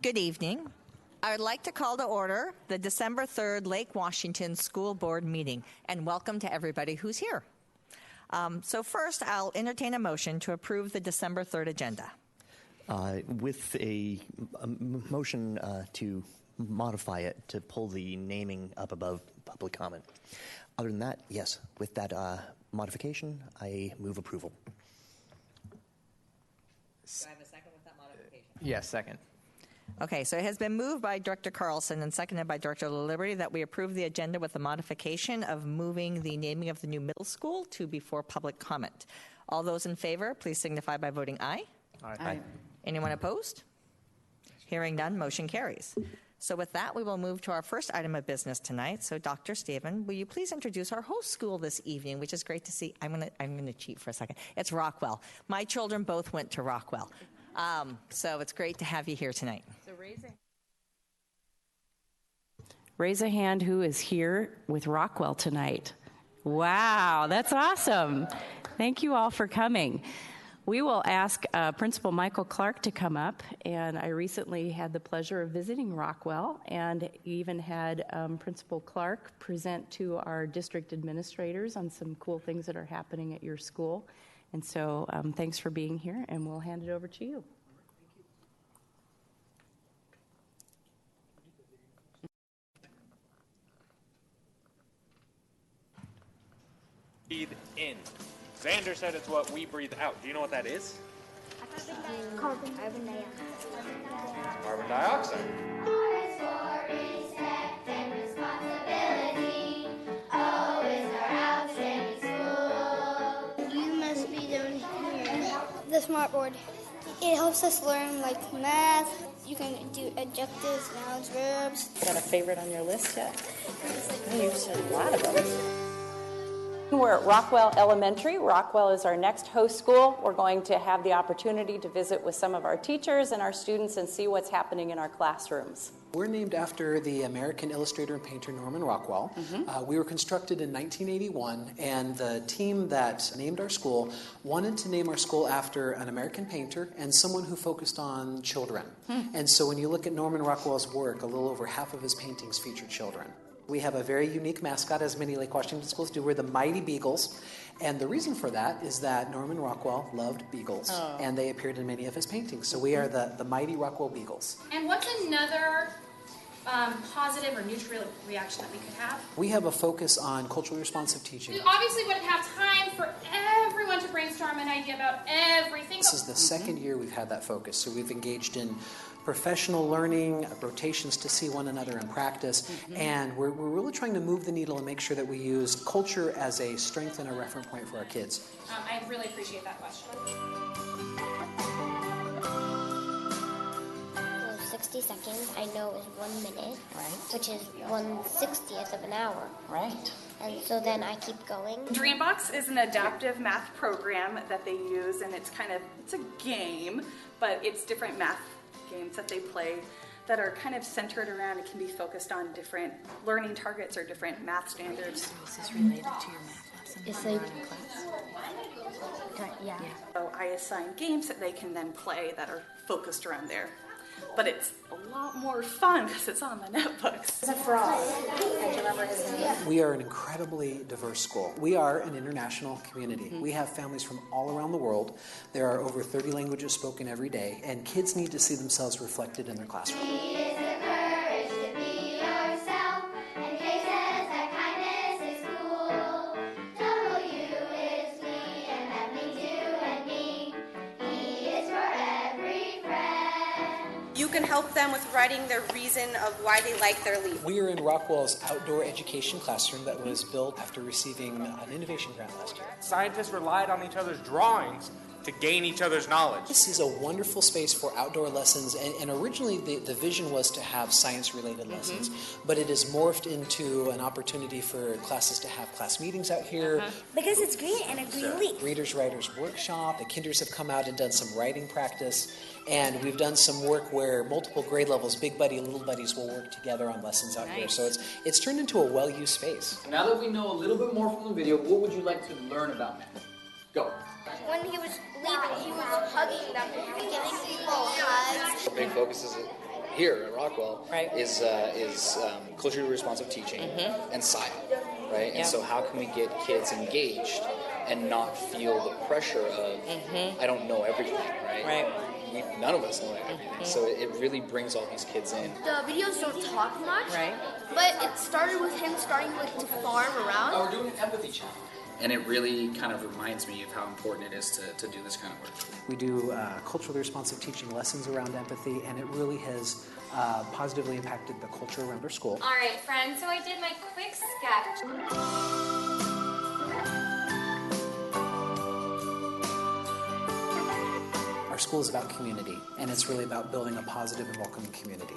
Good evening. I would like to call to order the December 3rd Lake Washington School Board meeting, and welcome to everybody who's here. So first, I'll entertain a motion to approve the December 3rd agenda. With a motion to modify it, to pull the naming up above public comment. Other than that, yes, with that modification, I move approval. Do I have a second with that modification? Yes, second. Okay, so it has been moved by Director Carlson and seconded by Director LaLiberty that we approve the agenda with the modification of moving the naming of the new middle school to before public comment. All those in favor, please signify by voting aye. Aye. Anyone opposed? Hearing none, motion carries. So with that, we will move to our first item of business tonight. So Dr. Stephen, will you please introduce our host school this evening, which is great to see. I'm gonna cheat for a second. It's Rockwell. My children both went to Rockwell. So it's great to have you here tonight. So raise a hand who is here with Rockwell tonight. Wow, that's awesome. Thank you all for coming. We will ask Principal Michael Clark to come up, and I recently had the pleasure of visiting Rockwell and even had Principal Clark present to our district administrators on some cool things that are happening at your school. And so thanks for being here, and we'll hand it over to you. Breathe in. Xander said it's what we breathe out. Do you know what that is? Carbon dioxide. Carbon dioxide. You must be doing here. The smart board. It helps us learn like math. You can do adjectives, nouns, verbs. Got a favorite on your list yet? Oh, you've said a lot of them. We're at Rockwell Elementary. Rockwell is our next host school. We're going to have the opportunity to visit with some of our teachers and our students and see what's happening in our classrooms. We're named after the American illustrator and painter Norman Rockwell. We were constructed in 1981, and the team that named our school wanted to name our school after an American painter and someone who focused on children. And so when you look at Norman Rockwell's work, a little over half of his paintings feature children. We have a very unique mascot, as many Lake Washington schools do. We're the Mighty Beagles. And the reason for that is that Norman Rockwell loved beagles, and they appeared in many of his paintings. So we are the Mighty Rockwell Beagles. And what's another positive or neutral reaction that we could have? We have a focus on culturally responsive teaching. We obviously wouldn't have time for everyone to brainstorm an idea about everything. This is the second year we've had that focus. So we've engaged in professional learning, rotations to see one another in practice, and we're really trying to move the needle and make sure that we use culture as a strength and a reference point for our kids. I really appreciate that question. 60 seconds, I know, is 1 minute, right? Which is 1/60th of an hour. Right. And so then I keep going. Dreambox is an adaptive math program that they use, and it's a game, but it's different math games that they play that are kind of centered around, it can be focused on different learning targets or different math standards. Is this related to your math lesson? It's like, yeah. So I assign games that they can then play that are focused around there. But it's a lot more fun because it's on the notebooks. It's a frog. Do you remember his name? We are an incredibly diverse school. We are an international community. We have families from all around the world. There are over 30 languages spoken every day, and kids need to see themselves reflected in their classroom. You can help them with writing their reason of why they like their leaf. We are in Rockwell's outdoor education classroom that was built after receiving an innovation grant last year. Scientists relied on each other's drawings to gain each other's knowledge. This is a wonderful space for outdoor lessons, and originally the vision was to have science-related lessons, but it has morphed into an opportunity for classes to have class meetings out here. Because it's green and a green leaf. Readers Writers Workshop. The kinders have come out and done some writing practice, and we've done some work where multiple grade levels, big buddy, little buddies, will work together on lessons out here. So it's turned into a well-used space. Now that we know a little bit more from the video, what would you like to learn about math? Go. When he was leaving, he was hugging them and giving people hugs. Big focus is here at Rockwell is culturally responsive teaching and SCIAP, right? And so how can we get kids engaged and not feel the pressure of, I don't know everything, right? None of us know everything. So it really brings all these kids in. The videos don't talk much, but it started with him starting to farm around. We're doing an empathy challenge. And it really kind of reminds me of how important it is to do this kind of work. We do culturally responsive teaching lessons around empathy, and it really has positively impacted the culture around our school. All right, friends, so I did my quick sketch. Our school is about community, and it's really about building a positive and welcoming community.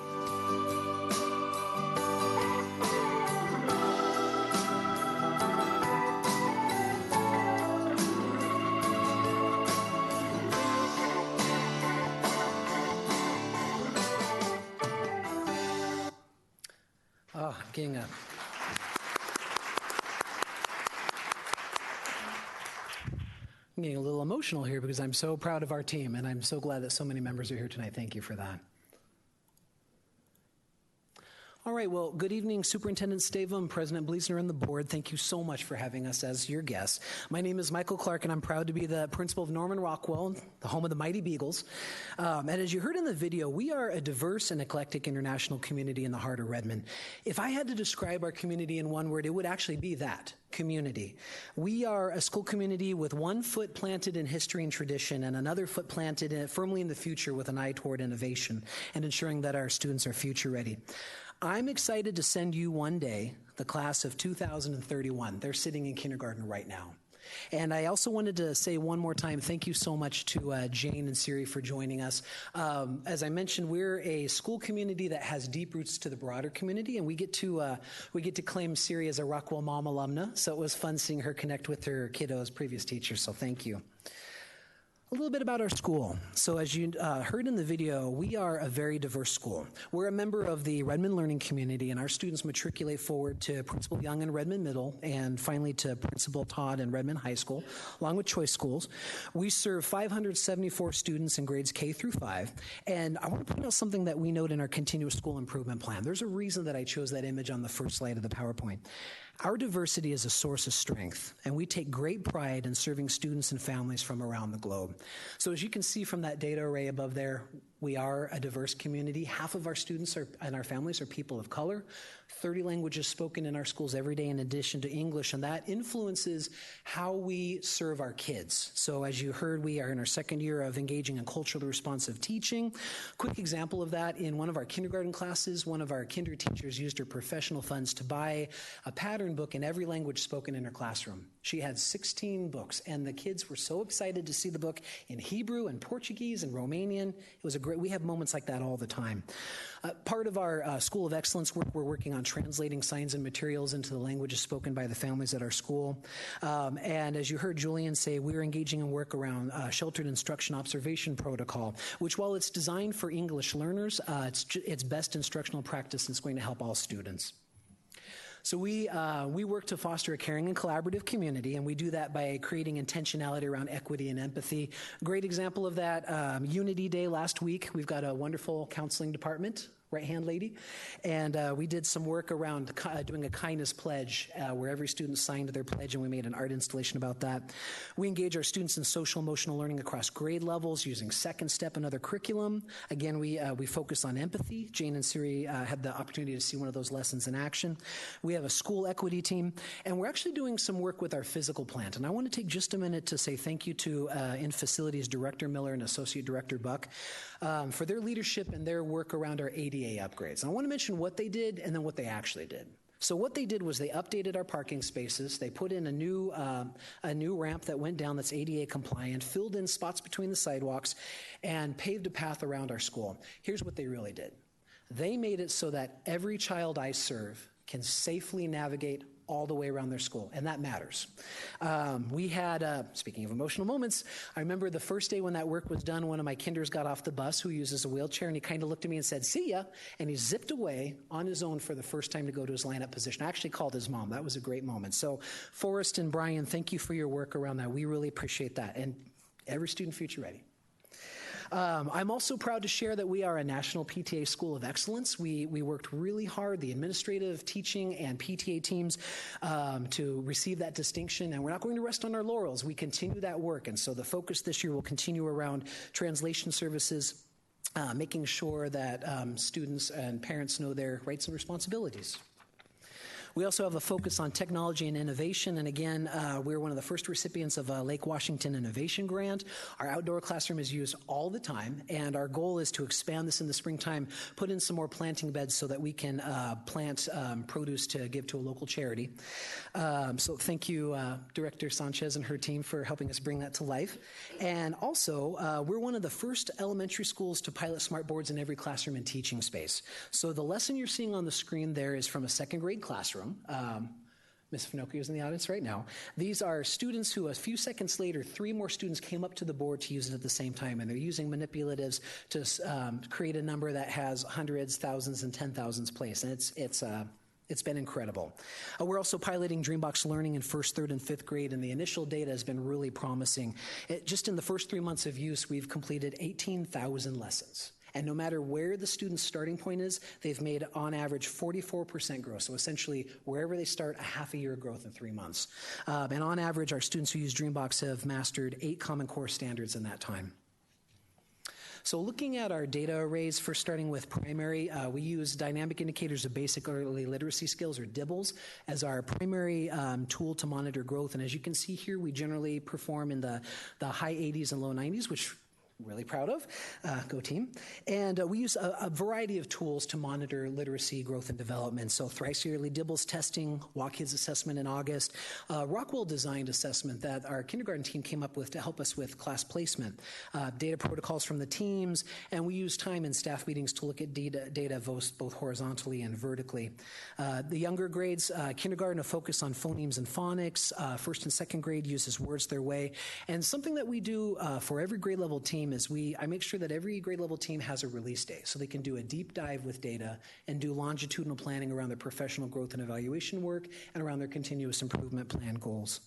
Oh, I'm getting a... I'm getting a little emotional here because I'm so proud of our team, and I'm so glad that so many members are here tonight. Thank you for that. All right, well, good evening, Superintendent Stavum, President Bleasner, and the board. Thank you so much for having us as your guests. My name is Michael Clark, and I'm proud to be the principal of Norman Rockwell, the home of the Mighty Beagles. And as you heard in the video, we are a diverse and eclectic international community in the heart of Redmond. If I had to describe our community in one word, it would actually be that. Community. We are a school community with one foot planted in history and tradition and another foot planted firmly in the future with an eye toward innovation and ensuring that our students are future ready. I'm excited to send you one day the class of 2031. They're sitting in kindergarten right now. And I also wanted to say one more time, thank you so much to Jane and Siri for joining us. As I mentioned, we're a school community that has deep roots to the broader community, and we get to claim Siri as a Rockwell Mom alumna. So it was fun seeing her connect with her kiddos' previous teachers. So thank you. A little bit about our school. So as you heard in the video, we are a very diverse school. We're a member of the Redmond Learning Community, and our students matriculate forward to Principal Young in Redmond Middle and finally to Principal Todd in Redmond High School, along with choice schools. We serve 574 students in grades K through 5, and I want to point out something that we note in our continuous school improvement plan. There's a reason that I chose that image on the first slide of the PowerPoint. Our diversity is a source of strength, and we take great pride in serving students and families from around the globe. So as you can see from that data array above there, we are a diverse community. Half of our students and our families are people of color. 30 languages spoken in our schools every day in addition to English, and that influences how we serve our kids. So as you heard, we are in our second year of engaging in culturally responsive teaching. Quick example of that, in one of our kindergarten classes, one of our kinder teachers used her professional funds to buy a pattern book in every language spoken in her classroom. She had 16 books, and the kids were so excited to see the book in Hebrew and Portuguese and Romanian. It was a great, we have moments like that all the time. Part of our School of Excellence work, we're working on translating signs and materials into the languages spoken by the families at our school. And as you heard Julian say, we're engaging in work around Sheltered Instruction Observation Protocol, which while it's designed for English learners, it's best instructional practice and it's going to help all students. So we work to foster a caring and collaborative community, and we do that by creating intentionality around equity and empathy. Great example of that, Unity Day last week. We've got a wonderful counseling department, right-hand lady, and we did some work around doing a kindness pledge where every student signed their pledge, and we made an art installation about that. We engage our students in social emotional learning across grade levels using Second Step and other curriculum. Again, we focus on empathy. Jane and Siri had the opportunity to see one of those lessons in action. We have a school equity team, and we're actually doing some work with our physical plant, and I want to take just a minute to say thank you to in facilities Director Miller and Associate Director Buck for their leadership and their work around our ADA upgrades. And I want to mention what they did and then what they actually did. So what they did was they updated our parking spaces. They put in a new ramp that went down that's ADA compliant, filled in spots between the sidewalks, and paved a path around our school. Here's what they really did. They made it so that every child I serve can safely navigate all the way around their school, and that matters. We had, speaking of emotional moments, I remember the first day when that work was done, one of my kinders got off the bus who uses a wheelchair, and he kind of looked at me and said, "See ya," and he zipped away on his own for the first time to go to his lineup position. I actually called his mom. That was a great moment. So Forrest and Brian, thank you for your work around that. We really appreciate that, and every student future ready. I'm also proud to share that we are a National PTA School of Excellence. We worked really hard, the administrative, teaching, and PTA teams, to receive that distinction, and we're not going to rest on our laurels. We continue that work, and so the focus this year will continue around translation services, making sure that students and parents know their rights and responsibilities. We also have a focus on technology and innovation, and again, we're one of the first recipients of a Lake Washington Innovation Grant. Our outdoor classroom is used all the time, and our goal is to expand this in the springtime, put in some more planting beds so that we can plant produce to give to a local charity. So thank you, Director Sanchez and her team, for helping us bring that to life. And also, we're one of the first elementary schools to pilot smart boards in every classroom and teaching space. So the lesson you're seeing on the screen there is from a second grade classroom. Ms. Finocchio is in the audience right now. These are students who, a few seconds later, 3 more students came up to the board to use it at the same time, and they're using manipulatives to create a number that has hundreds, thousands, and 10,000s place, and it's been incredible. We're also piloting Dreambox Learning in 1st, 3rd, and 5th grade, and the initial data has been really promising. Just in the first 3 months of use, we've completed 18,000 lessons. And no matter where the student's starting point is, they've made, on average, 44% growth. So essentially, wherever they start, a half a year of growth in 3 months. And on average, our students who use Dreambox have mastered 8 Common Core standards in that time. So looking at our data arrays, first starting with primary, we use dynamic indicators of basic early literacy skills, or DIBELS, as our primary tool to monitor growth. And as you can see here, we generally perform in the high 80s and low 90s, which really proud of. Go team. And we use a variety of tools to monitor literacy, growth, and development. So thrice yearly DIBELS testing, WalkKids assessment in August, Rockwell designed assessment that our kindergarten team came up with to help us with class placement, data protocols from the teams, and we use time in staff meetings to look at data both horizontally and vertically. The younger grades, kindergarten, a focus on phonemes and phonics. 1st and 2nd grade uses Words Their Way. And something that we do for every grade level team is I make sure that every grade level team has a release day so they can do a deep dive with data and do longitudinal planning around their professional growth and evaluation work and around their continuous improvement plan goals.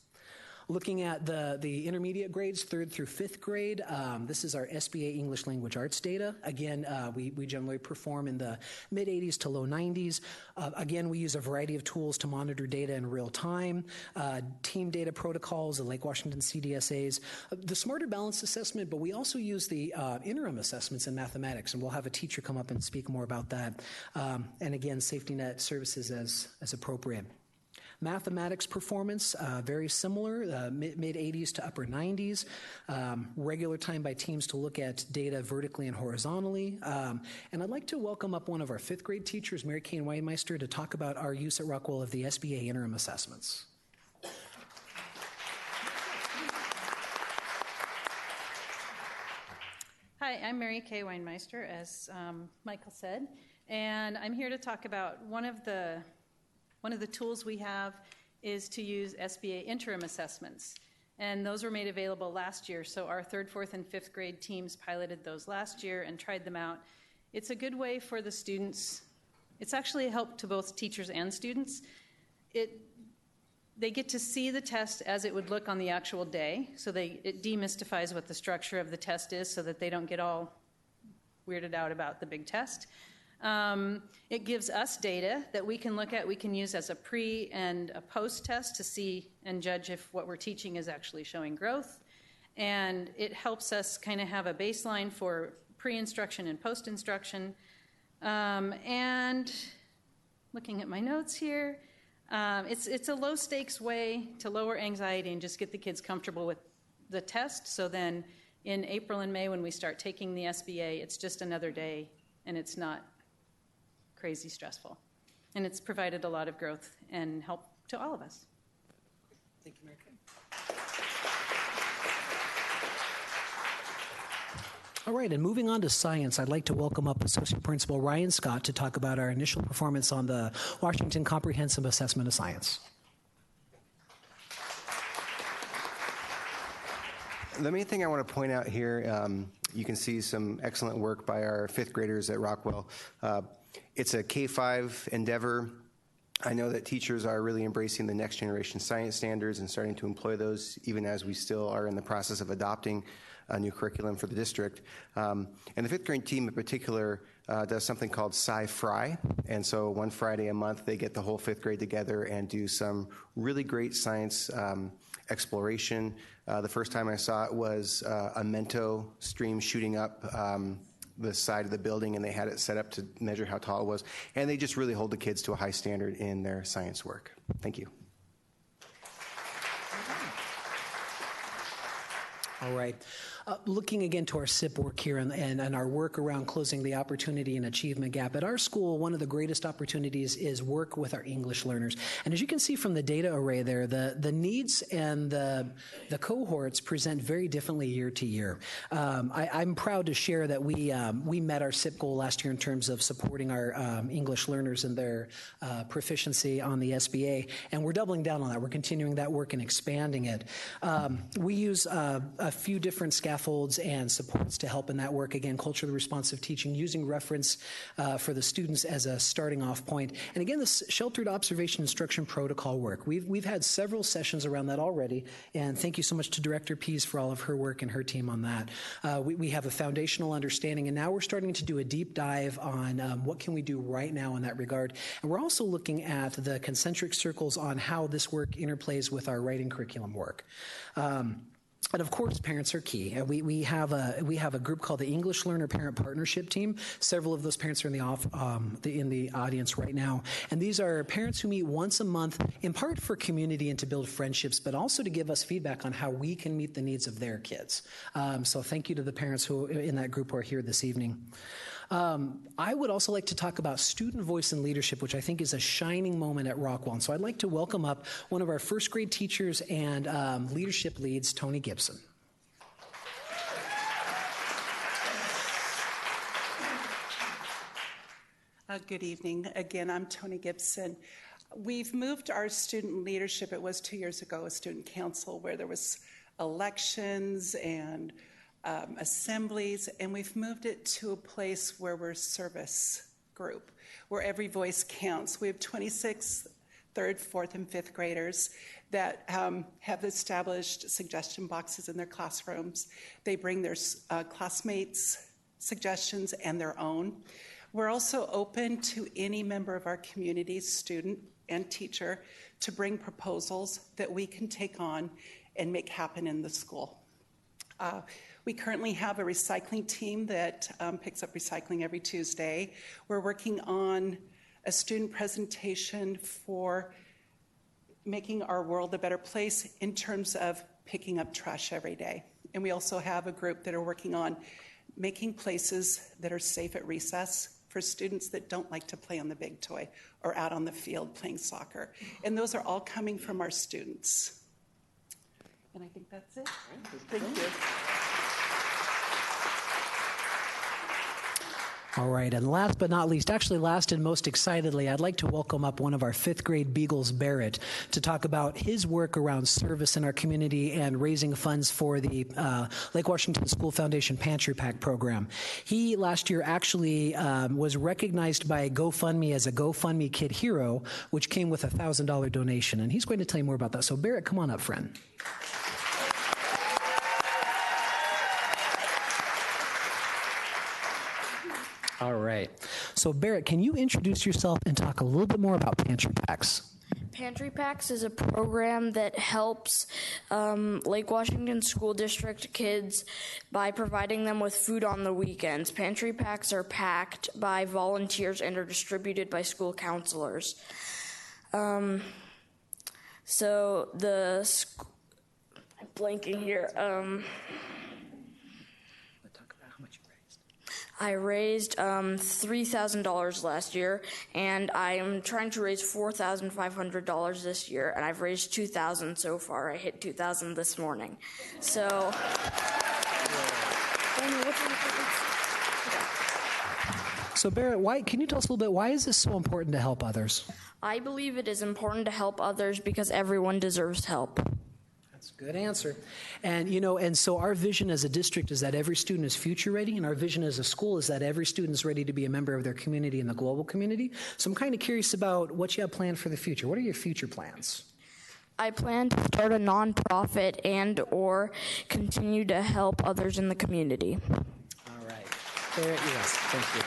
Looking at the intermediate grades, 3rd through 5th grade, this is our SBA English Language Arts data. Again, we generally perform in the mid-80s to low 90s. Again, we use a variety of tools to monitor data in real time, team data protocols, the Lake Washington CDSAs, the Smarter Balance assessment, but we also use the interim assessments in mathematics, and we'll have a teacher come up and speak more about that. And again, safety net services as appropriate. Mathematics performance, very similar, mid-80s to upper 90s. Regular time by teams to look at data vertically and horizontally. And I'd like to welcome up one of our 5th grade teachers, Mary Kay Weinmeister, to talk about our use at Rockwell of the SBA interim assessments. Hi, I'm Mary Kay Weinmeister, as Michael said, and I'm here to talk about one of the tools we have is to use SBA interim assessments. And those were made available last year. So our 3rd, 4th, and 5th grade teams piloted those last year and tried them out. It's a good way for the students. It's actually a help to both teachers and students. They get to see the test as it would look on the actual day. So it demystifies what the structure of the test is so that they don't get all weirded out about the big test. It gives us data that we can look at, we can use as a pre and a post test to see and judge if what we're teaching is actually showing growth. And it helps us kind of have a baseline for pre-instruction and post-instruction. And looking at my notes here, it's a low-stakes way to lower anxiety and just get the kids comfortable with the test. So then in April and May when we start taking the SBA, it's just another day and it's not crazy stressful. And it's provided a lot of growth and help to all of us. Thank you, Mary Kay. All right, and moving on to science, I'd like to welcome up Associate Principal Ryan Scott to talk about our initial performance on the Washington Comprehensive Assessment of Science. The main thing I want to point out here, you can see some excellent work by our 5th graders at Rockwell. It's a K-5 endeavor. I know that teachers are really embracing the next generation science standards and starting to employ those, even as we still are in the process of adopting a new curriculum for the district. And the fifth grade team in particular does something called Sci-Fry. And so one Friday a month, they get the whole fifth grade together and do some really great science exploration. The first time I saw it was a Mento stream shooting up the side of the building, and they had it set up to measure how tall it was. And they just really hold the kids to a high standard in their science work. Thank you. All right. Looking again to our SIP work here and our work around closing the opportunity and achievement gap. At our school, one of the greatest opportunities is work with our English learners. And as you can see from the data array there, the needs and the cohorts present very differently year to year. I'm proud to share that we met our SIP goal last year in terms of supporting our English learners and their proficiency on the SBA. And we're doubling down on that. We're continuing that work and expanding it. We use a few different scaffolds and supports to help in that work. Again, culturally responsive teaching, using reference for the students as a starting off point. And again, this sheltered observation instruction protocol work. We've had several sessions around that already, and thank you so much to Director Pease for all of her work and her team on that. We have a foundational understanding, and now we're starting to do a deep dive on what can we do right now in that regard. And we're also looking at the concentric circles on how this work interplays with our writing curriculum work. And of course, parents are key. We have a group called the English Learner Parent Partnership Team. Several of those parents are in the audience right now. And these are parents who meet once a month, in part for community and to build friendships, but also to give us feedback on how we can meet the needs of their kids. So thank you to the parents who in that group who are here this evening. I would also like to talk about student voice and leadership, which I think is a shining moment at Rockwell. And so I'd like to welcome up one of our first grade teachers and leadership leads, Tony Gibson. Good evening. Again, I'm Tony Gibson. We've moved our student leadership. It was 2 years ago, a student council where there was elections and assemblies, and we've moved it to a place where we're service group, where every voice counts. We have 26 third, fourth, and fifth graders that have established suggestion boxes in their classrooms. They bring their classmates' suggestions and their own. We're also open to any member of our community, student and teacher, to bring proposals that we can take on and make happen in the school. We currently have a recycling team that picks up recycling every Tuesday. We're working on a student presentation for making our world a better place in terms of picking up trash every day. And we also have a group that are working on making places that are safe at recess for students that don't like to play on the big toy or out on the field playing soccer. And those are all coming from our students. And I think that's it. Thank you. All right, and last but not least, actually last and most excitedly, I'd like to welcome up one of our fifth grade Beagles, Barrett, to talk about his work around service in our community and raising funds for the Lake Washington School Foundation Pantry Pack program. He last year actually was recognized by GoFundMe as a GoFundMe Kid Hero, which came with a $1,000 donation, and he's going to tell you more about that. So Barrett, come on up, friend. All right. So Barrett, can you introduce yourself and talk a little bit more about Pantry Packs? Pantry Packs is a program that helps Lake Washington School District kids by providing them with food on the weekends. Pantry Packs are packed by volunteers and are distributed by school counselors. I'm blanking here. I raised $3,000 last year, and I'm trying to raise $4,500 this year, and I've raised $2,000 so far. I hit $2,000 this morning. So, Barrett, can you tell us a little bit, why is this so important to help others? I believe it is important to help others because everyone deserves help. That's a good answer. And, and so our vision as a district is that every student is future ready, and our vision as a school is that every student is ready to be a member of their community and the global community. So I'm kind of curious about what you have planned for the future. What are your future plans? I plan to start a nonprofit and/or continue to help others in the community. All right. There, yes, thank you.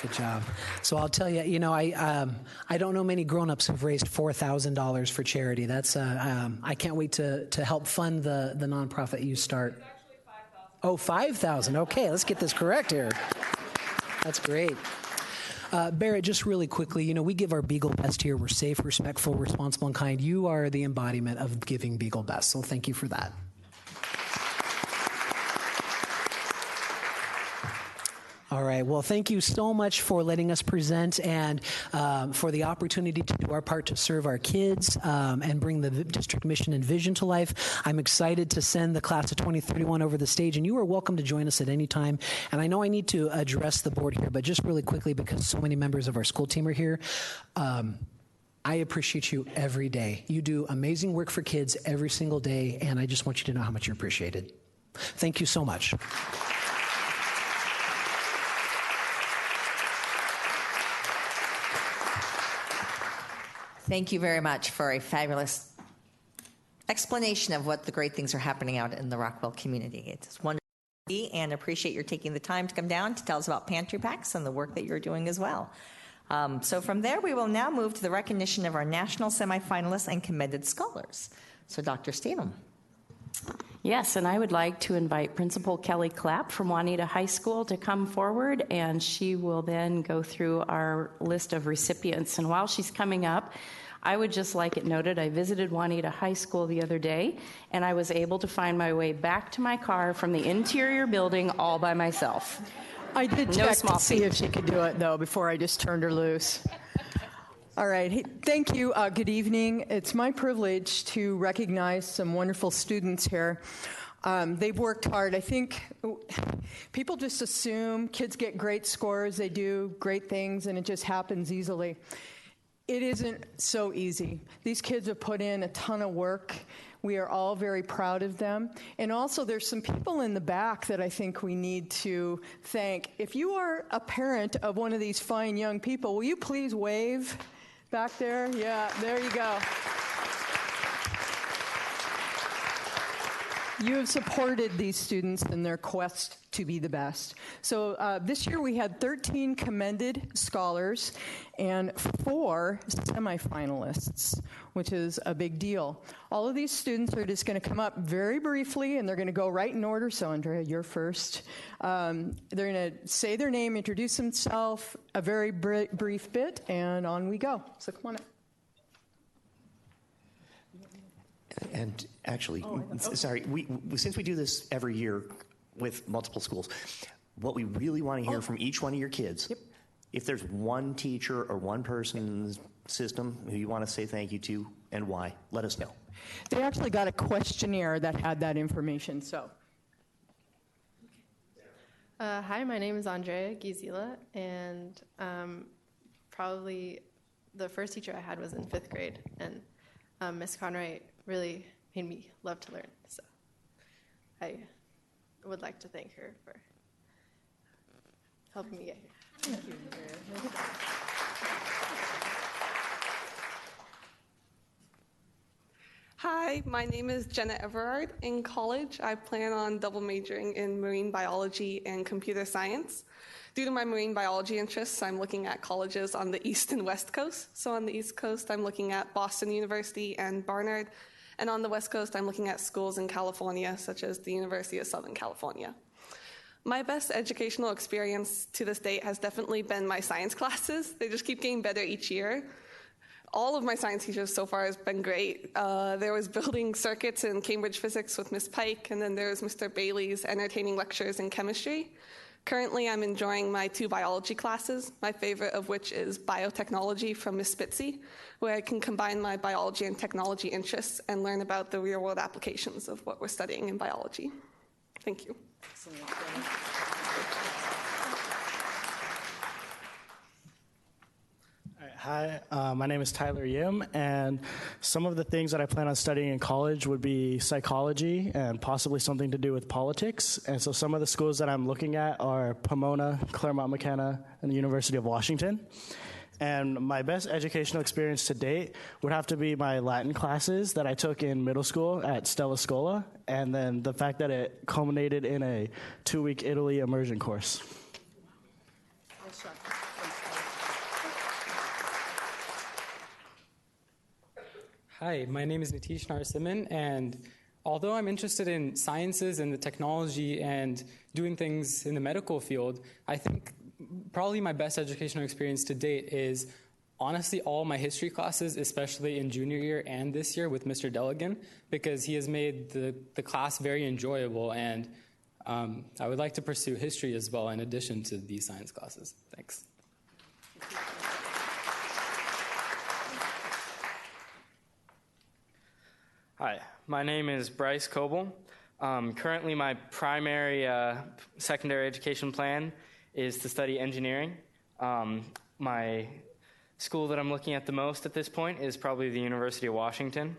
Good job. So I'll tell you, I don't know many grown-ups who've raised $4,000 for charity. That's I can't wait to help fund the nonprofit you start. It's actually 5,000. Oh, 5,000. Okay, let's get this correct here. That's great. Barrett, just really quickly, we give our Beagle Best here. We're safe, respectful, responsible, and kind. You are the embodiment of giving Beagle Best, so thank you for that. All right. Well, thank you so much for letting us present and for the opportunity to do our part to serve our kids and bring the district mission and vision to life. I'm excited to send the class of 2031 over the stage, and you are welcome to join us at any time. And I know I need to address the board here, but just really quickly, because so many members of our school team are here, I appreciate you every day. You do amazing work for kids every single day, and I just want you to know how much you're appreciated. Thank you so much. Thank you very much for a fabulous explanation of what the great things are happening out in the Rockwell community. It's wonderful to see and appreciate your taking the time to come down to tell us about Pantry Packs and the work that you're doing as well. So from there, we will now move to the recognition of our national semifinalists and commended scholars. So Dr. Statham. Yes, and I would like to invite Principal Kelly Clapp from Juanita High School to come forward, and she will then go through our list of recipients. And while she's coming up, I would just like it noted, I visited Juanita High School the other day, and I was able to find my way back to my car from the interior building all by myself. I did check to see if she could do it, though, before I just turned her loose. All right. Hey, thank you. Good evening. It's my privilege to recognize some wonderful students here. They've worked hard. I think people just assume kids get great scores, they do great things, and it just happens easily. It isn't so easy. These kids have put in a ton of work. We are all very proud of them. And also, there's some people in the back that I think we need to thank. If you are a parent of one of these fine young people, will you please wave back there? Yeah, there you go. You have supported these students in their quest to be the best. So this year we had 13 commended scholars and 4 semifinalists, which is a big deal. All of these students are just going to come up very briefly, and they're going to go right in order. So Andrea, you're first. They're going to say their name, introduce themselves, a very brief bit, and on we go. So come on up. And actually, sorry, since we do this every year with multiple schools, what we really want to hear from each one of your kids, if there's one teacher or one person in the system who you want to say thank you to and why, let us know. They actually got a questionnaire that had that information, so. Hi, my name is Andrea Gizila, and probably the first teacher I had was in 5th grade, and Miss Conroy really made me love to learn, so I would like to thank her for helping me get here. Thank you. Hi, my name is Jenna Everard. In college, I plan on double majoring in marine biology and computer science. Due to my marine biology interests, I'm looking at colleges on the East and West Coast. So on the East Coast, I'm looking at Boston University and Barnard. And on the West Coast, I'm looking at schools in California, such as the University of Southern California. My best educational experience to this date has definitely been my science classes. They just keep getting better each year. All of my science teachers so far has been great. There was building circuits in Cambridge physics with Miss Pike, and then there was Mr. Bailey's entertaining lectures in chemistry. Currently, I'm enjoying my 2 biology classes, my favorite of which is biotechnology from Miss Spitzy, where I can combine my biology and technology interests and learn about the real-world applications of what we're studying in biology. Thank you. Hi, my name is Tyler Yim, and some of the things that I plan on studying in college would be psychology and possibly something to do with politics. And so some of the schools that I'm looking at are Pomona, Claremont McKenna, and the University of Washington. And my best educational experience to date would have to be my Latin classes that I took in middle school at Stella Scola, and then the fact that it culminated in a 2-week Italy immersion course. Hi, my name is Nitish Narasimhan, and although I'm interested in sciences and the technology and doing things in the medical field, I think probably my best educational experience to date is honestly all my history classes, especially in junior year and this year with Mr. Deligan, because he has made the class very enjoyable, and I would like to pursue history as well in addition to these science classes. Thanks. Hi, my name is Bryce Coble. Currently, my primary secondary education plan is to study engineering. My school that I'm looking at the most at this point is probably the University of Washington.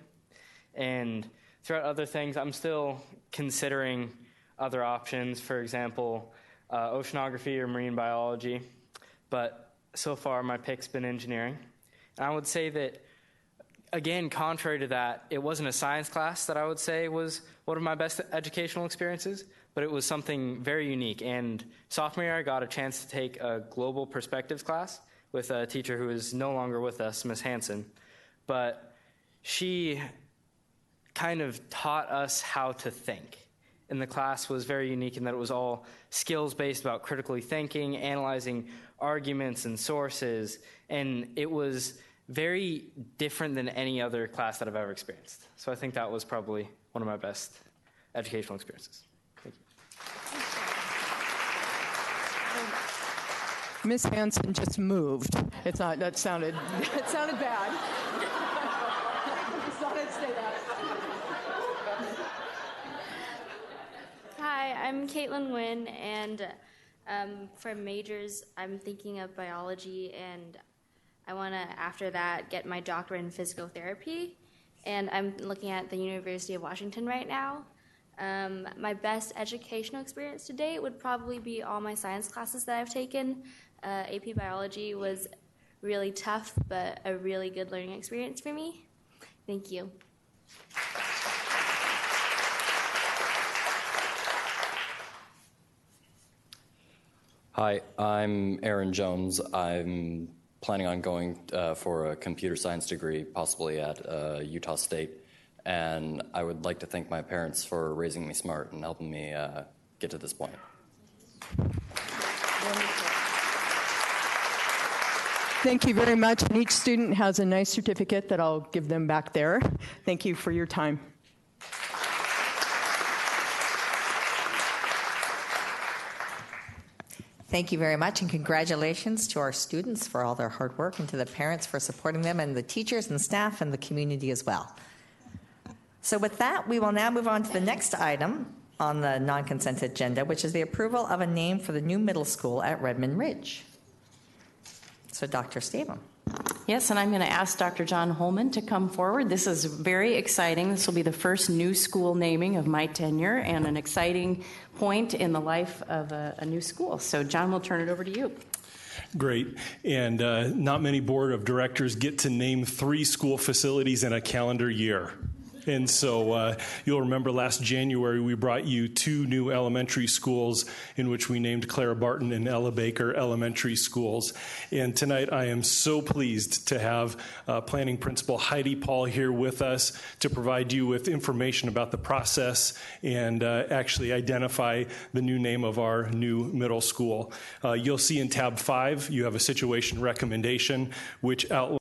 And throughout other things, I'm still considering other options, for example, oceanography or marine biology. But so far, my pick's been engineering. And I would say that, again, contrary to that, it wasn't a science class that I would say was one of my best educational experiences, but it was something very unique. And sophomore year, I got a chance to take a global perspectives class with a teacher who is no longer with us, Ms. Hansen. But she kind of taught us how to think. And the class was very unique in that it was all skills-based about critically thinking, analyzing arguments and sources, and it was very different than any other class that I've ever experienced. So I think that was probably one of my best educational experiences. Thank you. Miss Hansen just moved. It's not, that sounded, it sounded bad. Just thought I'd say that. Hi, I'm Caitlin Nguyen, and for majors, I'm thinking of biology, and I want to, after that, get my doctorate in physical therapy, and I'm looking at the University of Washington right now. My best educational experience to date would probably be all my science classes that I've taken. AP Biology was really tough, but a really good learning experience for me. Thank you. Hi, I'm Aaron Jones. I'm planning on going for a computer science degree, possibly at Utah State. And I would like to thank my parents for raising me smart and helping me get to this point. Thank you very much. And each student has a nice certificate that I'll give them back there. Thank you for your time. Thank you very much, and congratulations to our students for all their hard work, and to the parents for supporting them, and the teachers and staff and the community as well. So with that, we will now move on to the next item on the non-consent agenda, which is the approval of a name for the new middle school at Redmond Ridge. So Dr. Stavem. Yes, and I'm going to ask Dr. John Holman to come forward. This is very exciting. This will be the first new school naming of my tenure and an exciting point in the life of a new school. So John, we'll turn it over to you. Great. And not many board of directors get to name 3 school facilities in a calendar year. And so you'll remember last January we brought you 2 new elementary schools in which we named Clara Barton and Ella Baker Elementary Schools. And tonight I am so pleased to have Planning Principal Heidi Paul here with us to provide you with information about the process and actually identify the new name of our new middle school. You'll see in tab 5 you have a situation recommendation which outlines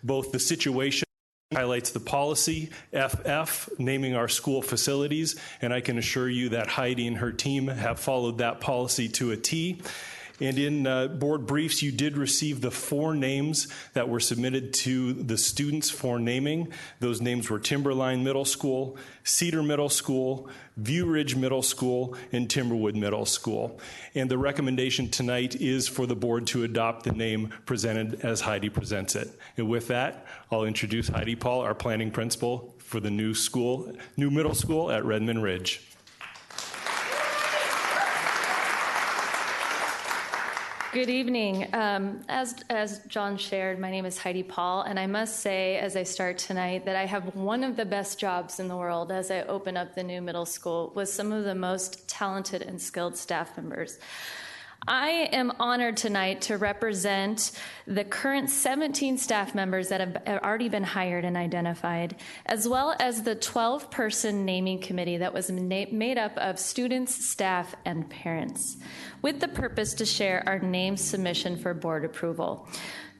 both the situation, highlights the policy, FF, naming our school facilities, and I can assure you that Heidi and her team have followed that policy to a T. And in board briefs, you did receive the 4 names that were submitted to the students for naming. Those names were Timberline Middle School, Cedar Middle School, View Ridge Middle School, and Timberwood Middle School. And the recommendation tonight is for the board to adopt the name presented as Heidi presents it. And with that, I'll introduce Heidi Paul, our planning principal for the new middle school at Redmond Ridge. Good evening. As John shared, my name is Heidi Paul, and I must say, as I start tonight, that I have one of the best jobs in the world as I open up the new middle school with some of the most talented and skilled staff members. I am honored tonight to represent the current 17 staff members that have already been hired and identified, as well as the 12-person naming committee that was made up of students, staff, and parents, with the purpose to share our name submission for board approval.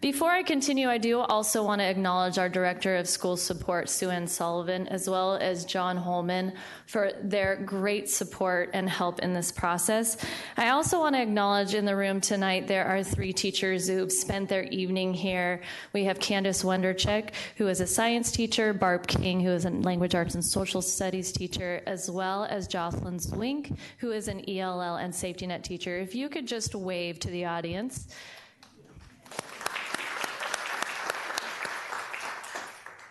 Before I continue, I do also want to acknowledge our Director of School Support, Sue Ann Sullivan, as well as John Holman, for their great support and help in this process. I also want to acknowledge in the room tonight there are 3 teachers who've spent their evening here. We have Candace Wonderchek, who is a science teacher, Barb King, who is a language arts and social studies teacher, as well as Jocelyn Zwink, who is an ELL and safety net teacher. If you could just wave to the audience.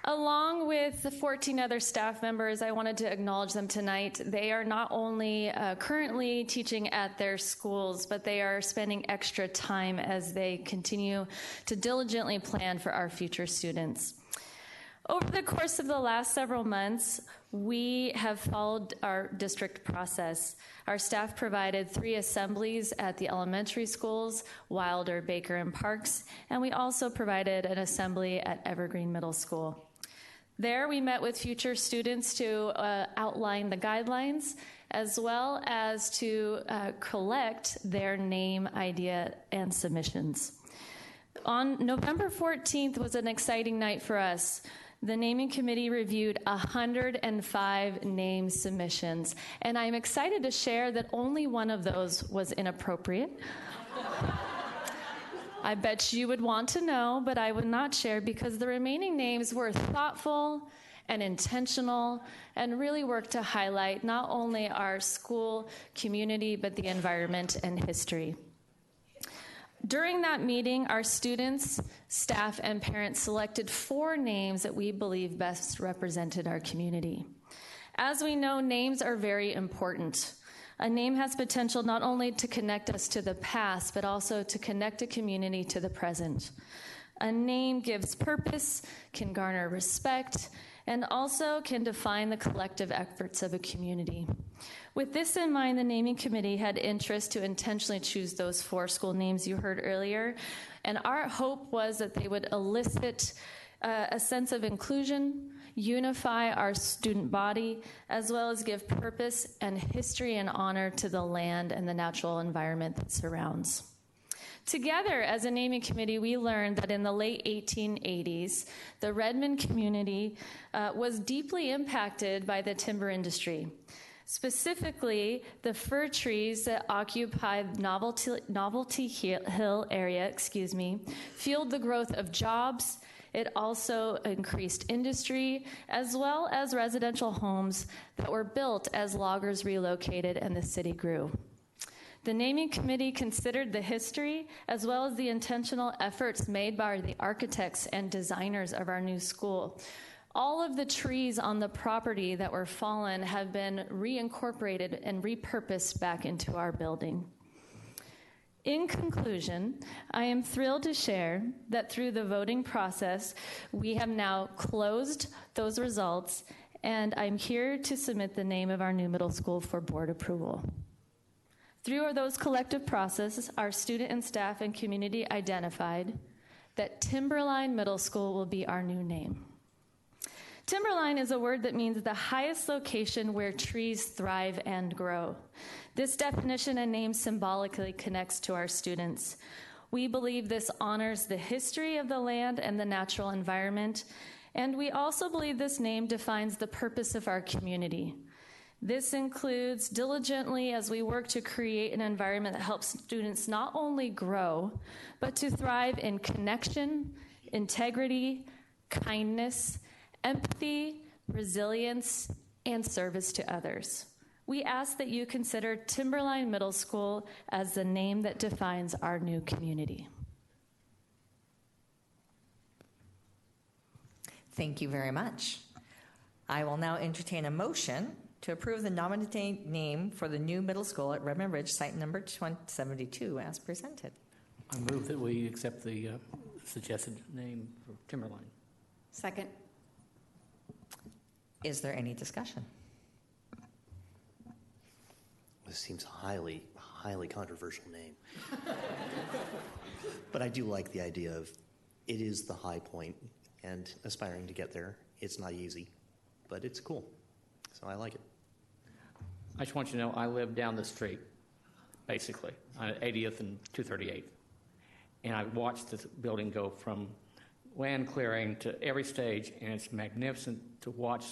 Along with the 14 other staff members, I wanted to acknowledge them tonight. They are not only currently teaching at their schools, but they are spending extra time as they continue to diligently plan for our future students. Over the course of the last several months, we have followed our district process. Our staff provided 3 assemblies at the elementary schools, Wilder, Baker, and Parks, and we also provided an assembly at Evergreen Middle School. There, we met with future students to outline the guidelines, as well as to collect their name, idea, and submissions. On November 14th was an exciting night for us. The naming committee reviewed 105 name submissions, and I'm excited to share that only one of those was inappropriate. I bet you would want to know, but I would not share because the remaining names were thoughtful and intentional and really worked to highlight not only our school community, but the environment and history. During that meeting, our students, staff, and parents selected 4 names that we believe best represented our community. As we know, names are very important. A name has potential not only to connect us to the past, but also to connect a community to the present. A name gives purpose, can garner respect, and also can define the collective efforts of a community. With this in mind, the naming committee had interest to intentionally choose those 4 school names you heard earlier, and our hope was that they would elicit a sense of inclusion, unify our student body, as well as give purpose and history and honor to the land and the natural environment that surrounds. Together, as a naming committee, we learned that in the late 1880s, the Redmond community was deeply impacted by the timber industry. Specifically, the fir trees that occupied Novelty Hill area, fueled the growth of jobs. It also increased industry, as well as residential homes that were built as loggers relocated and the city grew. The naming committee considered the history as well as the intentional efforts made by the architects and designers of our new school. All of the trees on the property that were fallen have been reincorporated and repurposed back into our building. In conclusion, I am thrilled to share that through the voting process, we have now closed those results, and I'm here to submit the name of our new middle school for board approval. Through those collective processes, our student and staff and community identified that Timberline Middle School will be our new name. Timberline is a word that means the highest location where trees thrive and grow. This definition and name symbolically connects to our students. We believe this honors the history of the land and the natural environment, and we also believe this name defines the purpose of our community. This includes diligently as we work to create an environment that helps students not only grow, but to thrive in connection, integrity, kindness, empathy, resilience, and service to others. We ask that you consider Timberline Middle School as the name that defines our new community. Thank you very much. I will now entertain a motion to approve the nominated name for the new middle school at Redmond Ridge, site number 72, as presented. I move that we accept the suggested name for Timberline. Second. Is there any discussion? This seems highly controversial name. But I do like the idea of it is the high point and aspiring to get there. It's not easy, but it's cool. So I like it. I just want you to know I live down the street, basically, on 80th and 238th. And I've watched this building go from land clearing to every stage, and it's magnificent to watch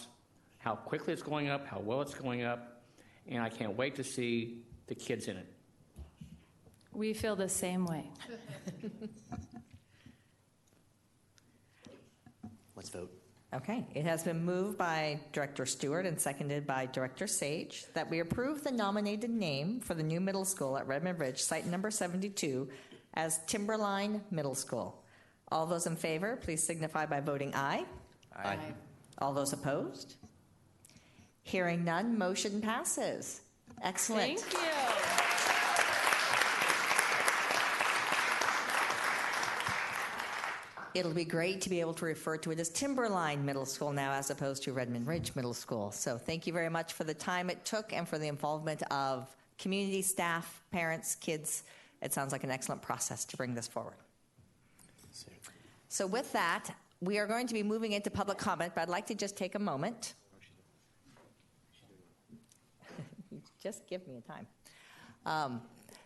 how quickly it's going up, how well it's going up, and I can't wait to see the kids in it. We feel the same way. Let's vote. Okay, it has been moved by Director Stewart and seconded by Director Sage that we approve the nominated name for the new middle school at Redmond Ridge, site number 72, as Timberline Middle School. All those in favor, please signify by voting aye. Aye. All those opposed? Hearing none, motion passes. Excellent. Thank you. It'll be great to be able to refer to it as Timberline Middle School now as opposed to Redmond Ridge Middle School. So thank you very much for the time it took and for the involvement of community, staff, parents, kids. It sounds like an excellent process to bring this forward. So with that, we are going to be moving into public comment, but I'd like to just take a moment. Just give me a time.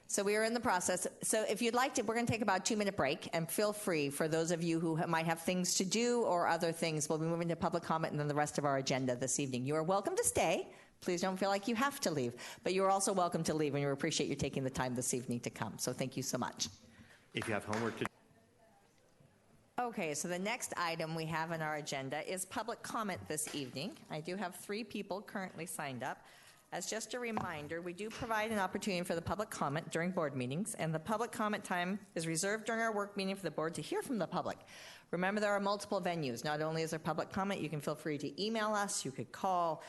So we are in the process. So if you'd like to, we're going to take about a 2-minute break, and feel free for those of you who might have things to do or other things. We'll be moving to public comment and then the rest of our agenda this evening. You are welcome to stay. Please don't feel like you have to leave, but you're also welcome to leave, and we appreciate you taking the time this evening to come. So thank you so much. If you have homework to Okay, so the next item we have on our agenda is public comment this evening. I do have 3 people currently signed up. As just a reminder, we do provide an opportunity for the public comment during board meetings, and the public comment time is reserved during our work meeting for the board to hear from the public. Remember, there are multiple venues. Not only is there public comment, you can feel free to email us, you could call,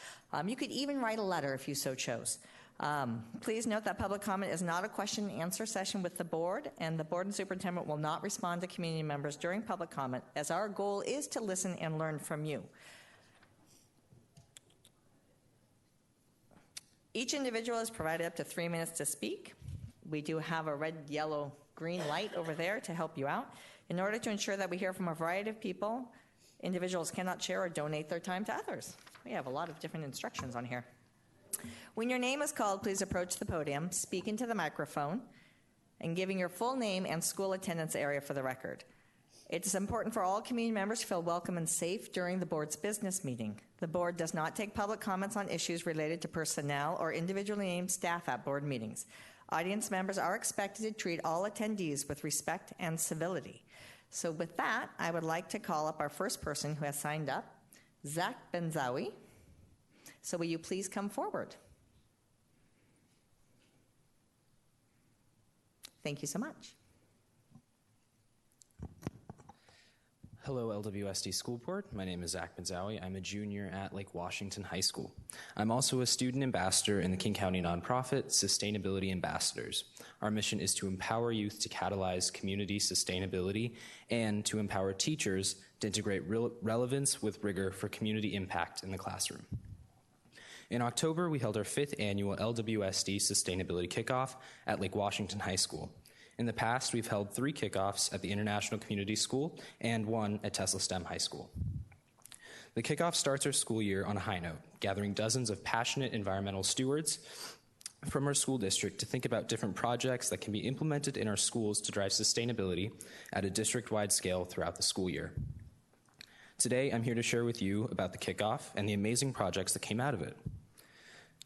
you could even write a letter if you so chose. Please note that public comment is not a question and answer session with the board, and the board and superintendent will not respond to community members during public comment, as our goal is to listen and learn from you. Each individual is provided up to 3 minutes to speak. We do have a red, yellow, green light over there to help you out. In order to ensure that we hear from a variety of people, individuals cannot share or donate their time to others. We have a lot of different instructions on here. When your name is called, please approach the podium, speak into the microphone, and giving your full name and school attendance area for the record. It is important for all community members to feel welcome and safe during the board's business meeting. The board does not take public comments on issues related to personnel or individually named staff at board meetings. Audience members are expected to treat all attendees with respect and civility. So with that, I would like to call up our first person who has signed up, Zach Benzawi. So will you please come forward? Thank you so much. Hello, LWSD School Board. My name is Zach Benzawi. I'm a junior at Lake Washington High School. I'm also a student ambassador in the King County nonprofit Sustainability Ambassadors. Our mission is to empower youth to catalyze community sustainability and to empower teachers to integrate relevance with rigor for community impact in the classroom. In October, we held our 5th annual LWSD Sustainability Kickoff at Lake Washington High School. In the past, we've held 3 kickoffs at the International Community School and 1 at Tesla STEM High School. The kickoff starts our school year on a high note, gathering dozens of passionate environmental stewards from our school district to think about different projects that can be implemented in our schools to drive sustainability at a district-wide scale throughout the school year. Today, I'm here to share with you about the kickoff and the amazing projects that came out of it.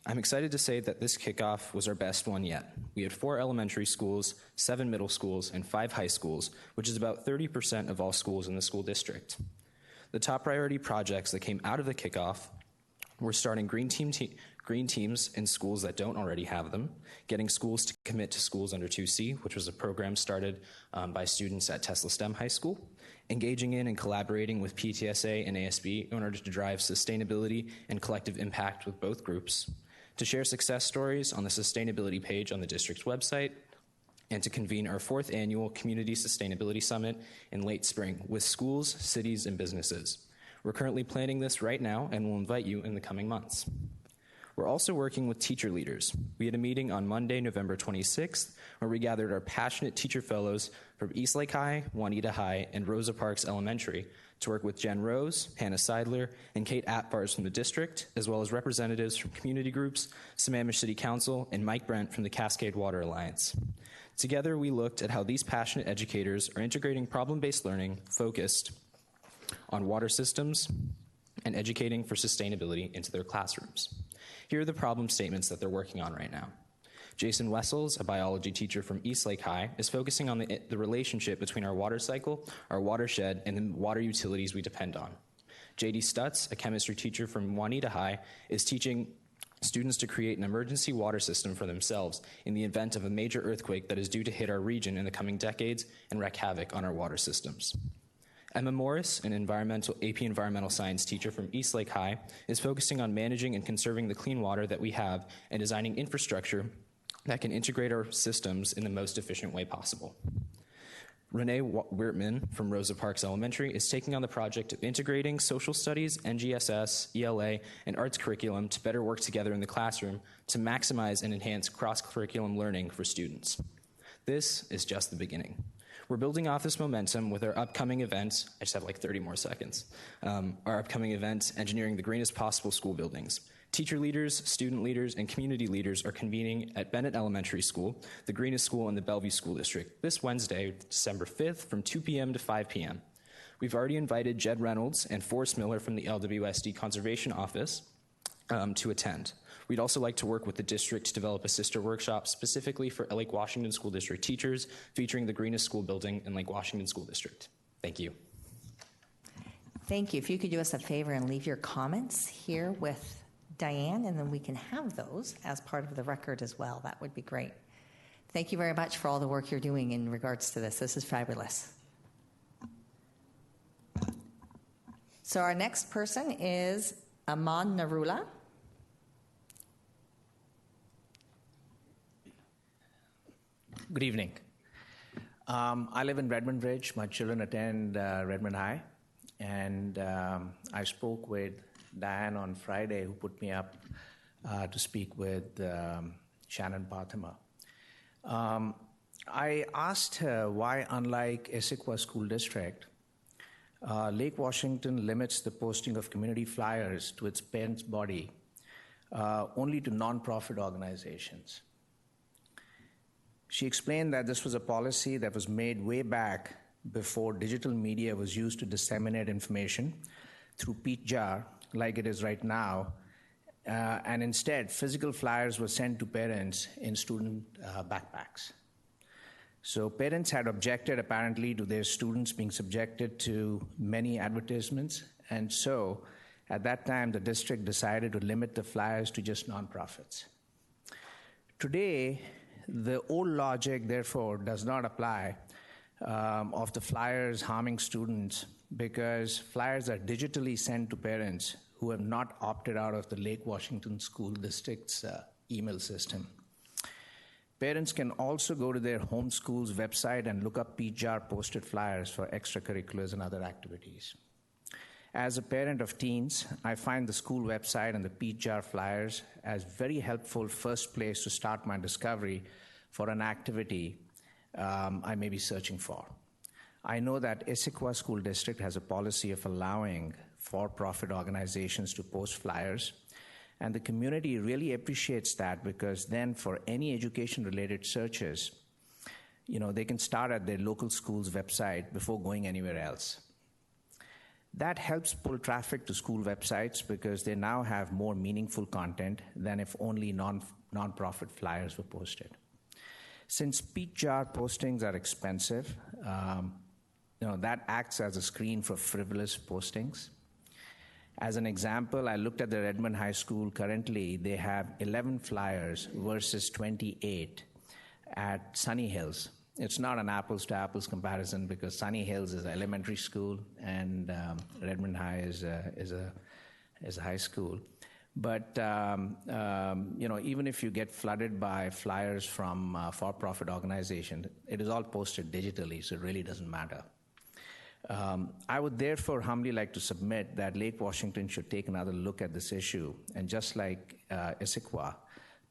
I'm excited to say that this kickoff was our best one yet. We had 4 elementary schools, 7 middle schools, and 5 high schools, which is about 30% of all schools in the school district. The top priority projects that came out of the kickoff were starting green teams in schools that don't already have them, getting schools to commit to Schools Under 2C, which was a program started by students at Tesla STEM High School, engaging in and collaborating with PTSA and ASB in order to drive sustainability and collective impact with both groups, to share success stories on the sustainability page on the district's website, and to convene our 4th annual Community Sustainability Summit in late spring with schools, cities, and businesses. We're currently planning this right now and will invite you in the coming months. We're also working with teacher leaders. We had a meeting on Monday, November 26th, where we gathered our passionate teacher fellows from Eastlake High, Juanita High, and Rosa Parks Elementary to work with Jen Rose, Hannah Seidler, and Kate Atbars from the district, as well as representatives from community groups, Sammamish City Council, and Mike Brent from the Cascade Water Alliance. Together, we looked at how these passionate educators are integrating problem-based learning focused on water systems and educating for sustainability into their classrooms. Here are the problem statements that they're working on right now. Jason Wessels, a biology teacher from Eastlake High, is focusing on the relationship between our water cycle, our watershed, and the water utilities we depend on. J.D. Stutz, a chemistry teacher from Juanita High, is teaching students to create an emergency water system for themselves in the event of a major earthquake that is due to hit our region in the coming decades and wreak havoc on our water systems. Emma Morris, an AP Environmental Science teacher from Eastlake High, is focusing on managing and conserving the clean water that we have and designing infrastructure that can integrate our systems in the most efficient way possible. Renee Wirtman from Rosa Parks Elementary is taking on the project of integrating social studies, NGSS, ELA, and arts curriculum to better work together in the classroom to maximize and enhance cross-curriculum learning for students. This is just the beginning. We're building off this momentum with our upcoming events. I just have like 30 more seconds. Our upcoming event, Engineering the Greenest Possible School Buildings. Teacher leaders, student leaders, and community leaders are convening at Bennett Elementary School, the greenest school in the Bellevue School District, this Wednesday, December 5th, from 2 p.m. to 5 p.m. We've already invited Jed Reynolds and Forrest Miller from the LWSD Conservation Office to attend. We'd also like to work with the district to develop a sister workshop specifically for Lake Washington School District teachers, featuring the greenest school building in Lake Washington School District. Thank you. Thank you. If you could do us a favor and leave your comments here with Diane, and then we can have those as part of the record as well. That would be great. Thank you very much for all the work you're doing in regards to this. This is fabulous. So our next person is Aman Narula. Good evening. I live in Redmond Ridge. My children attend Redmond High, and I spoke with Diane on Friday, who put me up to speak with Shannon Pathima. I asked her why, unlike Issaquah School District, Lake Washington limits the posting of community flyers to its parents' body only to nonprofit organizations. She explained that this was a policy that was made way back before digital media was used to disseminate information through peat jar, like it is right now, and instead physical flyers were sent to parents in student backpacks. So parents had objected apparently to their students being subjected to many advertisements, and so at that time the district decided to limit the flyers to just nonprofits. Today, the old logic, therefore, does not apply of the flyers harming students, because flyers are digitally sent to parents who have not opted out of the Lake Washington School District's email system. Parents can also go to their home school's website and look up peat jar posted flyers for extracurriculars and other activities. As a parent of teens, I find the school website and the peat jar flyers as very helpful first place to start my discovery for an activity I may be searching for. I know that Issaquah School District has a policy of allowing for-profit organizations to post flyers, and the community really appreciates that, because then for any education-related searches, they can start at their local school's website before going anywhere else. That helps pull traffic to school websites because they now have more meaningful content than if only nonprofit flyers were posted. Since peach jar postings are expensive, that acts as a screen for frivolous postings. As an example, I looked at the Redmond High School. Currently, they have 11 flyers versus 28 at Sunny Hills. It's not an apples-to-apples comparison because Sunny Hills is an elementary school and Redmond High is a high school. But even if you get flooded by flyers from for-profit organizations, it is all posted digitally, so it really doesn't matter. I would therefore humbly like to submit that Lake Washington should take another look at this issue and, just like Issaquah,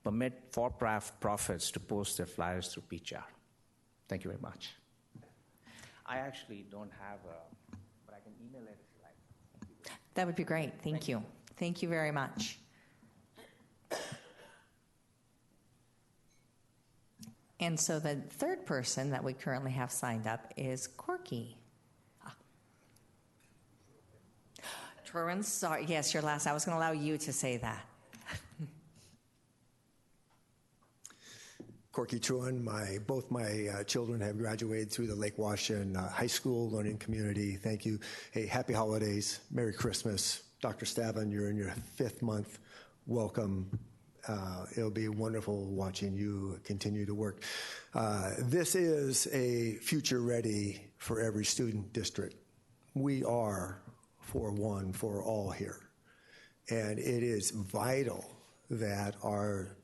permit for-profits to post their flyers through PCHR. Thank you very much. I actually don't have but I can email it if you like. That would be great. Thank you. Thank you very much. And so the third person that we currently have signed up is Corky. Truan, sorry. Yes, your last. I was going to allow you to say that. Corky Truan. Both my children have graduated through the Lake Washington High School Learning Community. Thank you. Hey, happy holidays. Merry Christmas. Dr. Stavin, you're in your 5th month. Welcome. It'll be wonderful watching you continue to work. This is a future ready for every student district. We are for one, for all here. And it is vital that our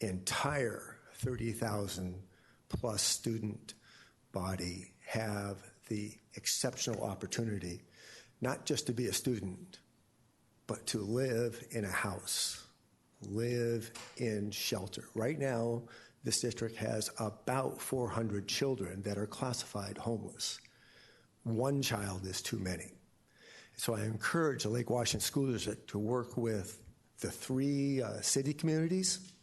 entire 30,000 plus student body have the exceptional opportunity, not just to be a student, but to live in a house, live in shelter. Right now, this district has about 400 children that are classified homeless. One child is too many. So I encourage the Lake Washington School District to work with the 3 city communities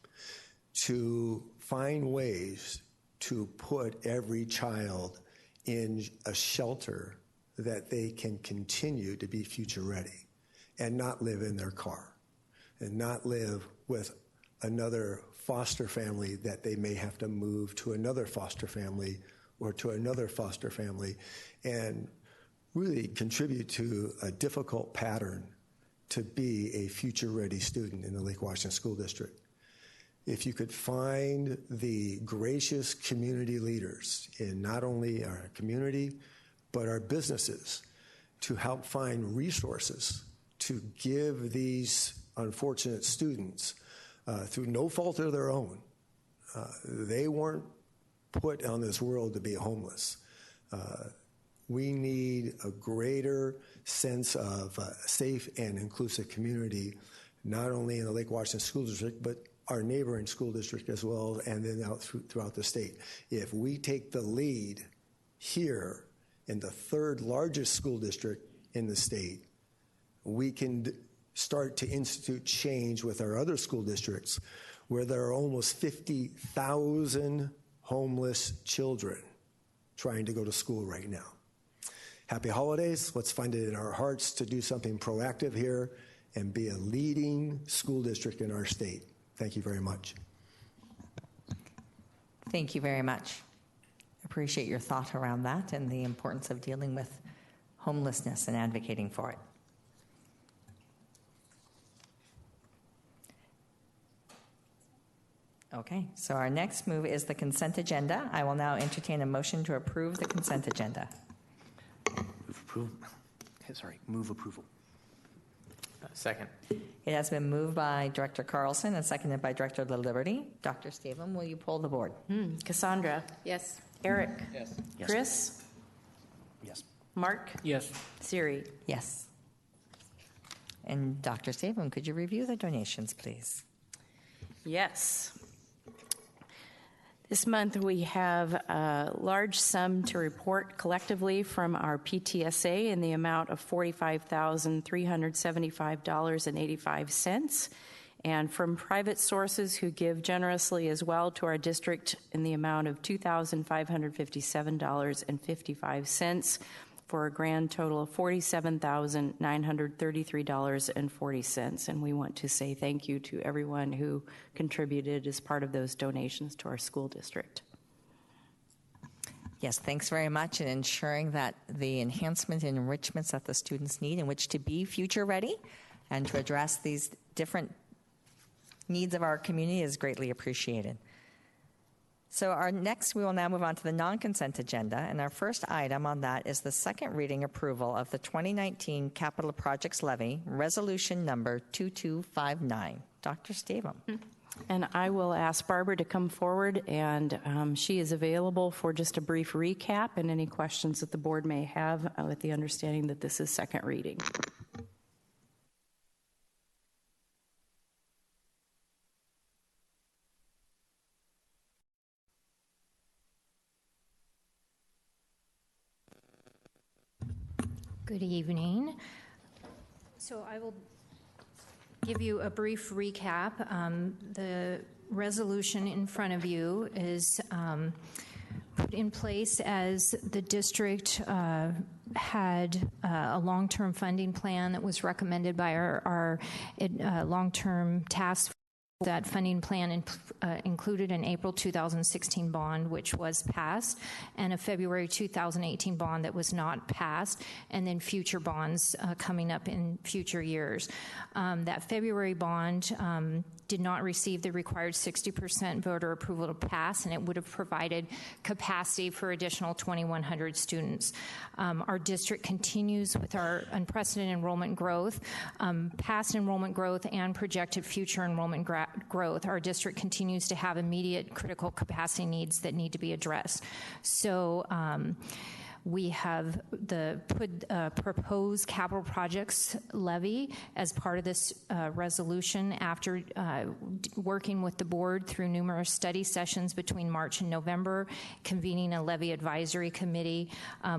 to find ways to put every child in a shelter that they can continue to be future ready and not live in their car and not live with another foster family that they may have to move to another foster family or to another foster family and really contribute to a difficult pattern to be a future-ready student in the Lake Washington School District. If you could find the gracious community leaders in not only our community, but our businesses to help find resources to give these unfortunate students, through no fault of their own, they weren't put on this world to be homeless. We need a greater sense of safe and inclusive community, not only in the Lake Washington School District, but our neighboring school district as well, and then out throughout the state. If we take the lead here in the 3rd largest school district in the state, we can start to institute change with our other school districts where there are almost 50,000 homeless children trying to go to school right now. Happy holidays. Let's find it in our hearts to do something proactive here and be a leading school district in our state. Thank you very much. Thank you very much. Appreciate your thought around that and the importance of dealing with homelessness and advocating for it. Okay, so our next move is the consent agenda. I will now entertain a motion to approve the consent agenda. Move approval. Second. It has been moved by Director Carlson and seconded by Director LaLiberty. Dr. Stavin, will you poll the board? Cassandra? Yes. Eric? Yes. Chris? Yes. Mark? Yes. Siri? Yes. And Dr. Stavin, could you review the donations, please? Yes. This month we have a large sum to report collectively from our PTSA in the amount of $45,375.85, and from private sources who give generously as well to our district in the amount of $2,557.55. for a grand total of $47,933.40. And we want to say thank you to everyone who contributed as part of those donations to our school district. Yes, thanks very much in ensuring that the enhancement and enrichments that the students need in which to be future ready and to address these different needs of our community is greatly appreciated. So we will now move on to the non-consent agenda, and our first item on that is the second reading approval of the 2019 Capital Projects Levy, Resolution Number 2259. Dr. Stavem. And I will ask Barbara to come forward, and she is available for just a brief recap and any questions that the board may have with the understanding that this is second reading. Good evening. So I will give you a brief recap. The resolution in front of you is put in place as the district had a long-term funding plan that was recommended by our long-term task force. That funding plan included an April 2016 bond, which was passed, and a February 2018 bond that was not passed, and then future bonds coming up in future years. That February bond did not receive the required 60% voter approval to pass, and it would have provided capacity for additional 2,100 students. Our district continues with our unprecedented enrollment growth, past enrollment growth, and projected future enrollment growth. Our district continues to have immediate critical capacity needs that need to be addressed. So we have the proposed capital projects levy as part of this resolution after working with the board through numerous study sessions between March and November, convening a levy advisory committee.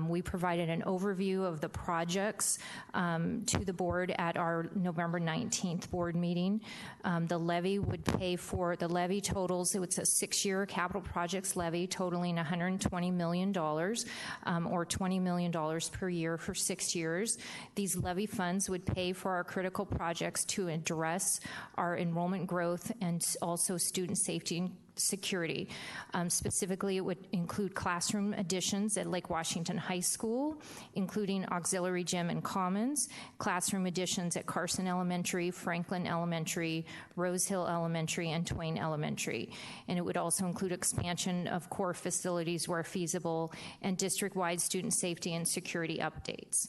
We provided an overview of the projects to the board at our November 19th board meeting. The levy would pay for, the levy totals, it's a 6-year capital projects levy totaling $120 million, or $20 million per year for 6 years. These levy funds would pay for our critical projects to address our enrollment growth and also student safety and security. Specifically, it would include classroom additions at Lake Washington High School, including auxiliary gym and commons, classroom additions at Carson Elementary, Franklin Elementary, Rose Hill Elementary, and Twain Elementary. And it would also include expansion of core facilities where feasible and district-wide student safety and security updates.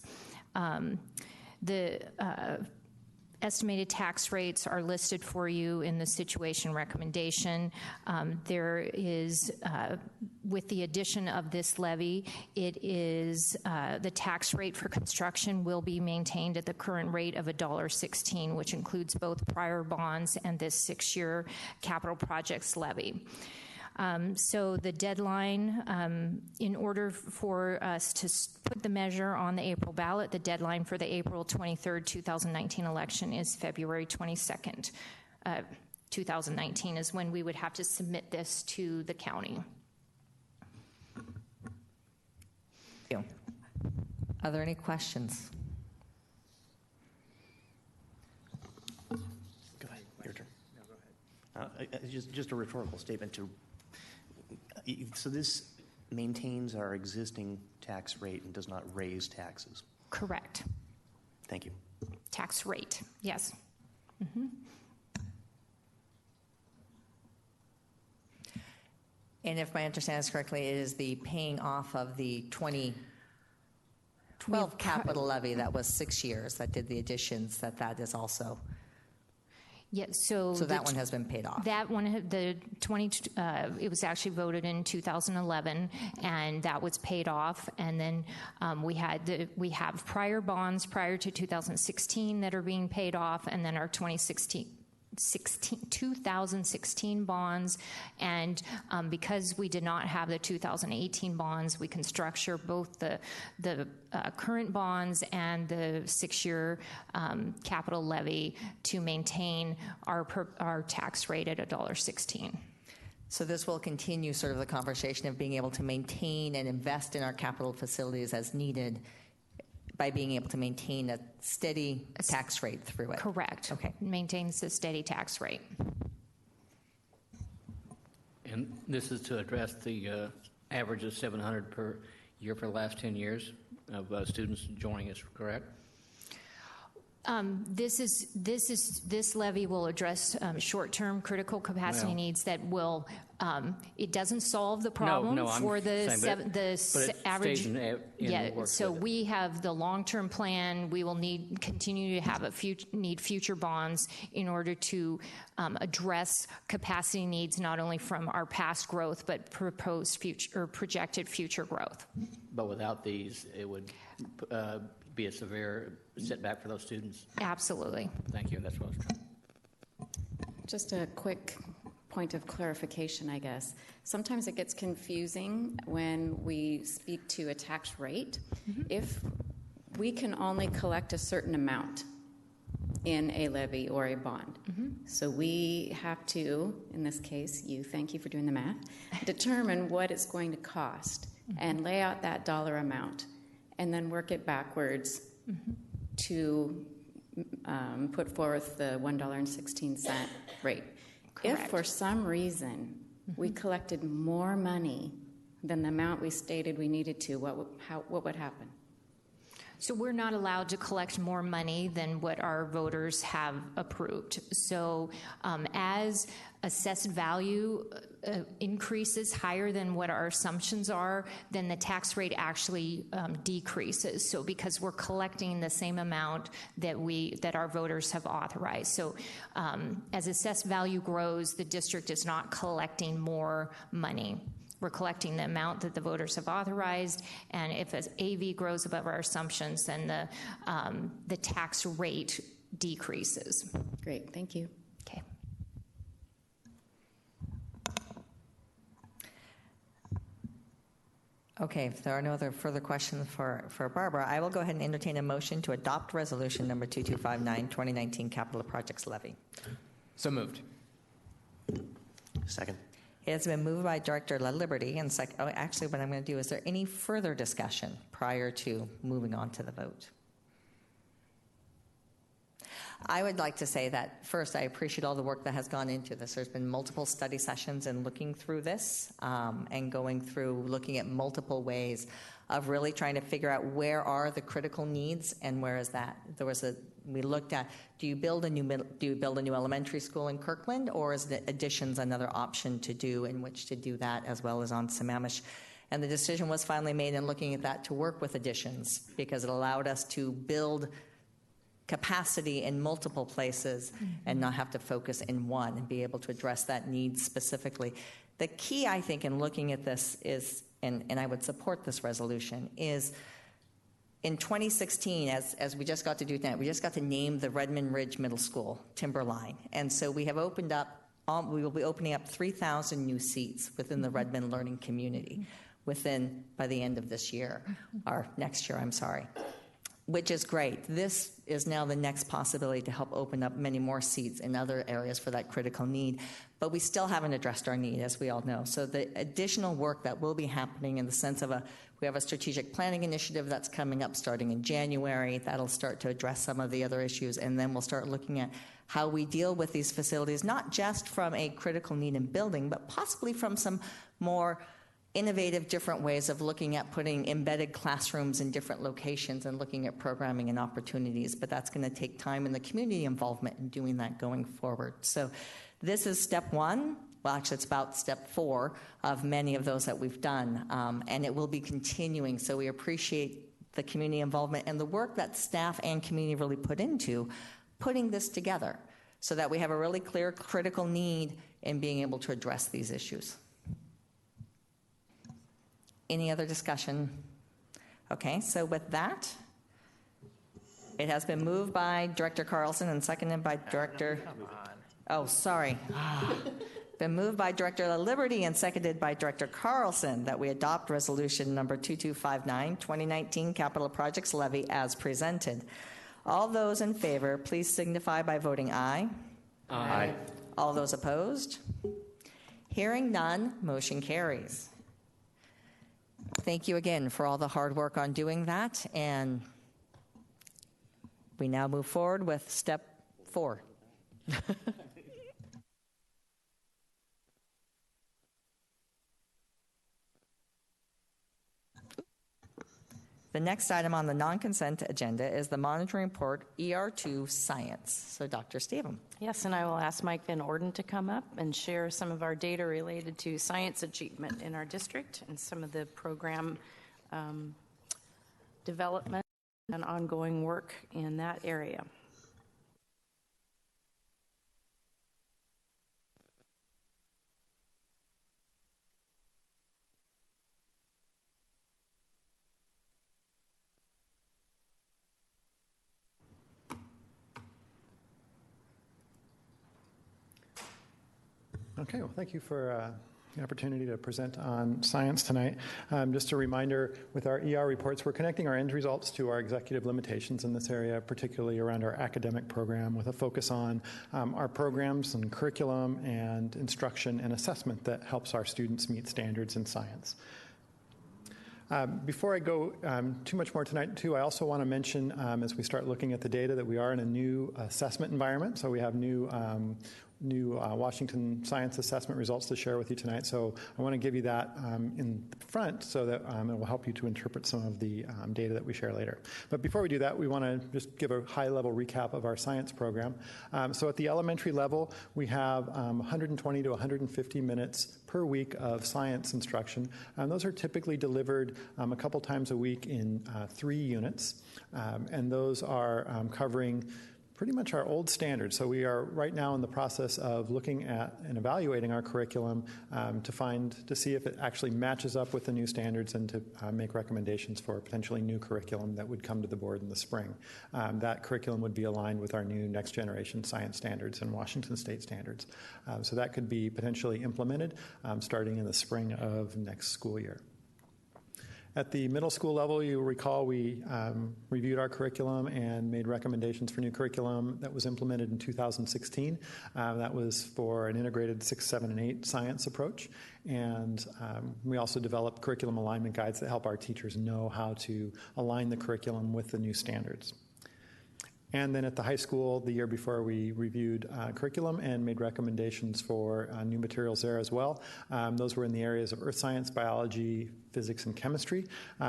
Estimated tax rates are listed for you in the situation recommendation. There is, with the addition of this levy, it is the tax rate for construction will be maintained at the current rate of $1.16, which includes both prior bonds and this 6-year capital projects levy. So the deadline, in order for us to put the measure on the April ballot, the deadline for the April 23rd, 2019 election is February 22nd, 2019 is when we would have to submit this to the county. Thank you. Are there any questions? Go ahead, your turn. No, go ahead. Just a rhetorical statement to. So this maintains our existing tax rate and does not raise taxes? Correct. Thank you. Tax rate, yes. Mm-hmm. And if my understanding is correctly, it is the paying off of the 2012 capital levy that was 6 years that did the additions, that is also. Yeah, so that one has been paid off. That one, it was actually voted in 2011, and that was paid off. And then we have prior bonds prior to 2016 that are being paid off, and then our 2016 bonds, and because we did not have the 2018 bonds, we can structure both the current bonds and the 6-year capital levy to maintain our tax rate at $1.16. So this will continue sort of the conversation of being able to maintain and invest in our capital facilities as needed by being able to maintain a steady tax rate through it. Correct. Okay. Maintains a steady tax rate. And this is to address the average of 700 per year for the last 10 years of students joining us, correct? This levy will address short-term critical capacity needs that will. It doesn't solve the problem for the average. Stays in the So we have the long-term plan. We will continue to have need future bonds in order to address capacity needs not only from our past growth but proposed future or projected future growth. But without these, it would be a severe setback for those students. Absolutely. Thank you. That's what I was trying. Just a quick point of clarification, I guess. Sometimes it gets confusing when we speak to a tax rate. If we can only collect a certain amount in a levy or a bond, so we have to, in this case, thank you for doing the math, determine what it's going to cost and lay out that dollar amount, and then work it backwards to put forth the $1.16 rate. Correct. If for some reason we collected more money than the amount we stated we needed to, what would happen? So we're not allowed to collect more money than what our voters have approved. So as assessed value increases higher than what our assumptions are, then the tax rate actually decreases. So because we're collecting the same amount that our voters have authorized. So as assessed value grows, the district is not collecting more money. We're collecting the amount that the voters have authorized, and if as AV grows above our assumptions, then the tax rate decreases. Great, thank you. Okay. Okay, if there are no other further questions for Barbara, I will go ahead and entertain a motion to adopt resolution number 2259, 2019 Capital Projects Levy. So moved. Second. It has been moved by Director LaLiberty and actually what I'm going to do, is there any further discussion prior to moving on to the vote? I would like to say that first, I appreciate all the work that has gone into this. There's been multiple study sessions in looking through this and going through looking at multiple ways of really trying to figure out where are the critical needs and where is that. We looked at, do you build a new elementary school in Kirkland, or is the additions another option to do in which to do that, as well as on Sammamish? And the decision was finally made in looking at that to work with additions, because it allowed us to build capacity in multiple places and not have to focus in one and be able to address that need specifically. The key, I think, in looking at this is, and I would support this resolution, is in 2016, as we just got to do tonight, we just got to name the Redmond Ridge Middle School Timberline. And so we have opened up, we will be opening up 3,000 new seats within the Redmond learning community by the end of this year, or next year, I'm sorry, which is great. This is now the next possibility to help open up many more seats in other areas for that critical need. But we still haven't addressed our need, as we all know. So the additional work that will be happening in the sense of we have a strategic planning initiative that's coming up starting in January. That'll start to address some of the other issues, and then we'll start looking at how we deal with these facilities, not just from a critical need in building, but possibly from some more innovative, different ways of looking at putting embedded classrooms in different locations and looking at programming and opportunities. But that's going to take time and the community involvement in doing that going forward. So this is step one. Well, actually, it's about step 4 of many of those that we've done, and it will be continuing. So we appreciate the community involvement and the work that staff and community really put into putting this together so that we have a really clear critical need in being able to address these issues. Any other discussion? Okay, so with that, it has been moved by Director Carlson and seconded by Director... Oh, sorry. Been moved by Director LaLiberty and seconded by Director Carlson that we adopt resolution number 2259, 2019 Capital Projects Levy as presented. All those in favor, please signify by voting aye. Aye. All those opposed? Hearing none, motion carries. Thank you again for all the hard work on doing that, and We now move forward with step 4. The next item on the non-consent agenda is the monitoring report ER2 Science. So Dr. Statham. Yes, and I will ask Mike Van Orden to come up and share some of our data related to science achievement in our district and some of the program development and ongoing work in that area. Okay, well, thank you for the opportunity to present on science tonight. Just a reminder, with our ER reports, we're connecting our end results to our executive limitations in this area, particularly around our academic program, with a focus on our programs and curriculum and instruction and assessment that helps our students meet standards in science. Before I go too much more tonight, too, I also want to mention, as we start looking at the data, that we are in a new assessment environment. So we have new Washington Science Assessment results to share with you tonight. So I want to give you that in front so that it will help you to interpret some of the data that we share later. But before we do that, we want to just give a high-level recap of our science program. So at the elementary level, we have 120 to 150 minutes per week of science instruction. Those are typically delivered a couple times a week in 3 units. And those are covering pretty much our old standards. So we are right now in the process of looking at and evaluating our curriculum to see if it actually matches up with the new standards and to make recommendations for potentially new curriculum that would come to the board in the spring. That curriculum would be aligned with our new next generation science standards and Washington State standards. So that could be potentially implemented starting in the spring of next school year. At the middle school level, you'll recall we reviewed our curriculum and made recommendations for new curriculum that was implemented in 2016. That was for an integrated 6, 7, and 8 science approach. And we also developed curriculum alignment guides that help our teachers know how to align the curriculum with the new standards. And then at the high school, the year before, we reviewed curriculum and made recommendations for new materials there as well. Those were in the areas of earth science, biology, physics, and chemistry.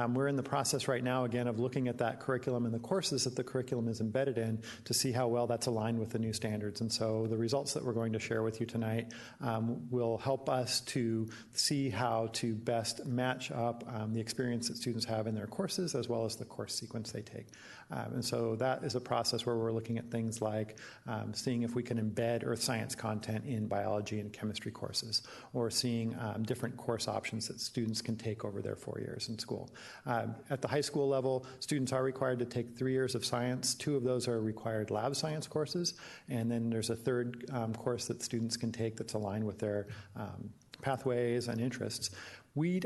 We're in the process right now, again, of looking at that curriculum and the courses that the curriculum is embedded in to see how well that's aligned with the new standards. And so the results that we're going to share with you tonight will help us to see how to best match up the experience that students have in their courses as well as the course sequence they take. And so that is a process where we're looking at things like seeing if we can embed earth science content in biology and chemistry courses, or seeing different course options that students can take over their 4 years in school. At the high school level, students are required to take 3 years of science. 2 of those are required lab science courses, and then there's a third course that students can take that's aligned with their pathways and interests.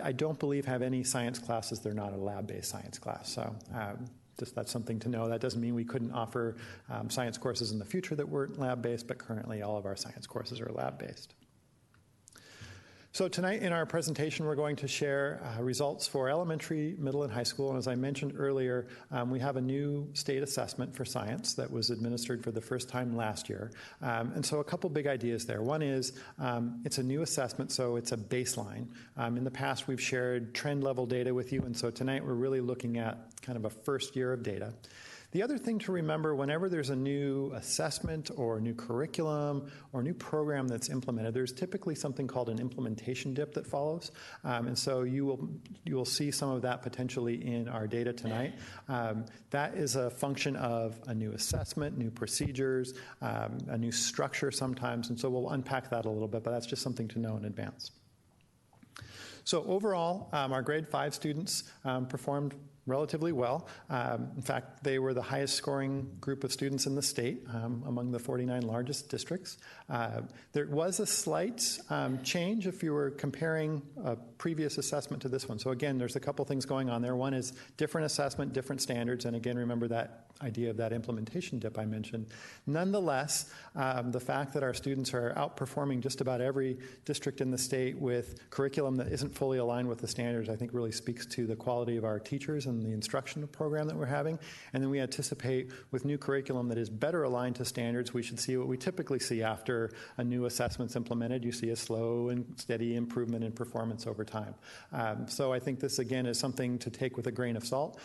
I don't believe, have any science classes that are not a lab-based science class. So just that's something to know. That doesn't mean we couldn't offer science courses in the future that weren't lab-based, but currently all of our science courses are lab-based. So tonight in our presentation, we're going to share results for elementary, middle, and high school. And as I mentioned earlier, we have a new state assessment for science that was administered for the first time last year. And so a couple big ideas there. One is it's a new assessment, so it's a baseline. In the past, we've shared trend level data with you, and so tonight we're really looking at kind of a first year of data. The other thing to remember, whenever there's a new assessment or new curriculum or new program that's implemented, there's typically something called an implementation dip that follows. And so you will see some of that potentially in our data tonight. That is a function of a new assessment, new procedures, a new structure sometimes. And so we'll unpack that a little bit, but that's just something to know in advance. So overall, our grade 5 students performed relatively well. In fact, they were the highest scoring group of students in the state among the 49 largest districts. There was a slight change if you were comparing a previous assessment to this one. So again, there's a couple things going on there. One is different assessment, different standards, and again, remember that idea of that implementation dip I mentioned. Nonetheless, the fact that our students are outperforming just about every district in the state with curriculum that isn't fully aligned with the standards, I think really speaks to the quality of our teachers and and the instructional program that we're having. And then we anticipate with new curriculum that is better aligned to standards, we should see what we typically see after a new assessment's implemented. You see a slow and steady improvement in performance over time. So I think this, again, is something to take with a grain of salt.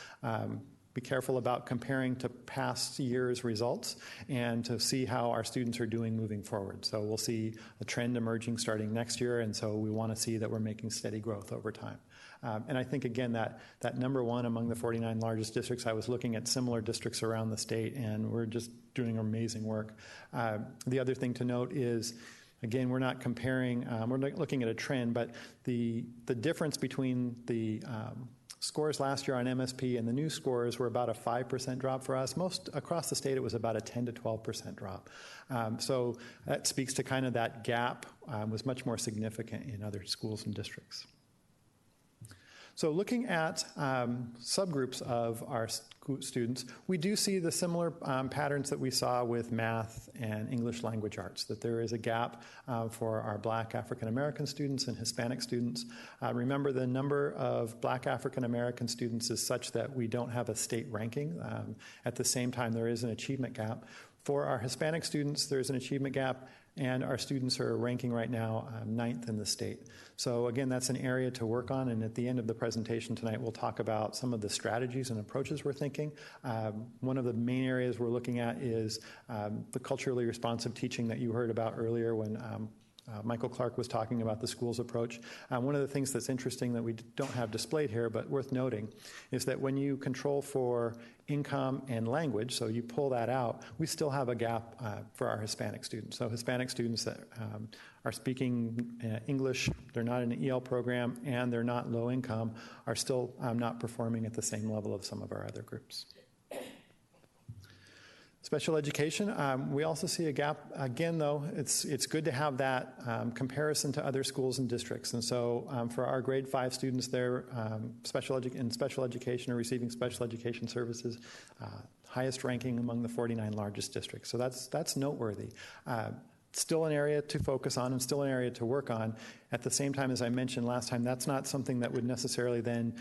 Be careful about comparing to past year's results and to see how our students are doing moving forward. So we'll see a trend emerging starting next year, and so we want to see that we're making steady growth over time. And I think, again, that number one among the 49 largest districts, I was looking at similar districts around the state, and we're just doing amazing work. The other thing to note is, again, we're not comparing, we're not looking at a trend, but the difference between the scores last year on MSP and the new scores were about a 5% drop for us. Most across the state, it was about a 10 to 12% drop. So that speaks to kind of that gap was much more significant in other schools and districts. So looking at subgroups of our students, we do see the similar patterns that we saw with math and English language arts, that there is a gap for our Black African American students and Hispanic students. Remember, the number of Black African American students is such that we don't have a state ranking. At the same time, there is an achievement gap. For our Hispanic students, there's an achievement gap, and our students are ranking right now 9th in the state. So again, that's an area to work on, and at the end of the presentation tonight, we'll talk about some of the strategies and approaches we're thinking. One of the main areas we're looking at is the culturally responsive teaching that you heard about earlier when Michael Clark was talking about the school's approach. One of the things that's interesting that we don't have displayed here, but worth noting, is that when you control for income and language, so you pull that out, we still have a gap for our Hispanic students. So Hispanic students that are speaking English, they're not in an EL program, and they're not low income, are still not performing at the same level of some of our other groups. Special education, we also see a gap. Again, though, it's good to have that comparison to other schools and districts. And so for our grade 5 students, they're in special education or receiving special education services, highest ranking among the 49 largest districts. So that's noteworthy. Still an area to focus on and still an area to work on. At the same time, as I mentioned last time, that's not something that would necessarily then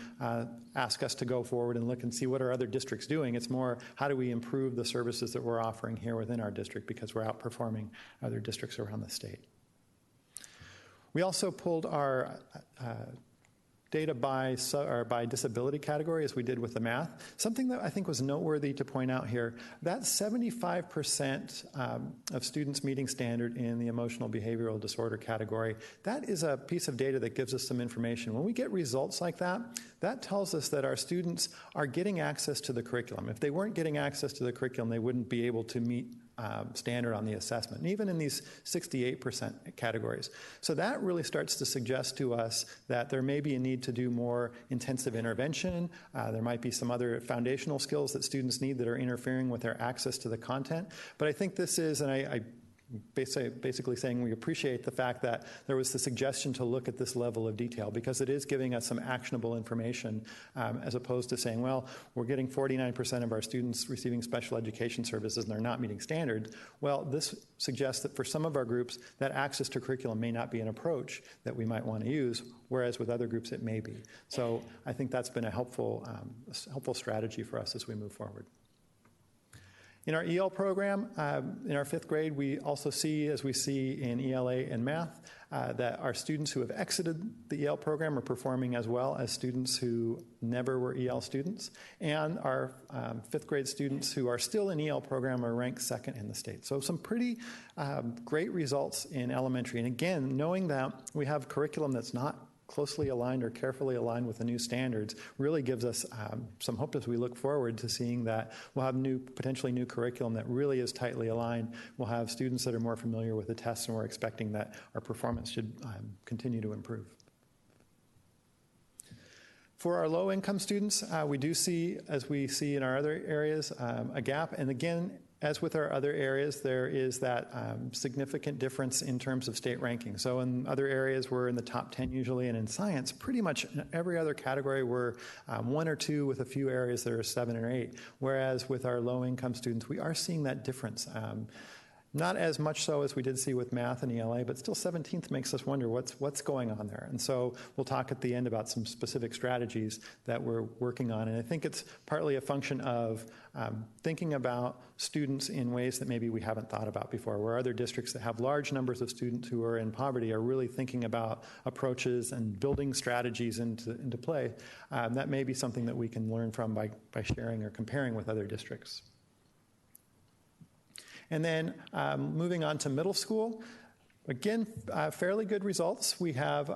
ask us to go forward and look and see what are other districts doing. It's more, how do we improve the services that we're offering here within our district, because we're outperforming other districts around the state. We also pulled our data by disability category, as we did with the math. Something that I think was noteworthy to point out here, that 75% of students meeting standard in the emotional behavioral disorder category, that is a piece of data that gives us some information. When we get results like that, that tells us that our students are getting access to the curriculum. If they weren't getting access to the curriculum, they wouldn't be able to meet standard on the assessment, and even in these 68% categories. So that really starts to suggest to us that there may be a need to do more intensive intervention. There might be some other foundational skills that students need that are interfering with their access to the content. But I think this is, and I basically saying we appreciate the fact that there was the suggestion to look at this level of detail, because it is giving us some actionable information as opposed to saying, well, we're getting 49% of our students receiving special education services and they're not meeting standards. Well, this suggests that for some of our groups, that access to curriculum may not be an approach that we might want to use, whereas with other groups it may be. So I think that's been a helpful strategy for us as we move forward. In our EL program, in our 5th grade, we also see, as we see in ELA and math, that our students who have exited the EL program are performing as well as students who never were EL students. And our 5th grade students who are still in EL program are ranked 2nd in the state. So some pretty great results in elementary. And again, knowing that we have curriculum that's not closely aligned or carefully aligned with the new standards really gives us some hope as we look forward to seeing that we'll have potentially new curriculum that really is tightly aligned. We'll have students that are more familiar with the tests, and we're expecting that our performance should continue to improve. For our low-income students, we do see, as we see in our other areas, a gap. And again, as with our other areas, there is that significant difference in terms of state ranking. So in other areas, we're in the top 10 usually, and in science, pretty much in every other category, we're 1 or 2 with a few areas that are 7 or 8. Whereas with our low-income students, we are seeing that difference. Not as much so as we did see with math and ELA, but still 17th makes us wonder what's going on there. And so we'll talk at the end about some specific strategies that we're working on. And I think it's partly a function of thinking about students in ways that maybe we haven't thought about before, where other districts that have large numbers of students who are in poverty are really thinking about approaches and building strategies into play. That may be something that we can learn from by sharing or comparing with other districts. And then moving on to middle school, again, fairly good results. We have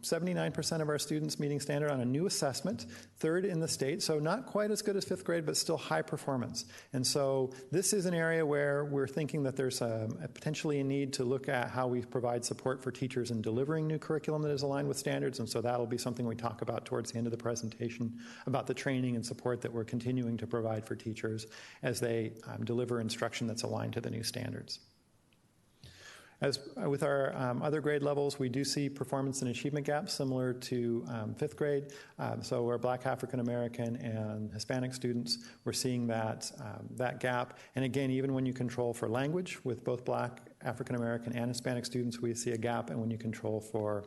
79% of our students meeting standard on a new assessment, third in the state, so not quite as good as fifth grade, but still high performance. And so this is an area where we're thinking that there's potentially a need to look at how we provide support for teachers in delivering new curriculum that is aligned with standards, and so that'll be something we talk about towards the end of the presentation, about the training and support that we're continuing to provide for teachers as they deliver instruction that's aligned to the new standards. As with our other grade levels, we do see performance and achievement gaps similar to fifth grade. So our Black, African American, and Hispanic students, we're seeing that gap. And again, even when you control for language with both Black, African American, and Hispanic students, we see a gap. And when you control for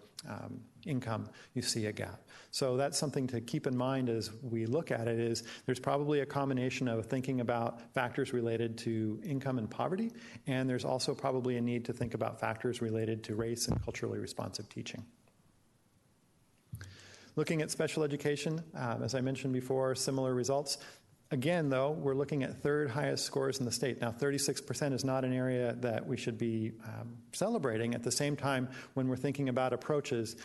income, you see a gap. So that's something to keep in mind as we look at it, is there's probably a combination of thinking about factors related to income and poverty, and there's also probably a need to think about factors related to race and culturally responsive teaching. Looking at special education, as I mentioned before, similar results. Again, though, we're looking at third highest scores in the state. Now, 36% is not an area that we should be celebrating. At the same time, when we're thinking about approaches,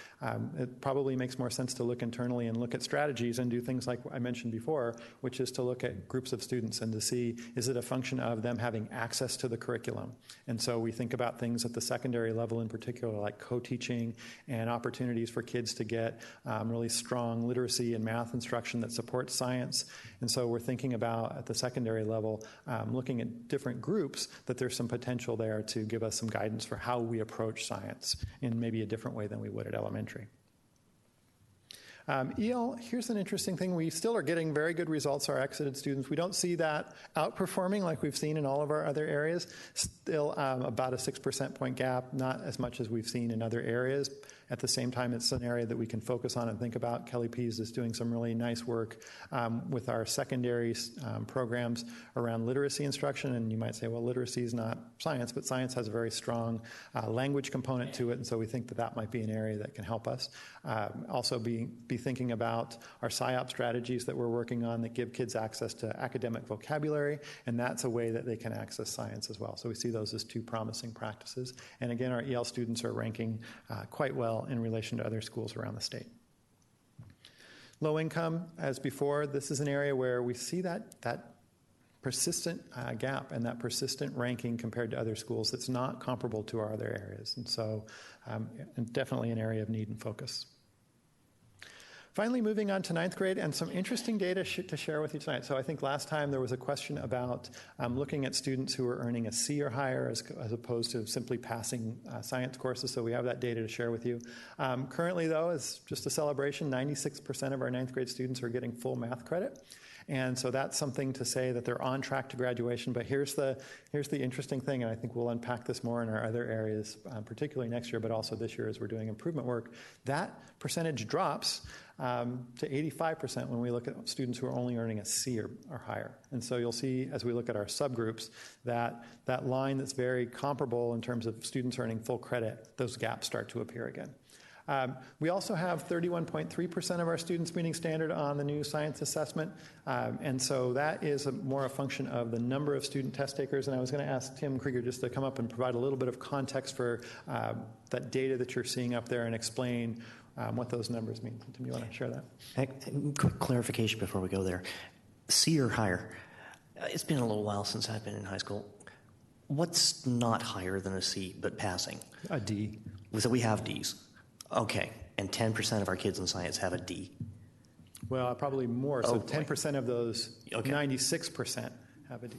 it probably makes more sense to look internally and look at strategies and do things like I mentioned before, which is to look at groups of students and to see, is it a function of them having access to the curriculum? And so we think about things at the secondary level in particular, like co-teaching and opportunities for kids to get really strong literacy and math instruction that supports science. And so we're thinking about, at the secondary level, looking at different groups, that there's some potential there to give us some guidance for how we approach science in maybe a different way than we would at elementary. EL, here's an interesting thing. We still are getting very good results, our exited students. We don't see that outperforming like we've seen in all of our other areas. Still about a 6% point gap, not as much as we've seen in other areas. At the same time, it's an area that we can focus on and think about. Kelly Pease is doing some really nice work with our secondary programs around literacy instruction. And you might say, well, literacy is not science, but science has a very strong language component to it. And so we think that that might be an area that can help us. Also be thinking about our SIOP strategies that we're working on that give kids access to academic vocabulary. And that's a way that they can access science as well. So we see those as two promising practices. And again, our EL students are ranking quite well in relation to other schools around the state. Low income, as before, this is an area where we see that persistent gap and that persistent ranking compared to other schools that's not comparable to our other areas. And so definitely an area of need and focus. Finally, moving on to ninth grade and some interesting data to share with you tonight. So I think last time there was a question about looking at students who are earning a C or higher as opposed to simply passing science courses. So we have that data to share with you. Currently, though, as just a celebration, 96% of our ninth grade students are getting full math credit. And so that's something to say that they're on track to graduation. But here's the interesting thing, and I think we'll unpack this more in our other areas, particularly next year, but also this year as we're doing improvement work. That percentage drops to 85% when we look at students who are only earning a C or higher. And so you'll see, as we look at our subgroups, that line that's very comparable in terms of students earning full credit, those gaps start to appear again. We also have 31.3% of our students meeting standard on the new science assessment, and so that is more a function of the number of student test takers. And I was going to ask Tim Krieger just to come up and provide a little bit of context for that data that you're seeing up there and explain what those numbers mean. Tim, you want to share that? Quick clarification before we go there. C or higher. It's been a little while since I've been in high school. What's not higher than a C but passing? A D. So we have Ds. Okay, and 10% of our kids in science have a D. Well, probably more. So 10% of those, 96% have a D.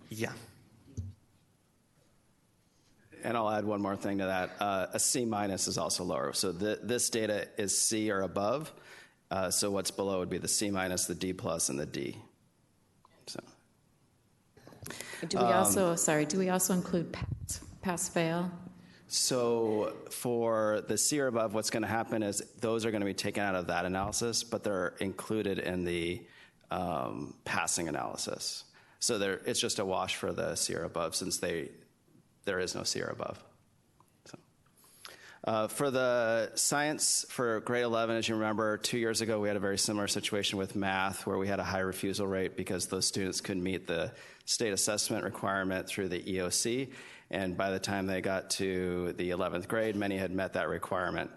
Yeah. And I'll add one more thing to that. A C minus is also lower. So this data is C or above. So what's below would be the C minus, the D plus, and the D. So Do we also include pass-fail? So for the C or above, what's going to happen is those are going to be taken out of that analysis, but they're included in the passing analysis. So it's just a wash for the C or above since there is no C or above. For the science for grade 11, as you remember, 2 years ago we had a very similar situation with math where we had a high refusal rate because those students couldn't meet the state assessment requirement through the EOC. And by the time they got to the 11th grade, many had met that requirement.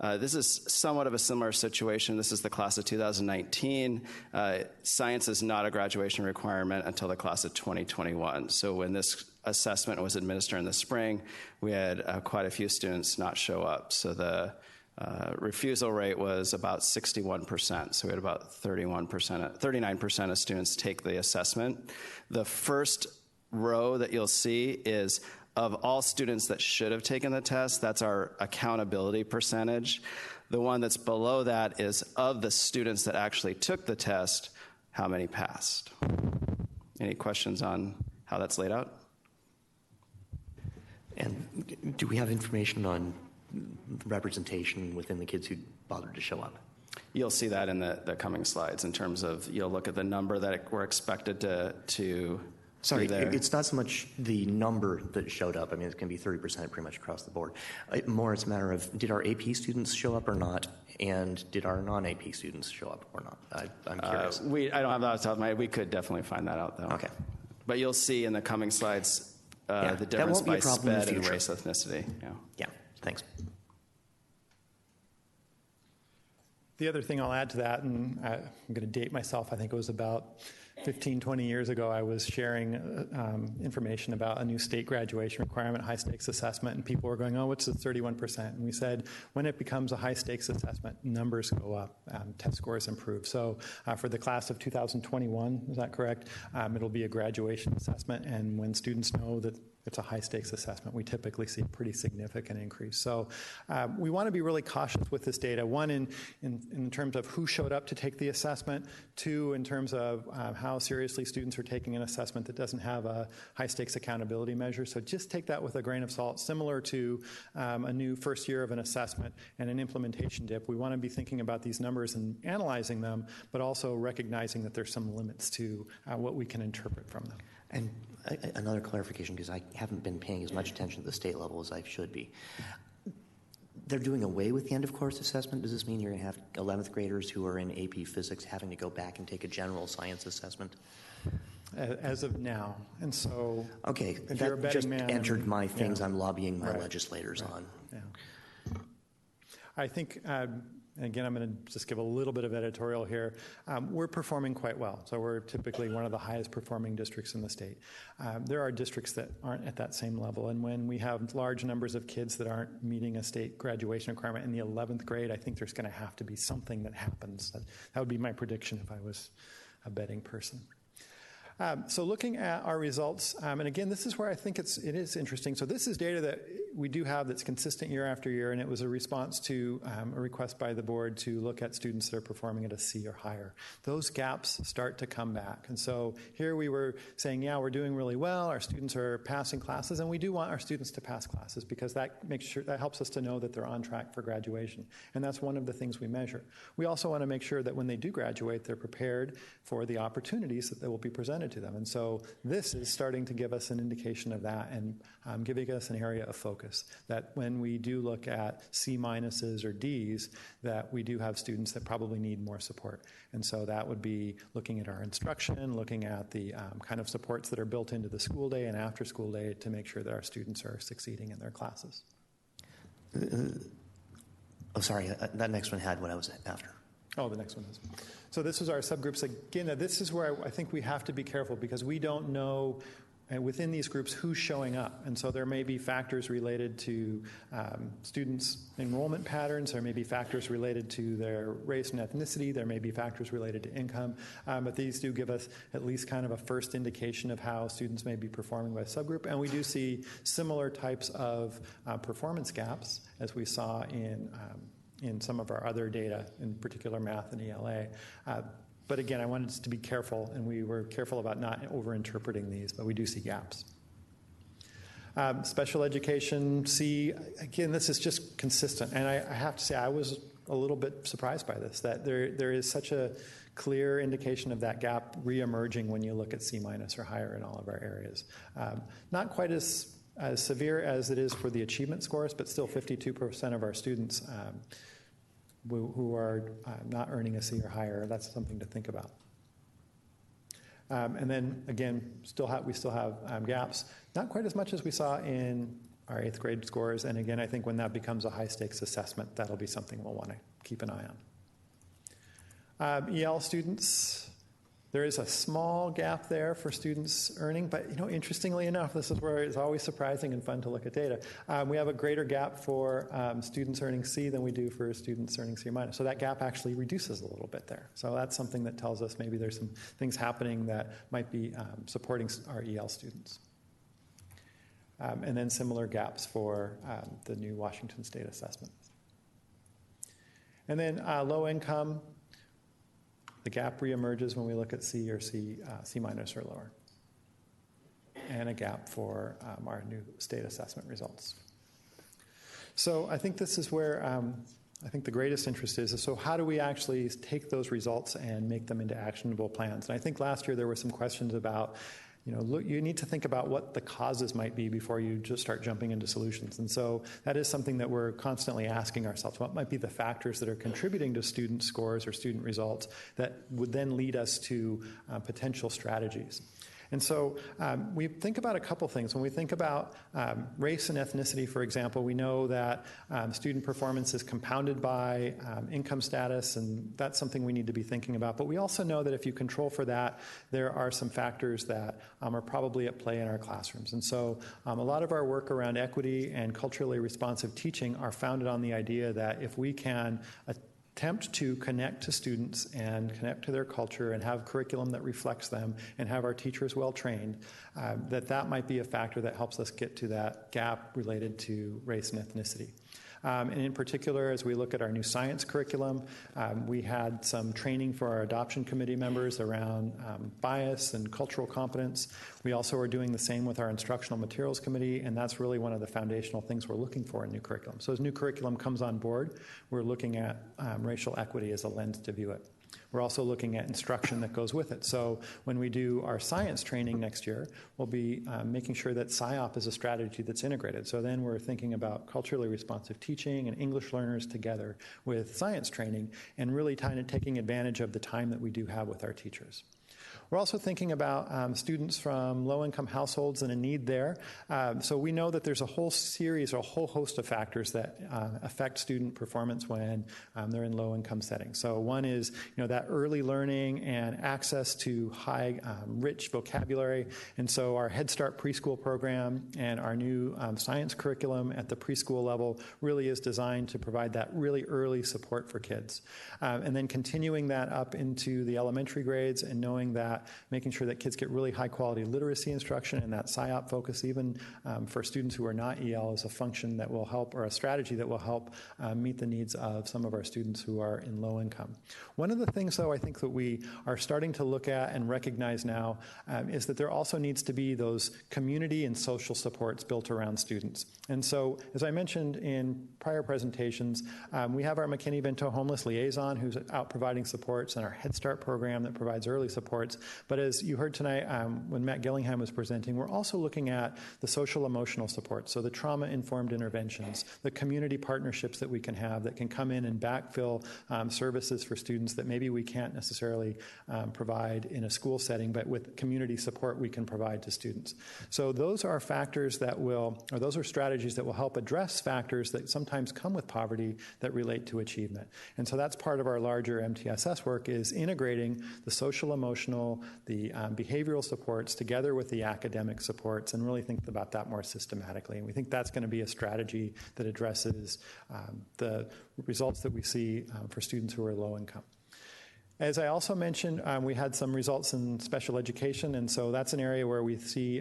This is somewhat of a similar situation. This is the class of 2019. Science is not a graduation requirement until the class of 2021. So when this assessment was administered in the spring, we had quite a few students not show up. So the refusal rate was about 61%. So we had about 39% of students take the assessment. The first row that you'll see is of all students that should have taken the test. That's our accountability percentage. The one that's below that is of the students that actually took the test, how many passed? Any questions on how that's laid out? And do we have information on representation within the kids who bothered to show up? You'll see that in the coming slides in terms of, you'll look at the number that we're expected to Sorry, be there. It's not so much the number that showed up. I mean, it's going to be 30% pretty much across the board. More, it's a matter of, did our AP students show up or not? And did our non-AP students show up or not? I'm curious. I don't have that off the top of my head. We could definitely find that out, though. Okay. But you'll see in the coming slides the difference by SPED and race ethnicity. Yeah, thanks. The other thing I'll add to that, and I'm going to date myself, I think it was about 15, 20 years ago, I was sharing information about a new state graduation requirement, high-stakes assessment, and people were going, oh, what's the 31%? And we said, when it becomes a high-stakes assessment, numbers go up, test scores improve. So for the class of 2021, is that correct? It'll be a graduation assessment, and when students know that it's a high-stakes assessment, we typically see a pretty significant increase. So we want to be really cautious with this data. One, in terms of who showed up to take the assessment. Two, in terms of how seriously students are taking an assessment that doesn't have a high-stakes accountability measure. So just take that with a grain of salt. Similar to a new first year of an assessment and an implementation dip, we want to be thinking about these numbers and analyzing them, but also recognizing that there's some limits to what we can interpret from them. And another clarification, because I haven't been paying as much attention at the state level as I should be. They're doing away with the end-of-course assessment. Does this mean you're going to have 11th graders who are in AP Physics having to go back and take a general science assessment? As of now. And so, okay, if that you're a betting just man, entered my things yeah. I'm lobbying my Right. legislators on. Yeah. I think, again, I'm going to just give a little bit of editorial here. We're performing quite well. So we're typically one of the highest performing districts in the state. There are districts that aren't at that same level. And when we have large numbers of kids that aren't meeting a state graduation requirement in the 11th grade, I think there's going to have to be something that happens. That would be my prediction if I was a betting person. So looking at our results, and again, this is where I think it is interesting. So this is data that we do have that's consistent year after year, and it was a response to a request by the board to look at students that are performing at a C or higher. Those gaps start to come back. And so here we were saying, yeah, we're doing really well, our students are passing classes, and we do want our students to pass classes because that helps us to know that they're on track for graduation. And that's one of the things we measure. We also want to make sure that when they do graduate, they're prepared for the opportunities that will be presented to them. And so this is starting to give us an indication of that and giving us an area of focus, that when we do look at C minuses or Ds, that we do have students that probably need more support. And so that would be looking at our instruction, looking at the kind of supports that are built into the school day and after school day to make sure that our students are succeeding in their classes. Sorry, that next one had what I was after. Oh, the next one is. So this is our subgroups. Again, this is where I think we have to be careful because we don't know within these groups who's showing up. And so there may be factors related to students' enrollment patterns. There may be factors related to their race and ethnicity. There may be factors related to income. But these do give us at least kind of a first indication of how students may be performing by subgroup. And we do see similar types of performance gaps as we saw in some of our other data, in particular math and ELA. But again, I wanted us to be careful, and we were careful about not over-interpreting these, but we do see gaps. Special education, C, again, this is just consistent. And I have to say, I was a little bit surprised by this, that there is such a clear indication of that gap reemerging when you look at C- or higher in all of our areas. Not quite as severe as it is for the achievement scores, but still 52% of our students who are not earning a C or higher. That's something to think about. And then, again, we still have gaps. Not quite as much as we saw in our 8th grade scores. And again, I think when that becomes a high-stakes assessment, that'll be something we'll want to keep an eye on. EL students, there is a small gap there for students earning, but interestingly enough, this is where it's always surprising and fun to look at data. We have a greater gap for students earning C than we do for students earning C-. So that gap actually reduces a little bit there. So that's something that tells us maybe there's some things happening that might be supporting our EL students. And then similar gaps for the new Washington State assessment. And then low income, the gap reemerges when we look at C or C- or lower. And a gap for our new state assessment results. So I think this is where I think the greatest interest is so how do we actually take those results and make them into actionable plans? And I think last year there were some questions about, you need to think about what the causes might be before you just start jumping into solutions. And so that is something that we're constantly asking ourselves. What might be the factors that are contributing to student scores or student results that would then lead us to potential strategies? And so we think about a couple things. When we think about race and ethnicity, for example, we know that student performance is compounded by income status, and that's something we need to be thinking about. But we also know that if you control for that, there are some factors that are probably at play in our classrooms. And so a lot of our work around equity and culturally responsive teaching are founded on the idea that if we can attempt to connect to students and connect to their culture and have curriculum that reflects them and have our teachers well trained, that might be a factor that helps us get to that gap related to race and ethnicity. And in particular, as we look at our new science curriculum, we had some training for our adoption committee members around bias and cultural competence. We also are doing the same with our instructional materials committee, and that's really one of the foundational things we're looking for in new curriculum. So as new curriculum comes on board, we're looking at racial equity as a lens to view it. We're also looking at instruction that goes with it. So when we do our science training next year, we'll be making sure that PSYOP is a strategy that's integrated. So then we're thinking about culturally responsive teaching and English learners together with science training and really taking advantage of the time that we do have with our teachers. We're also thinking about students from low-income households and a need there. So we know that there's a whole series or a whole host of factors that affect student performance when they're in low-income settings. So one is, that early learning and access to high, rich vocabulary. And so our Head Start preschool program and our new science curriculum at the preschool level really is designed to provide that really early support for kids. And then continuing that up into the elementary grades and knowing that making sure that kids get really high-quality literacy instruction and that PSYOP focus, even for students who are not EL, is a function that will help, or a strategy that will help meet the needs of some of our students who are in low income. One of the things, though, I think that we are starting to look at and recognize now is that there also needs to be those community and social supports built around students. And so, as I mentioned in prior presentations, we have our McKinney-Vento Homeless Liaison who's out providing supports, and our Head Start program that provides early supports. But as you heard tonight when Matt Gillingham was presenting, we're also looking at the social emotional support, so the trauma-informed interventions, the community partnerships that we can have that can come in and backfill services for students that maybe we can't necessarily provide in a school setting, but with community support we can provide to students. So those are factors that those are strategies that will help address factors that sometimes come with poverty that relate to achievement. And so that's part of our larger MTSS work, is integrating the social emotional, the behavioral supports together with the academic supports, and really think about that more systematically. And we think that's going to be a strategy that addresses the results that we see for students who are low income. As I also mentioned, we had some results in special education, and so that's an area where we see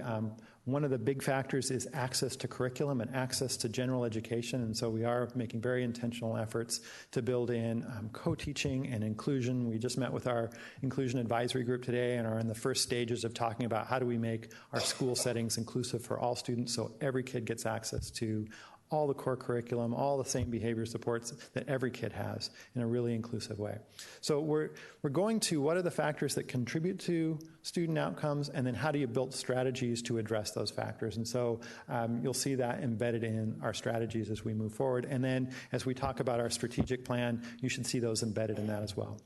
one of the big factors is access to curriculum and access to general education, and so we are making very intentional efforts to build in co-teaching and inclusion. We just met with our inclusion advisory group today and are in the first stages of talking about how do we make our school settings inclusive for all students so every kid gets access to all the core curriculum, all the same behavior supports that every kid has in a really inclusive way. So we're going to what are the factors that contribute to student outcomes, and then how do you build strategies to address those factors? And so you'll see that embedded in our strategies as we move forward. And then as we talk about our strategic plan, you should see those embedded in that as well.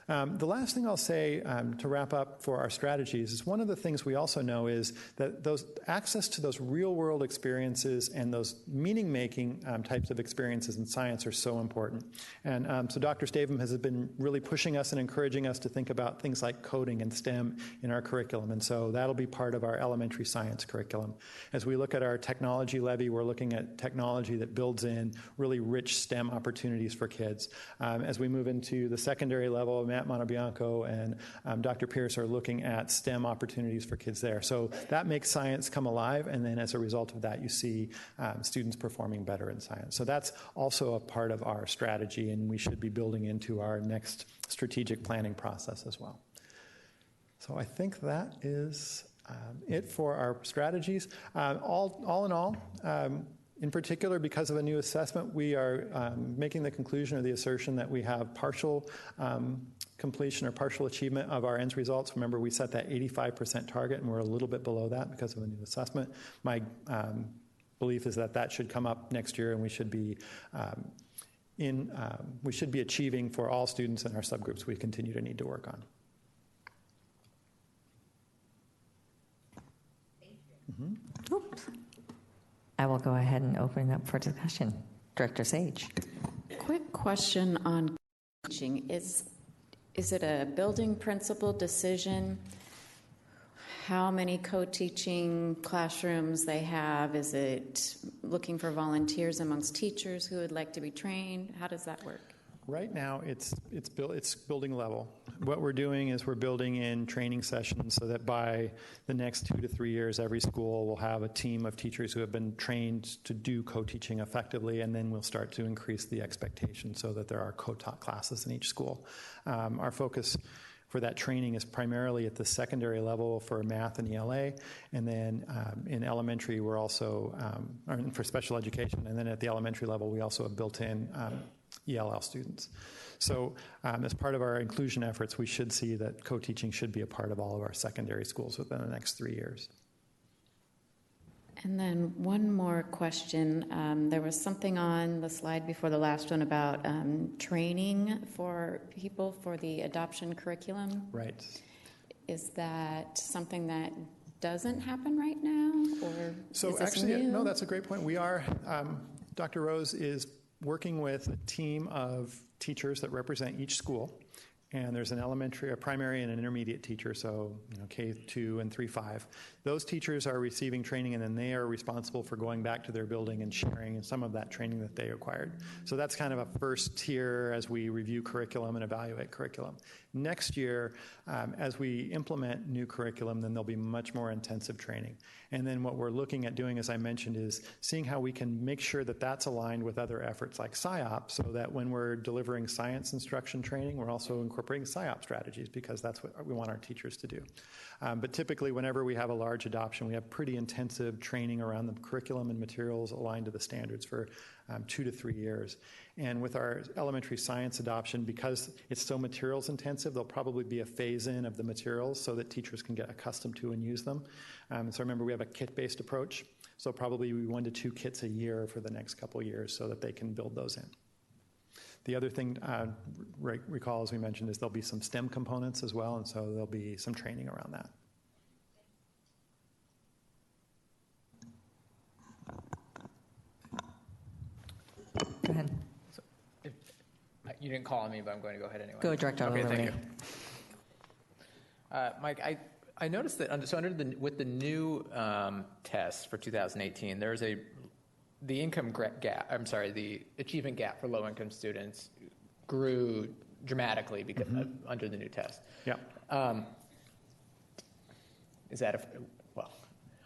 The last thing I'll say to wrap up for our strategies is one of the things we also know is that those access to those real-world experiences and those meaning-making types of experiences in science are so important. And so Dr. Stavum has been really pushing us and encouraging us to think about things like coding and STEM in our curriculum, and so that'll be part of our elementary science curriculum. As we look at our technology levy, we're looking at technology that builds in really rich STEM opportunities for kids. As we move into the secondary level, Matt Monabianco and Dr. Pierce are looking at STEM opportunities for kids there. So that makes science come alive, and then as a result of that, you see students performing better in science. So that's also a part of our strategy, and we should be building into our next strategic planning process as well. So I think that is it for our strategies. All in all, in particular, because of a new assessment, we are making the conclusion or the assertion that we have partial completion or partial achievement of our ends results. Remember, we set that 85% target, and we're a little bit below that because of a new assessment. My belief is that that should come up next year, and we should be achieving for all students in our subgroups we continue to need to work on. Mm-hmm. Oops. I will go ahead and open it up for discussion. Director Sage. Quick question on teaching. Is it a building principal decision how many co-teaching classrooms they have? Is it looking for volunteers amongst teachers who would like to be trained? How does that work? Right now, it's building level. What we're doing is we're building in training sessions so that by the next 2 to 3 years, every school will have a team of teachers who have been trained to do co-teaching effectively, and then we'll start to increase the expectation so that there are co-taught classes in each school. Our focus for that training is primarily at the secondary level for math and ELA, and then in elementary, we're also, for special education, and then at the elementary level, we also have built in ELL students. So as part of our inclusion efforts, we should see that co-teaching should be a part of all of our secondary schools within the next 3 years. And then one more question. There was something on the slide before the last one about training for people for the adoption curriculum. Right. Is that something that doesn't happen right now? Or so is this actually, new? no, that's a great point. We are, Dr. Rose is working with a team of teachers that represent each school, and there's an elementary, a primary, and an intermediate teacher, so K2 and 3-5. Those teachers are receiving training, and then they are responsible for going back to their building and sharing some of that training that they acquired. So that's kind of a first tier as we review curriculum and evaluate curriculum. Next year, as we implement new curriculum, then there'll be much more intensive training. And then what we're looking at doing, as I mentioned, is seeing how we can make sure that that's aligned with other efforts like SIOP, so that when we're delivering science instruction training, we're also incorporating SIOP strategies, because that's what we want our teachers to do. But typically, whenever we have a large adoption, we have pretty intensive training around the curriculum and materials aligned to the standards for 2 to 3 years. And with our elementary science adoption, because it's so materials intensive, there'll probably be a phase-in of the materials so that teachers can get accustomed to and use them. So remember, we have a kit-based approach, so probably 1 to 2 kits a year for the next couple of years so that they can build those in. The other thing, recall, as we mentioned, is there'll be some STEM components as well, and so there'll be some training around that. Go ahead. So you didn't call on me, but I'm going to go ahead anyway. Go, Director. Okay, thank you. Mike, I noticed that with the new test for 2018, there's the income gap. I'm sorry, the achievement gap for low-income students grew dramatically because under the new test. Yeah. Is that well?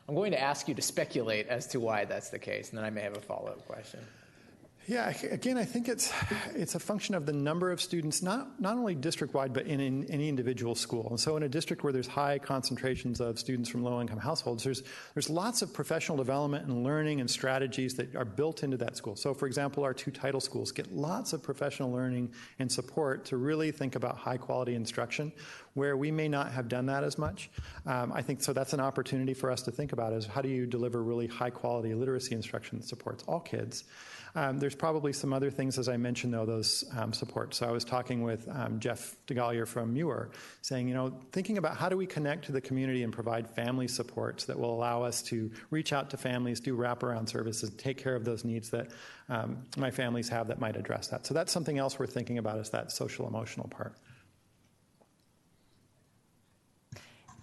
I'm going to ask you to speculate as to why that's the case, and then I may have a follow-up question. Yeah, again, I think it's a function of the number of students, not only district-wide, but in any individual school. And so in a district where there's high concentrations of students from low-income households, there's lots of professional development and learning and strategies that are built into that school. So, for example, our 2 title schools get lots of professional learning and support to really think about high-quality instruction, where we may not have done that as much. I think so that's an opportunity for us to think about is how do you deliver really high-quality literacy instruction that supports all kids. There's probably some other things, as I mentioned, though, those support. So I was talking with Jeff DeGallier from Muir, saying, thinking about how do we connect to the community and provide family supports that will allow us to reach out to families, do wraparound services, take care of those needs that my families have that might address that. So that's something else we're thinking about is that social emotional part.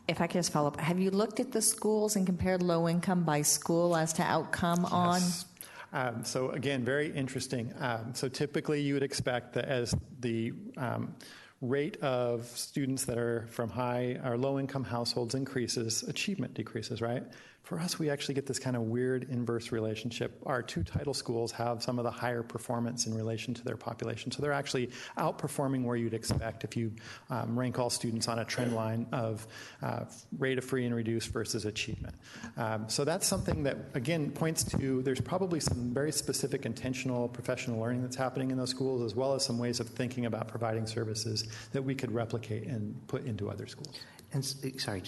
If I could just follow up, have you looked at the schools and compared low income by school as to outcome on? So again, very interesting. So typically you would expect that as the rate of students that are from high or low income households increases, achievement decreases, right? For us, we actually get this kind of weird inverse relationship. Our 2 title schools have some of the higher performance in relation to their population. So they're actually outperforming where you'd expect if you rank all students on a trend line of rate of free and reduced versus achievement. So that's something that, again, points to there's probably some very specific intentional professional learning that's happening in those schools, as well as some ways of thinking about providing services that we could replicate and put into other schools. And sorry,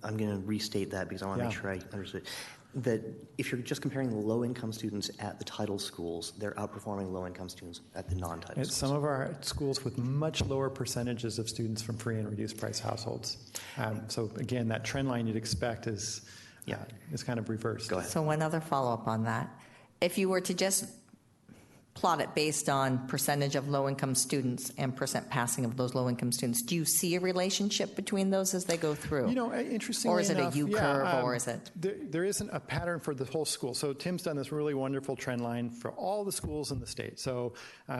I'm going to restate that because I want to make sure I understood. That if you're just comparing the low-income students at the title schools, they're outperforming low-income students at the non-title schools. Some of our schools with much lower percentages of students from free and reduced price households. So again, that trend line you'd expect is kind of reversed. Go ahead. So one other follow-up on that. If you were to just plot it based on percentage of low-income students and percent passing of those low-income students, do you see a relationship between those as they go through? Interestingly or is it enough, a U-curve, or is it? There isn't a pattern for the whole school. So Tim's done this really wonderful trend line for all the schools in the state. So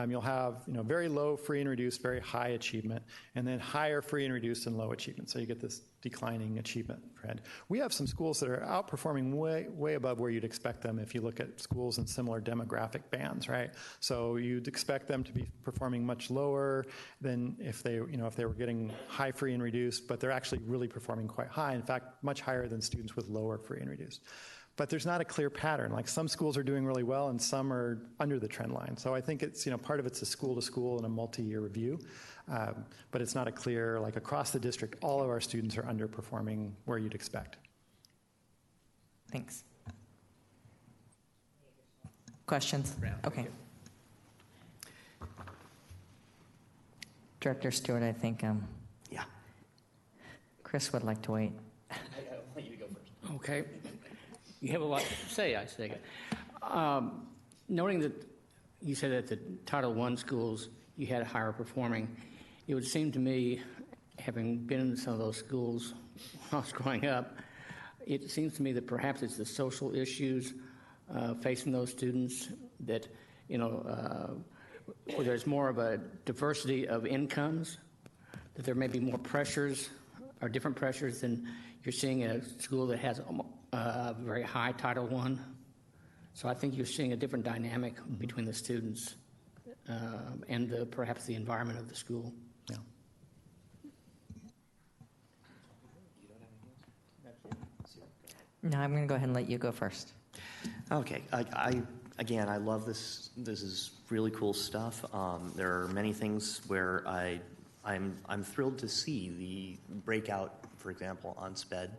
you'll have very low free and reduced, very high achievement, and then higher free and reduced and low achievement. So you get this declining achievement trend. We have some schools that are outperforming way above where you'd expect them if you look at schools in similar demographic bands, right? So you'd expect them to be performing much lower than if they were getting high free and reduced, but they're actually really performing quite high. In fact, much higher than students with lower free and reduced. But there's not a clear pattern. Like some schools are doing really well and some are under the trend line. So I think it's, part of it's a school to school and a multi-year review. But it's not a clear, like across the district, all of our students are underperforming where you'd expect. Thanks. Questions? Okay. Director Stewart, I think Chris would like to wait. I'll let you go first. Okay. You have a lot to say, I say. Noting that you said that the Title I schools, you had higher performing, it would seem to me, having been in some of those schools when I was growing up, it seems to me that perhaps it's the social issues facing those students that, where there's more of a diversity of incomes, that there may be more pressures or different pressures than you're seeing in a school that has very high Title I. So I think you're seeing a different dynamic between the students and perhaps the environment of the school. Yeah. No, I'm going to go ahead and let you go first. Okay. Again, I love this. This is really cool stuff. There are many things where I'm thrilled to see the breakout, for example, on SPED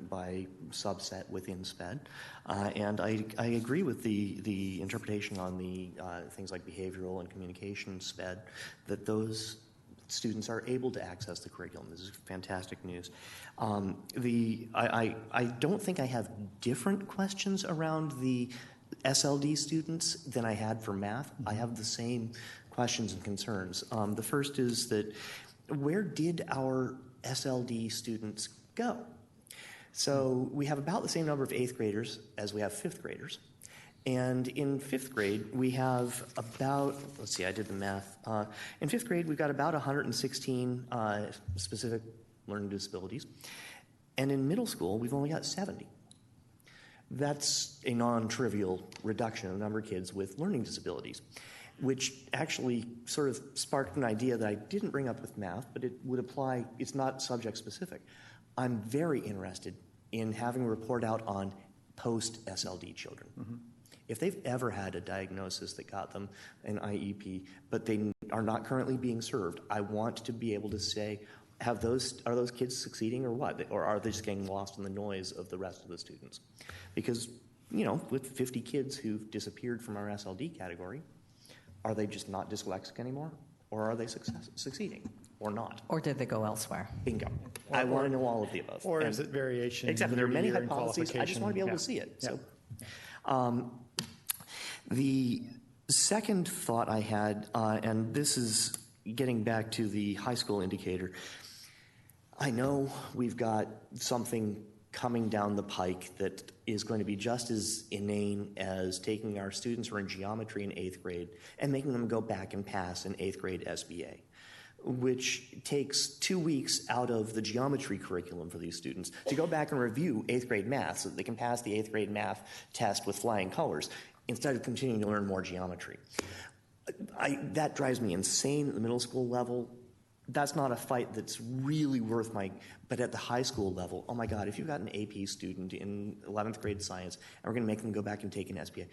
by subset within SPED. And I agree with the interpretation on the things like behavioral and communication SPED, that those students are able to access the curriculum. This is fantastic news. I don't think I have different questions around the SLD students than I had for math. I have the same questions and concerns. The first is that where did our SLD students go? So we have about the same number of 8th graders as we have 5th graders. And in fifth grade, we have about, let's see, I did the math. In fifth grade, we've got about 116 specific learning disabilities. And in middle school, we've only got 70. That's a non-trivial reduction in the number of kids with learning disabilities, which actually sort of sparked an idea that I didn't bring up with math, but it would apply, it's not subject specific. I'm very interested in having a report out on post-SLD children. Mm-hmm. If they've ever had a diagnosis that got them an IEP, but they are not currently being served, I want to be able to say, are those kids succeeding or what? Or are they just getting lost in the noise of the rest of the students? Because, with 50 kids who've disappeared from our SLD category, are they just not dyslexic anymore? Or are they succeeding? Or not? Or did they go elsewhere? Bingo. I want to know all of the above. Or is it variation? Exactly. There are many year hypotheses. I just want to be able to see it. Yeah. So, the second thought I had, and this is getting back to the high school indicator, I know we've got something coming down the pike that is going to be just as inane as taking our students who are in geometry in 8th grade and making them go back and pass an 8th grade SBA, which takes 2 weeks out of the geometry curriculum for these students to go back and review 8th grade math so that they can pass the 8th grade math test with flying colors instead of continuing to learn more geometry. That drives me insane at the middle school level. That's not a fight that's really worth but at the high school level, oh my God, if you've got an AP student in 11th grade science and we're going to make them go back and take an SBA,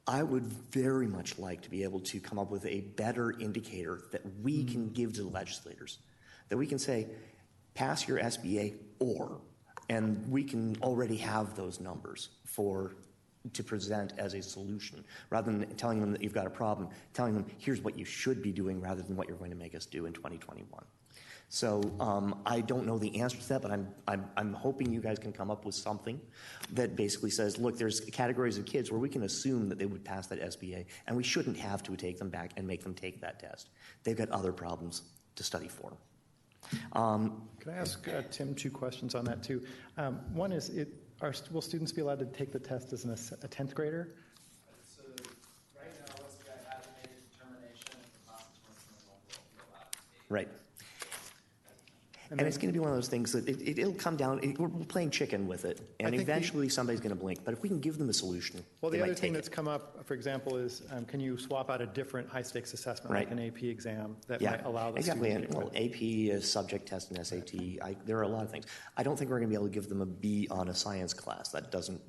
I would very much like to be able to come up with a better indicator that we can give to the legislators, that we can say, pass your SBA and we can already have those numbers to present as a solution, rather than telling them that you've got a problem, telling them here's what you should be doing rather than what you're going to make us do in 2021. So I don't know the answer to that, but I'm hoping you guys can come up with something that basically says, look, there's categories of kids where we can assume that they would pass that SBA, and we shouldn't have to take them back and make them take that test. They've got other problems to study for. Can I ask Tim 2 questions on that too? One is, will students be allowed to take the test as a 10th grader? So right now, let's say I haven't made a determination if the class is won't be allowed to take. Right. And it's going to be one of those things that it'll come down, we're playing chicken with it, and eventually somebody's going to blink. But if we can give them a solution, well, the other thing that's come up, for example, is can you swap out a different high-stakes assessment, like an AP exam, that might allow the student to Well, AP is subject test and SAT. There are a lot of things. I don't think we're going to be able to give them a B on a science class. That doesn't.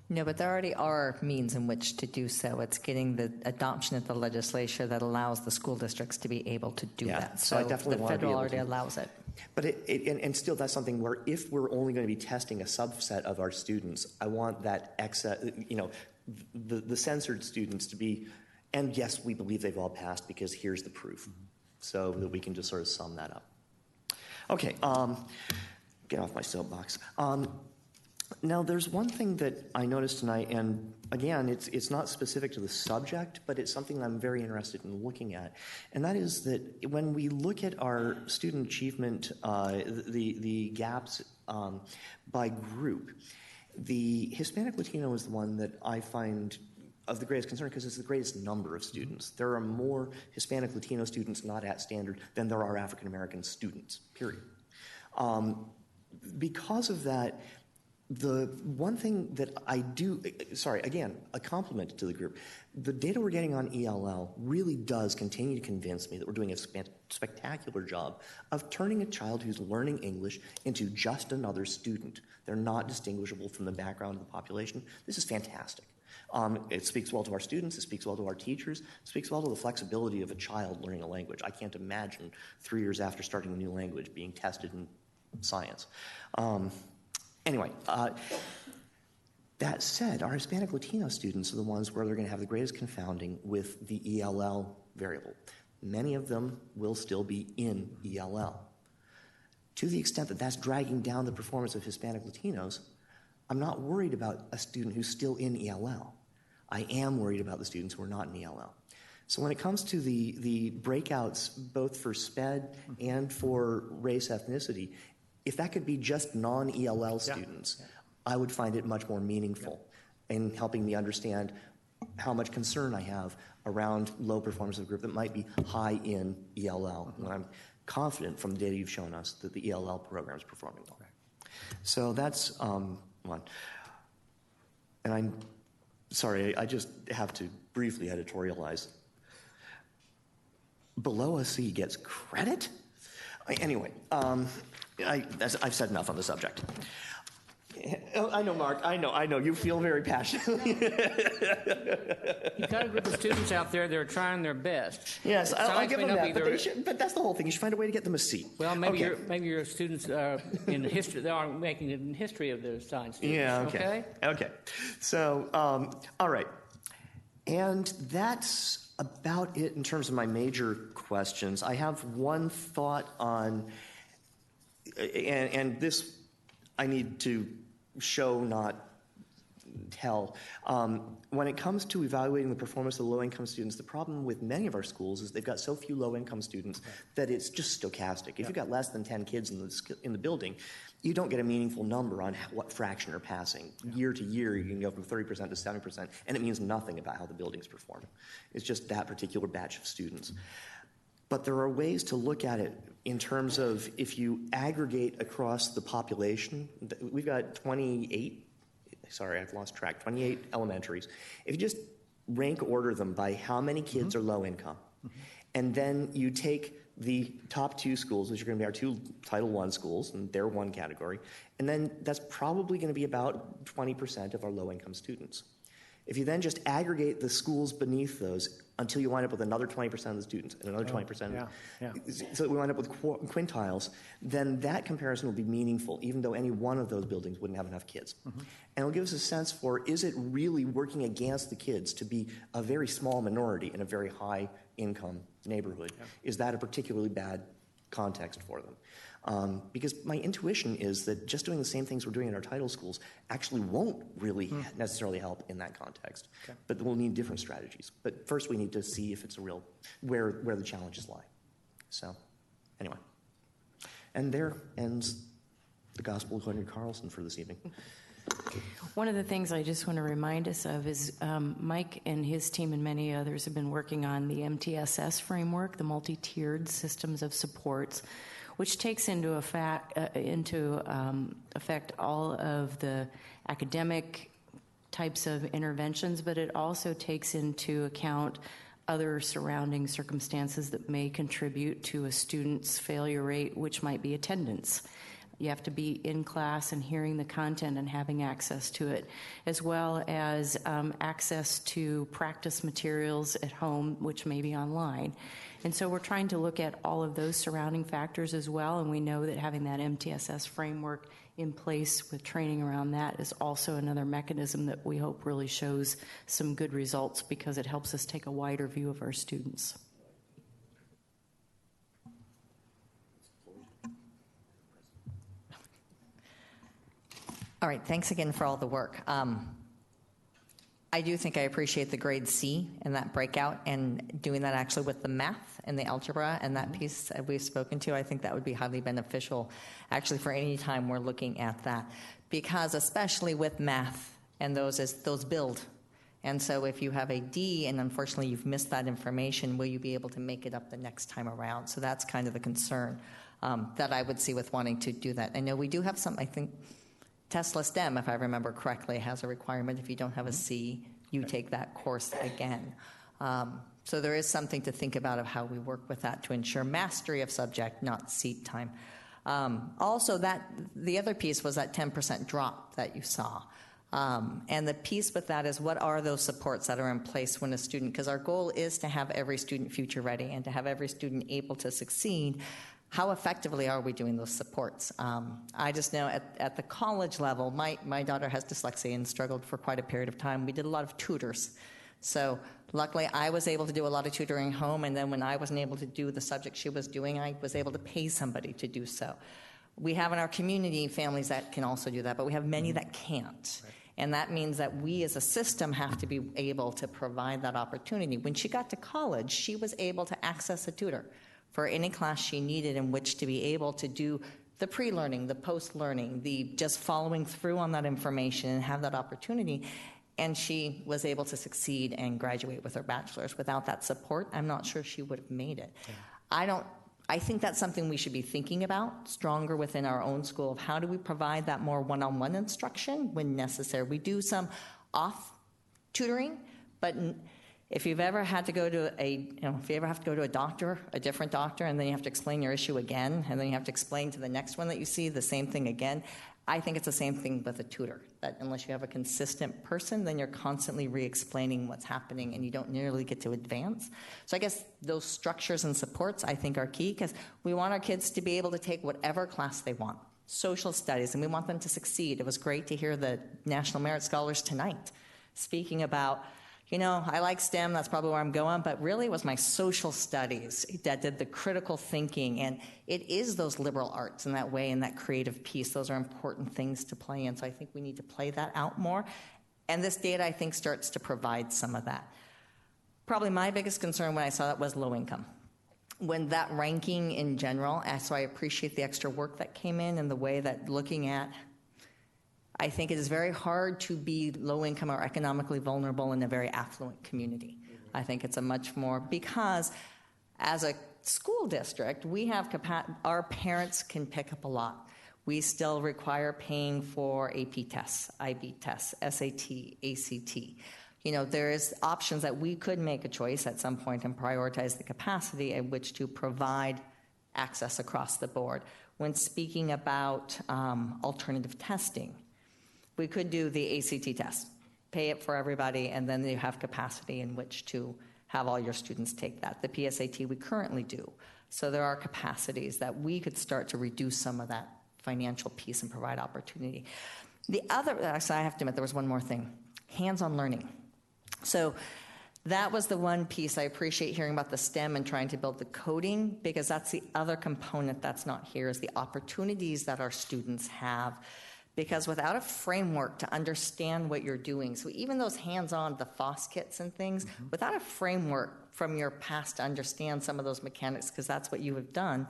No, but there already are means in which to do so. It's getting the adoption at the legislature that allows the school districts to be able to do that. So I definitely the want to be federal able already to. allows it. But and still, that's something where if we're only going to be testing a subset of our students, I want that the censored students to be, and yes, we believe they've all passed because here's the proof, so that we can just sort of sum that up. Okay, get off my soapbox. Now, there's one thing that I noticed tonight, and again, it's not specific to the subject, but it's something that I'm very interested in looking at, and that is that when we look at our student achievement, the gaps by group, the Hispanic Latino is the one that I find of the greatest concern because it's the greatest number of students. There are more Hispanic Latino students not at standard than there are African American students, period. Because of that, the one thing that I do, again, a compliment to the group, the data we're getting on ELL really does continue to convince me that we're doing a spectacular job of turning a child who's learning English into just another student. They're not distinguishable from the background of the population. This is fantastic. It speaks well to our students, it speaks well to our teachers, it speaks well to the flexibility of a child learning a language. I can't imagine 3 years after starting a new language being tested in science. Anyway, that said, our Hispanic Latino students are the ones where they're going to have the greatest confounding with the ELL variable. Many of them will still be in ELL. To the extent that that's dragging down the performance of Hispanic Latinos, I'm not worried about a student who's still in ELL. I am worried about the students who are not in ELL. So when it comes to the breakouts, both for SPED and for race ethnicity, if that could be just non-ELL students, I would find it much more meaningful. in helping me understand how much concern I have around low performance of a group that might be high in ELL, when I'm confident from the data you've shown us that the ELL program is performing well. So that's one. And I'm sorry, I just have to briefly editorialize. Below a C gets credit? Anyway, I've said enough on the subject. I know, Mark. I know. You feel very passionately. You've got a group of students out there that are trying their best. Yes, I'll give them that. But that's the whole thing. You should find a way to get them a C. Well, maybe your students in history, they aren't making it in history of their science students. Yeah, okay. So, all right. And that's about it in terms of my major questions. I have one thought on, and this I need to show, not tell. When it comes to evaluating the performance of the low-income students, the problem with many of our schools is they've got so few low-income students that it's just stochastic. If you've got less than 10 kids in the building, you don't get a meaningful number on what fraction are passing. Year to year, you can go from 30% to 70%, and it means nothing about how the building's performing. It's just that particular batch of students. But there are ways to look at it in terms of if you aggregate across the population. We've got 28 elementaries. If you just rank order them by how many kids are low income, and then you take the top 2 schools, which are going to be our 2 Title I schools, and they're one category, and then that's probably going to be about 20% of our low income students. If you then just aggregate the schools beneath those until you wind up with another 20% of the students and another 20%, so we wind up with quintiles, then that comparison will be meaningful, even though any one of those buildings wouldn't have enough kids. And it'll give us a sense for, is it really working against the kids to be a very small minority in a very high income neighborhood? Is that a particularly bad context for them? Because my intuition is that just doing the same things we're doing in our title schools actually won't really necessarily help in that context. But we'll need different strategies. But first we need to see if it's a real, where the challenges lie. So, anyway. And there ends the Gospel according to Carlson for this evening. One of the things I just want to remind us of is Mike and his team and many others have been working on the MTSS framework, the multi-tiered systems of supports, which takes into effect all of the academic types of interventions, but it also takes into account other surrounding circumstances that may contribute to a student's failure rate, which might be attendance. You have to be in class and hearing the content and having access to it, as well as access to practice materials at home, which may be online. And so we're trying to look at all of those surrounding factors as well, and we know that having that MTSS framework in place with training around that is also another mechanism that we hope really shows some good results because it helps us take a wider view of our students. All right, thanks again for all the work. I do think I appreciate the grade C and that breakout and doing that actually with the math and the algebra and that piece that we've spoken to. I think that would be highly beneficial actually for any time we're looking at that, because especially with math and those build. And so if you have a D and unfortunately you've missed that information, will you be able to make it up the next time around? So that's kind of the concern that I would see with wanting to do that. I know we do have some, I think, Tesla STEM, if I remember correctly, has a requirement if you don't have a C, you take that course again. So there is something to think about of how we work with that to ensure mastery of subject, not seat time. Also, the other piece was that 10% drop that you saw. And the piece with that is, what are those supports that are in place when a student, because our goal is to have every student future ready and to have every student able to succeed. How effectively are we doing those supports? I just know at the college level, my daughter has dyslexia and struggled for quite a period of time. We did a lot of tutors. So luckily, I was able to do a lot of tutoring home, and then when I wasn't able to do the subject she was doing, I was able to pay somebody to do so. We have in our community families that can also do that, but we have many that can't. Right. And that means that we as a system have to be able to provide that opportunity. When she got to college, she was able to access a tutor for any class she needed in which to be able to do the pre-learning, the post-learning, the just following through on that information and have that opportunity. and she was able to succeed and graduate with her bachelor's. Without that support, I'm not sure she would have made it. I think that's something we should be thinking about stronger within our own school of how do we provide that more one-on-one instruction when necessary. We do some off tutoring, but if you've ever had to go to if you ever have to go to a doctor, a different doctor, and then you have to explain your issue again, and then you have to explain to the next one that you see the same thing again, I think it's the same thing with a tutor, that unless you have a consistent person, then you're constantly re-explaining what's happening and you don't nearly get to advance. So I guess those structures and supports I think are key because we want our kids to be able to take whatever class they want, social studies, and we want them to succeed. It was great to hear the National Merit Scholars tonight speaking about, I like STEM, that's probably where I'm going, but really it was my social studies that did the critical thinking, and it is those liberal arts in that way and that creative piece. Those are important things to play in, so I think we need to play that out more, and this data, I think, starts to provide some of that. Probably my biggest concern when I saw that was low income. When that ranking in general, so I appreciate the extra work that came in and the way that looking at, I think it is very hard to be low income or economically vulnerable in a very affluent community. I think it's a much more, because as a school district, we have our parents can pick up a lot. We still require paying for AP tests, IB tests, SAT, ACT. There is options that we could make a choice at some point and prioritize the capacity at which to provide access across the board. When speaking about alternative testing, we could do the ACT test, pay it for everybody, and then you have capacity in which to have all your students take that. The PSAT we currently do. So there are capacities that we could start to reduce some of that financial piece and provide opportunity. The other, actually I have to admit, there was one more thing, hands-on learning. So that was the one piece I appreciate hearing about the STEM and trying to build the coding, because that's the other component that's not here, is the opportunities that our students have. Because without a framework to understand what you're doing, so even those hands-on, the FOSS kits and things, without a framework from your past to understand some of those mechanics, because that's what you have done,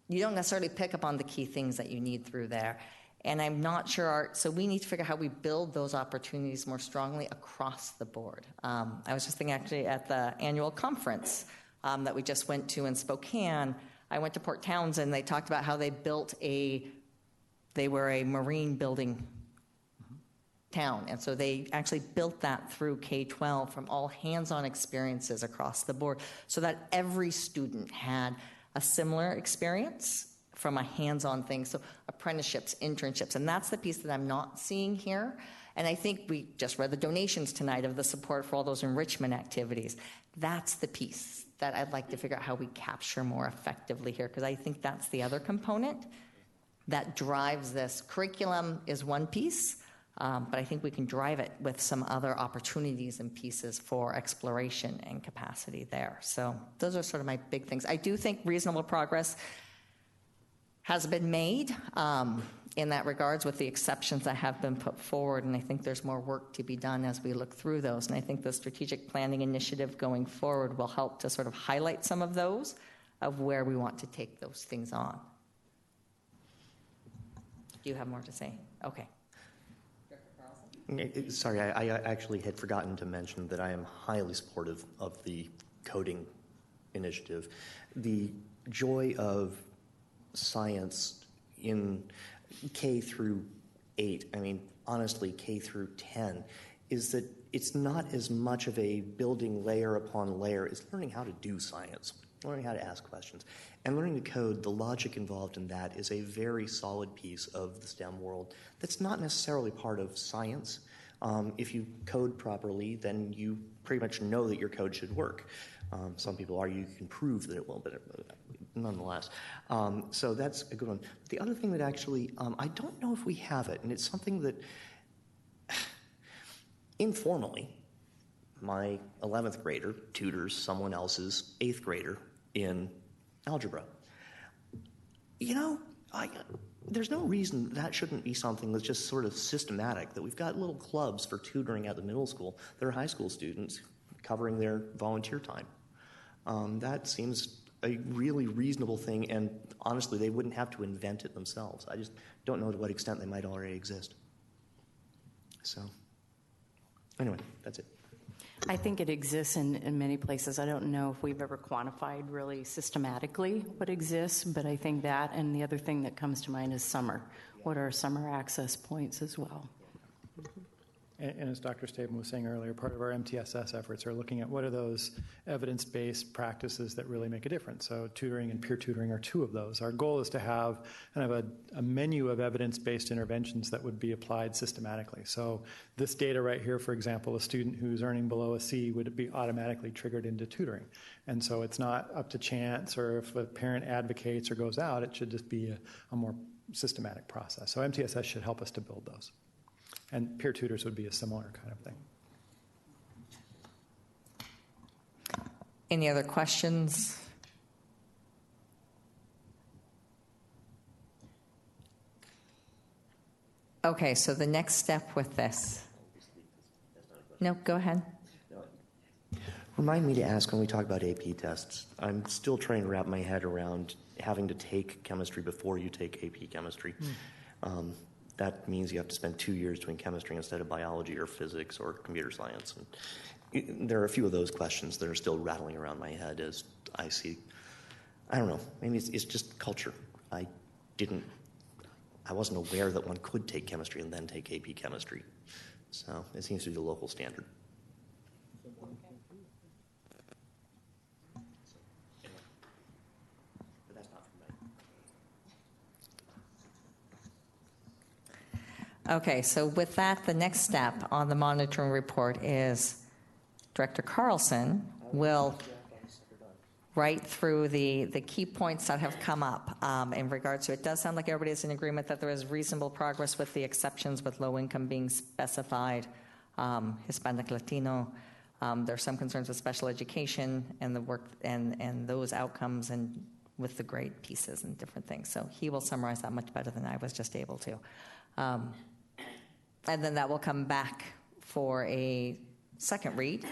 you don't necessarily pick up on the key things that you need through there. And I'm not sure, so we need to figure out how we build those opportunities more strongly across the board. I was just thinking actually at the annual conference that we just went to in Spokane, I went to Port Townsend, they talked about how they built they were a marine building town, and so they actually built that through K-12 from all hands-on experiences across the board so that every student had a similar experience from a hands-on thing, so apprenticeships, internships, and that's the piece that I'm not seeing here. And I think we just read the donations tonight of the support for all those enrichment activities. That's the piece that I'd like to figure out how we capture more effectively here, because I think that's the other component that drives this. Curriculum is one piece, but I think we can drive it with some other opportunities and pieces for exploration and capacity there. So those are sort of my big things. I do think reasonable progress has been made in that regards with the exceptions that have been put forward, and I think there's more work to be done as we look through those. And I think the strategic planning initiative going forward will help to sort of highlight some of those of where we want to take those things on. Do you have more to say? Okay. Sorry, I actually had forgotten to mention that I am highly supportive of the coding initiative. The joy of science in K through 8, I mean, honestly, K through 10, is that it's not as much of a building layer upon layer. It's learning how to do science, learning how to ask questions. And learning to code, the logic involved in that is a very solid piece of the STEM world that's not necessarily part of science. If you code properly, then you pretty much know that your code should work. Some people argue you can prove that it will, but nonetheless. So that's a good one. The other thing that actually, I don't know if we have it, and it's something that informally, my 11th grader tutors someone else's 8th grader in algebra. There's no reason that shouldn't be something that's just sort of systematic, that we've got little clubs for tutoring at the middle school that are high school students covering their volunteer time. That seems a really reasonable thing, and honestly, they wouldn't have to invent it themselves. I just don't know to what extent they might already exist. So, Anyway, that's it. I think it exists in many places. I don't know if we've ever quantified really systematically what exists, but I think that, and the other thing that comes to mind is summer. What are summer access points as well? And as Dr. Staben was saying earlier, part of our MTSS efforts are looking at what are those evidence-based practices that really make a difference. So tutoring and peer tutoring are two of those. Our goal is to have kind of a menu of evidence-based interventions that would be applied systematically. So this data right here, for example, a student who's earning below a C would be automatically triggered into tutoring. And so it's not up to chance, or if a parent advocates or goes out, it should just be a more systematic process. So MTSS should help us to build those. And peer tutors would be a similar kind of thing. Any other questions? Okay, so the next step with this. No, go ahead. Remind me to ask when we talk about AP tests. I'm still trying to wrap my head around having to take chemistry before you take AP chemistry. That means you have to spend 2 years doing chemistry instead of biology or physics or computer science. And there are a few of those questions that are still rattling around my head as I see. I don't know. Maybe it's just culture. I wasn't aware that one could take chemistry and then take AP chemistry. So it seems to be the local standard. Okay, so with that, the next step on the monitoring report is Director Carlson will write through the key points that have come up in regards to it. Does sound like everybody is in agreement that there is reasonable progress with the exceptions with low income being specified, Hispanic, Latino. There's some concerns with special education and the work and those outcomes and with the grade pieces and different things. So he will summarize that much better than I was just able to. And then that will come back for a second read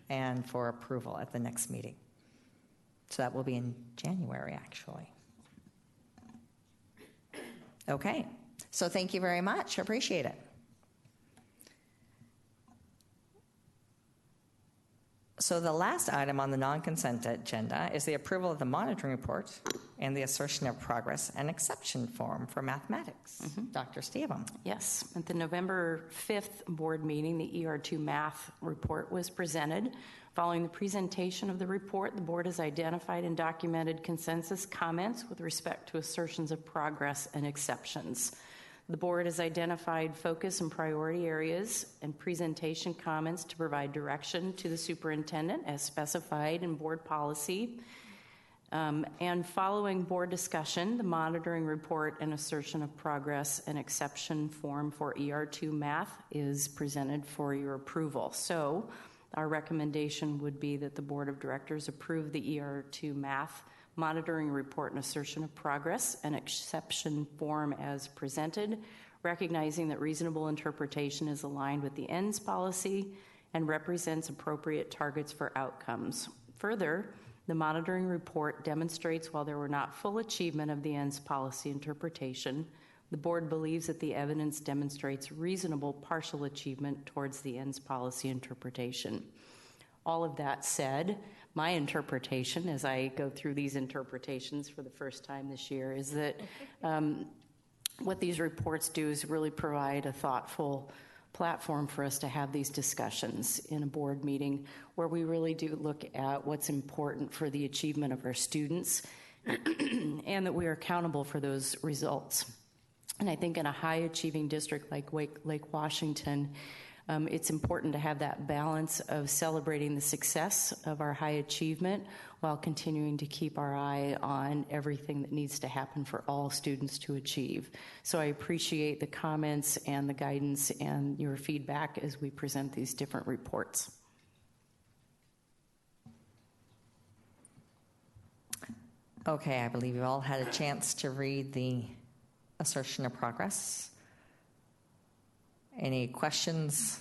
and for approval at the next meeting. So that will be in January, actually. Okay, so thank you very much. Appreciate it. So the last item on the non-consent agenda is the approval of the monitoring report and the assertion of progress and exception form for mathematics. Dr. Steven. Yes, at the November 5th board meeting, the ER2 math report was presented. Following the presentation of the report, the board has identified and documented consensus comments with respect to assertions of progress and exceptions. The board has identified focus and priority areas and presentation comments to provide direction to the superintendent as specified in board policy. And following board discussion, the monitoring report and assertion of progress and exception form for ER2 math is presented for your approval. So our recommendation would be that the board of directors approve the ER2 math monitoring report and assertion of progress and exception form as presented, recognizing that reasonable interpretation is aligned with the ENDS policy and represents appropriate targets for outcomes. Further, the monitoring report demonstrates while there were not full achievement of the ENDS policy interpretation, the board believes that the evidence demonstrates reasonable partial achievement towards the ENDS policy interpretation. All of that said, my interpretation, as I go through these interpretations for the first time this year, is that what these reports do is really provide a thoughtful platform for us to have these discussions in a board meeting where we really do look at what's important for the achievement of our students and that we are accountable for those results. And I think in a high-achieving district like Lake Washington, it's important to have that balance of celebrating the success of our high achievement while continuing to keep our eye on everything that needs to happen for all students to achieve. So I appreciate the comments and the guidance and your feedback as we present these different reports. Okay, I believe you all had a chance to read the assertion of progress. Any questions?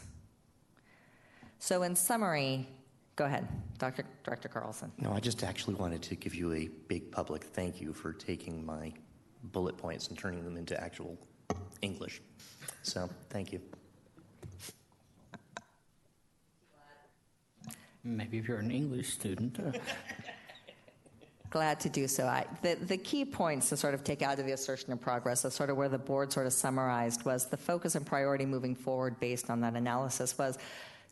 So in summary, go ahead, Director Carlson. No, I just actually wanted to give you a big public thank you for taking my bullet points and turning them into actual English. So thank you. Maybe if you're an English student. Glad to do so. The key points to sort of take out of the assertion of progress, that's sort of where the board sort of summarized, was the focus and priority moving forward based on that analysis was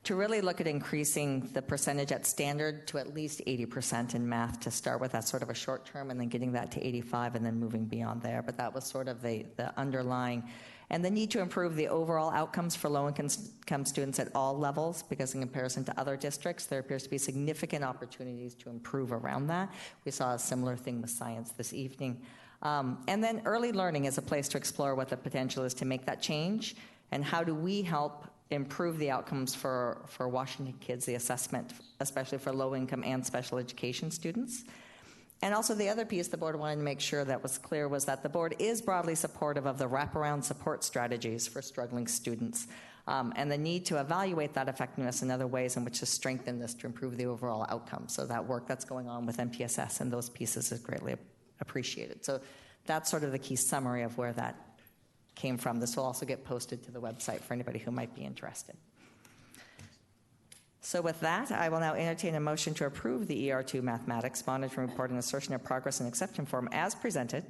to really look at increasing the percentage at standard to at least 80% in math to start with. That's sort of a short term, and then getting that to 85 and then moving beyond there. But that was sort of the underlying. And the need to improve the overall outcomes for low-income students at all levels, because in comparison to other districts, there appears to be significant opportunities to improve around that. We saw a similar thing with science this evening. And then early learning is a place to explore what the potential is to make that change, and how do we help improve the outcomes for Washington kids, the assessment, especially for low-income and special education students. And also the other piece the board wanted to make sure that was clear was that the board is broadly supportive of the wraparound support strategies for struggling students, and the need to evaluate that effectiveness in other ways in which to strengthen this to improve the overall outcome. So that work that's going on with MTSS and those pieces is greatly appreciated. So that's sort of the key summary of where that came from. This will also get posted to the website for anybody who might be interested. So with that, I will now entertain a motion to approve the ER2 Mathematics Monitoring Report and Assertion of Progress and Exception Form as presented.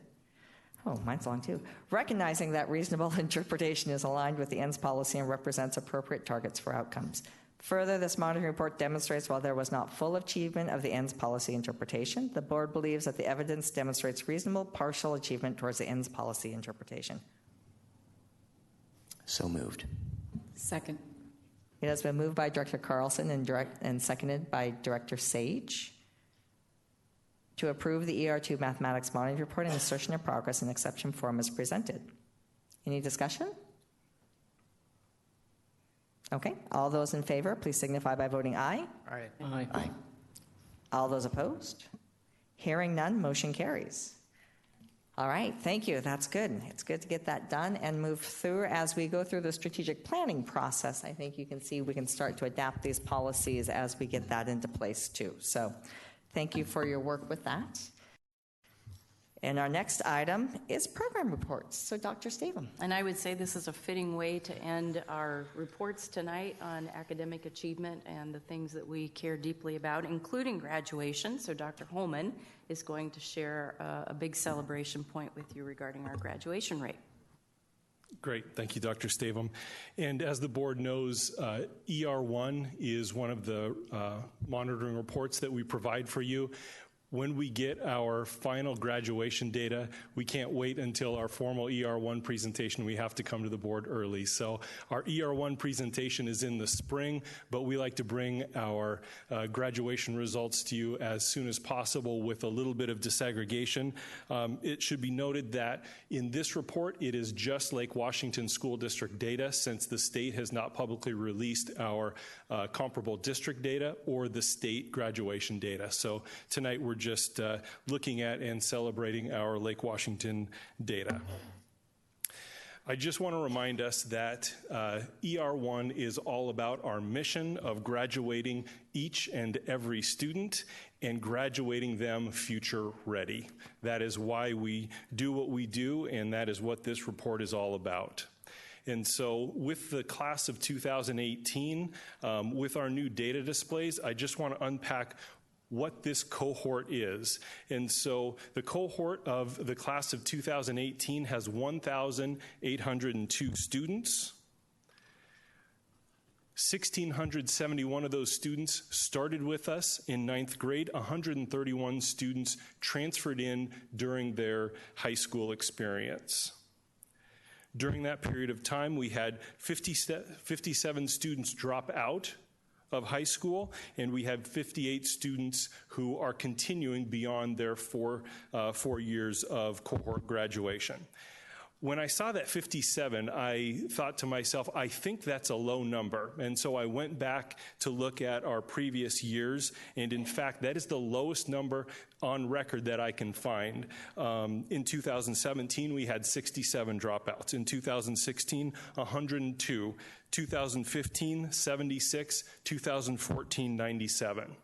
Oh, mine's long too. Recognizing that reasonable interpretation is aligned with the ENDS policy and represents appropriate targets for outcomes. Further, this monitoring report demonstrates while there was not full achievement of the ENDS policy interpretation, the board believes that the evidence demonstrates reasonable partial achievement towards the ENDS policy interpretation. So moved. Second. It has been moved by Director Carlson and seconded by Director Sage to approve the ER2 Mathematics Monitoring Report and Assertion of Progress in Exception Form as presented. Any discussion? Okay. All those in favor, please signify by voting aye. Aye. Aye. Aye. All those opposed? Hearing none, motion carries. All right, thank you. That's good. It's good to get that done and move through. As we go through the strategic planning process, I think you can see we can start to adapt these policies as we get that into place too. So thank you for your work with that. And our next item is program reports. So Dr. Stavem. And I would say this is a fitting way to end our reports tonight on academic achievement and the things that we care deeply about, including graduation. So Dr. Holman is going to share a big celebration point with you regarding our graduation rate. Great. Thank you, Dr. Stavem. And as the board knows, ER1 is one of the monitoring reports that we provide for you. When we get our final graduation data, we can't wait until our formal ER1 presentation. We have to come to the board early. So our ER1 presentation is in the spring, but we like to bring our graduation results to you as soon as possible with a little bit of disaggregation. It should be noted that in this report, it is just Lake Washington School District data, since the state has not publicly released our comparable district data or the state graduation data. So tonight we're just looking at and celebrating our Lake Washington data. I just want to remind us that ER1 is all about our mission of graduating each and every student and graduating them future ready. That is why we do what we do, and that is what this report is all about. And so with the class of 2018, with our new data displays, I just want to unpack what this cohort is. And so the cohort of the class of 2018 has 1,802 students. 1,671 of those students started with us in 9th grade. 131 students transferred in during their high school experience. During that period of time, we had 57 students drop out of high school, and we have 58 students who are continuing beyond their four years of cohort graduation. When I saw that 57, I thought to myself, I think that's a low number. And so I went back to look at our previous years, and in fact, that is the lowest number on record that I can find. In 2017, we had 67 dropouts. In 2016, 102. 2015, 76. 2014, 97.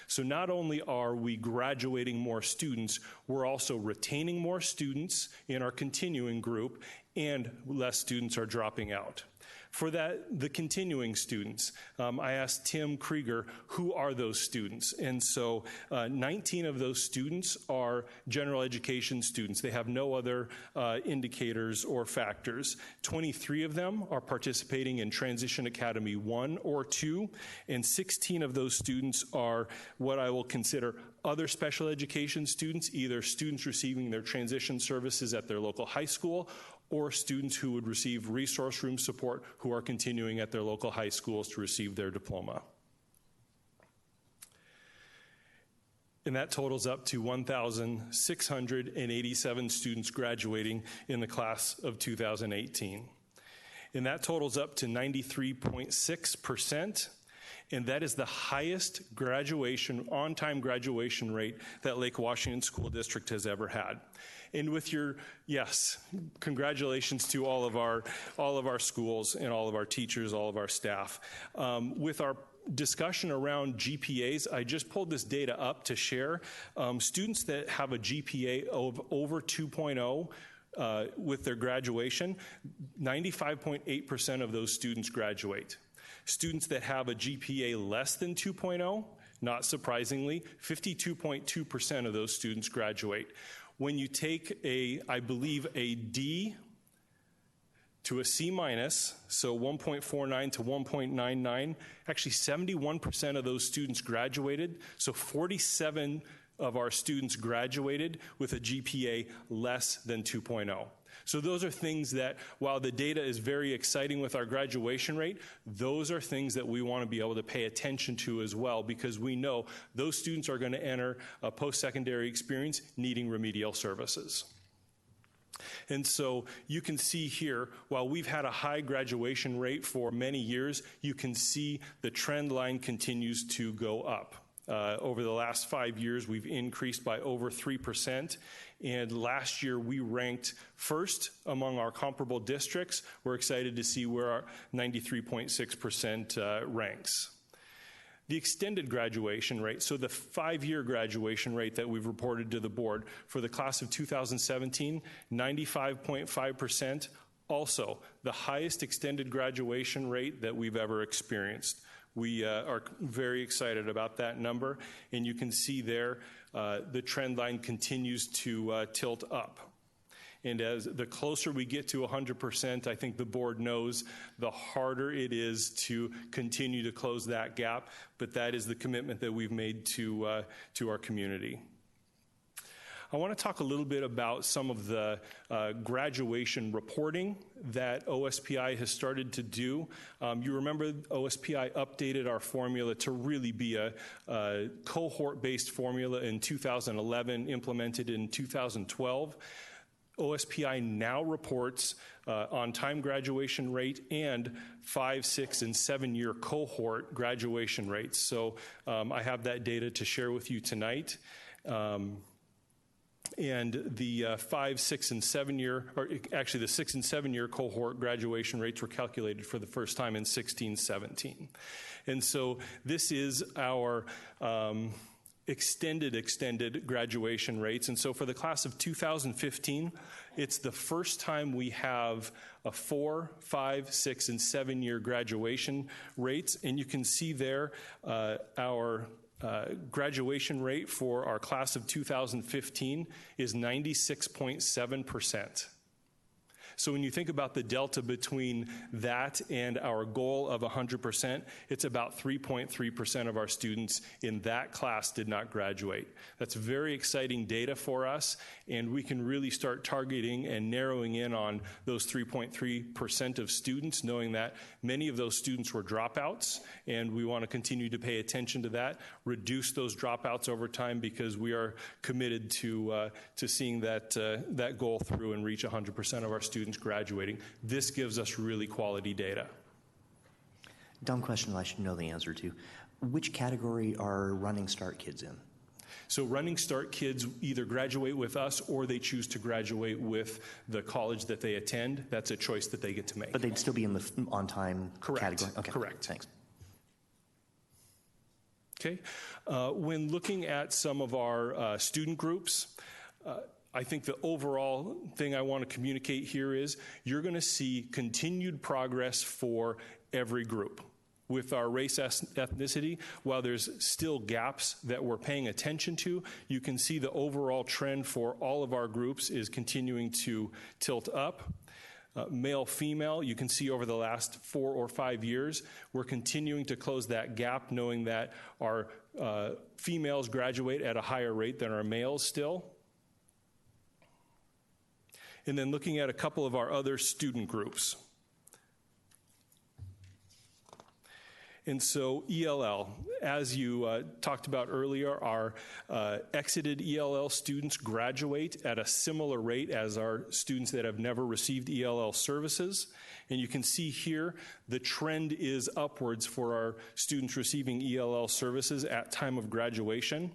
So not only are we graduating more students, we're also retaining more students in our continuing group, and less students are dropping out. For that, the continuing students, I asked Tim Krieger, who are those students? And so 19 of those students are general education students. They have no other indicators or factors. 23 of them are participating in Transition Academy 1 or 2, and 16 of those students are what I will consider other special education students, either students receiving their transition services at their local high school or students who would receive resource room support who are continuing at their local high schools to receive their diploma. And that totals up to 1,687 students graduating in the class of 2018. And that totals up to 93.6%. And that is the highest graduation, on-time graduation rate that Lake Washington School District has ever had. And with your, yes, congratulations to all of our schools and all of our teachers, all of our staff. With our discussion around GPAs, I just pulled this data up to share. Students that have a GPA of over 2.0 with their graduation, 95.8% of those students graduate. Students that have a GPA less than 2.0, not surprisingly, 52.2% of those students graduate. When you take I believe a D to a C minus, so 1.49 to 1.99, actually 71% of those students graduated, so 47 of our students graduated with a GPA less than 2.0. So those are things that, while the data is very exciting with our graduation rate, those are things that we want to be able to pay attention to as well, because we know those students are going to enter a post-secondary experience needing remedial services. And so you can see here, while we've had a high graduation rate for many years, you can see the trend line continues to go up. Over the last 5 years, we've increased by over 3%. And last year, we ranked first among our comparable districts. We're excited to see where our 93.6% ranks. The extended graduation rate, so the 5-year graduation rate that we've reported to the board for the class of 2017, 95.5%, also the highest extended graduation rate that we've ever experienced. We are very excited about that number, and you can see there the trend line continues to tilt up. And as the closer we get to 100%, I think the board knows the harder it is to continue to close that gap, but that is the commitment that we've made to our community. I want to talk a little bit about some of the graduation reporting that OSPI has started to do. You remember OSPI updated our formula to really be a cohort-based formula in 2011, implemented in 2012. OSPI now reports on-time graduation rate and 5, 6, and 7-year cohort graduation rates. So I have that data to share with you tonight. And the 5, 6, and 7-year, or actually the 6 and 7-year cohort graduation rates were calculated for the first time in 16-17. And so this is our extended graduation rates. And so for the class of 2015, it's the first time we have a 4, 5, 6, and 7-year graduation rates. And you can see there our graduation rate for our class of 2015 is 96.7%. So when you think about the delta between that and our goal of 100%, it's about 3.3% of our students in that class did not graduate. That's very exciting data for us, and we can really start targeting and narrowing in on those 3.3% of students, knowing that many of those students were dropouts, and we want to continue to pay attention to that, reduce those dropouts over time, because we are committed to seeing that goal through and reach 100% of our students graduating. This gives us really quality data. Dumb question I should know the answer to. Which category are Running Start kids in? So Running Start kids either graduate with us or they choose to graduate with the college that they attend. That's a choice that they get to make. But they'd still be in the on-time category? Okay. Correct. Thanks. Okay. When looking at some of our student groups, I think the overall thing I want to communicate here is you're going to see continued progress for every group. With our race ethnicity, while there's still gaps that we're paying attention to, you can see the overall trend for all of our groups is continuing to tilt up. Male, female, you can see over the last 4 or 5 years, we're continuing to close that gap, knowing that our females graduate at a higher rate than our males still. And then looking at a couple of our other student groups. And so ELL, as you talked about earlier, our exited ELL students graduate at a similar rate as our students that have never received ELL services. And you can see here the trend is upwards for our students receiving ELL services at time of graduation.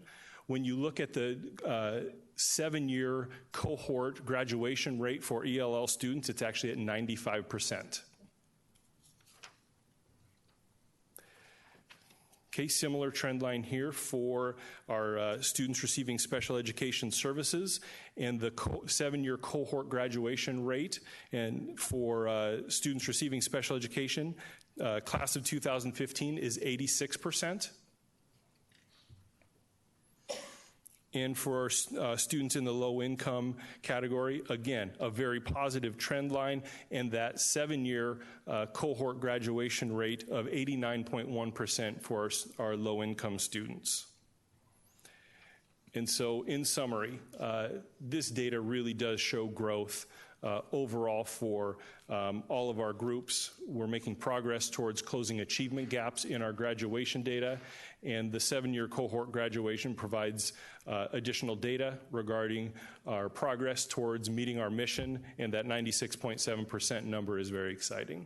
When you look at the 7-year cohort graduation rate for ELL students, it's actually at 95%. Okay, similar trend line here for our students receiving special education services and the 7-year cohort graduation rate. And for students receiving special education, class of 2015 is 86%. And for our students in the low-income category, again, a very positive trend line, and that 7-year cohort graduation rate of 89.1% for our low-income students. And so, in summary, this data really does show growth overall for all of our groups. We're making progress towards closing achievement gaps in our graduation data, and the 7-year cohort graduation provides additional data regarding our progress towards meeting our mission, and that 96.7% number is very exciting.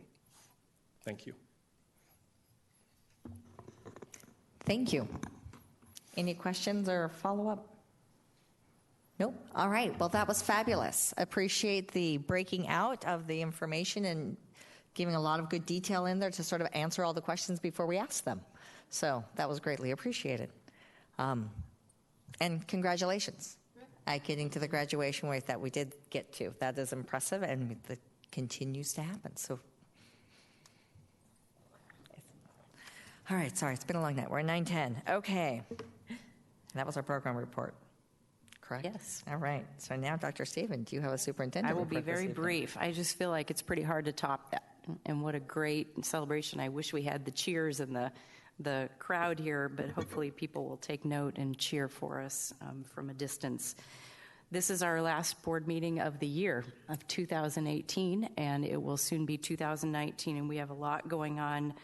Thank you. Thank you. Any questions or follow-up? Nope. All right. Well, that was fabulous. Appreciate the breaking out of the information and giving a lot of good detail in there to sort of answer all the questions before we ask them. So that was greatly appreciated. And congratulations at getting to the graduation rate that we did get to. That is impressive, and it continues to happen. So, all right. Sorry, it's been a long night. We're at 9:10. Okay. That was our program report. Correct? Yes. All right. So now, Dr. Stephen, do you have a superintendent I will be report this very evening? brief. I just feel like it's pretty hard to top that. And what a great celebration. I wish we had the cheers and the crowd here, but hopefully people will take note and cheer for us from a distance. This is our last board meeting of the year of 2018, and it will soon be 2019, and we have a lot going on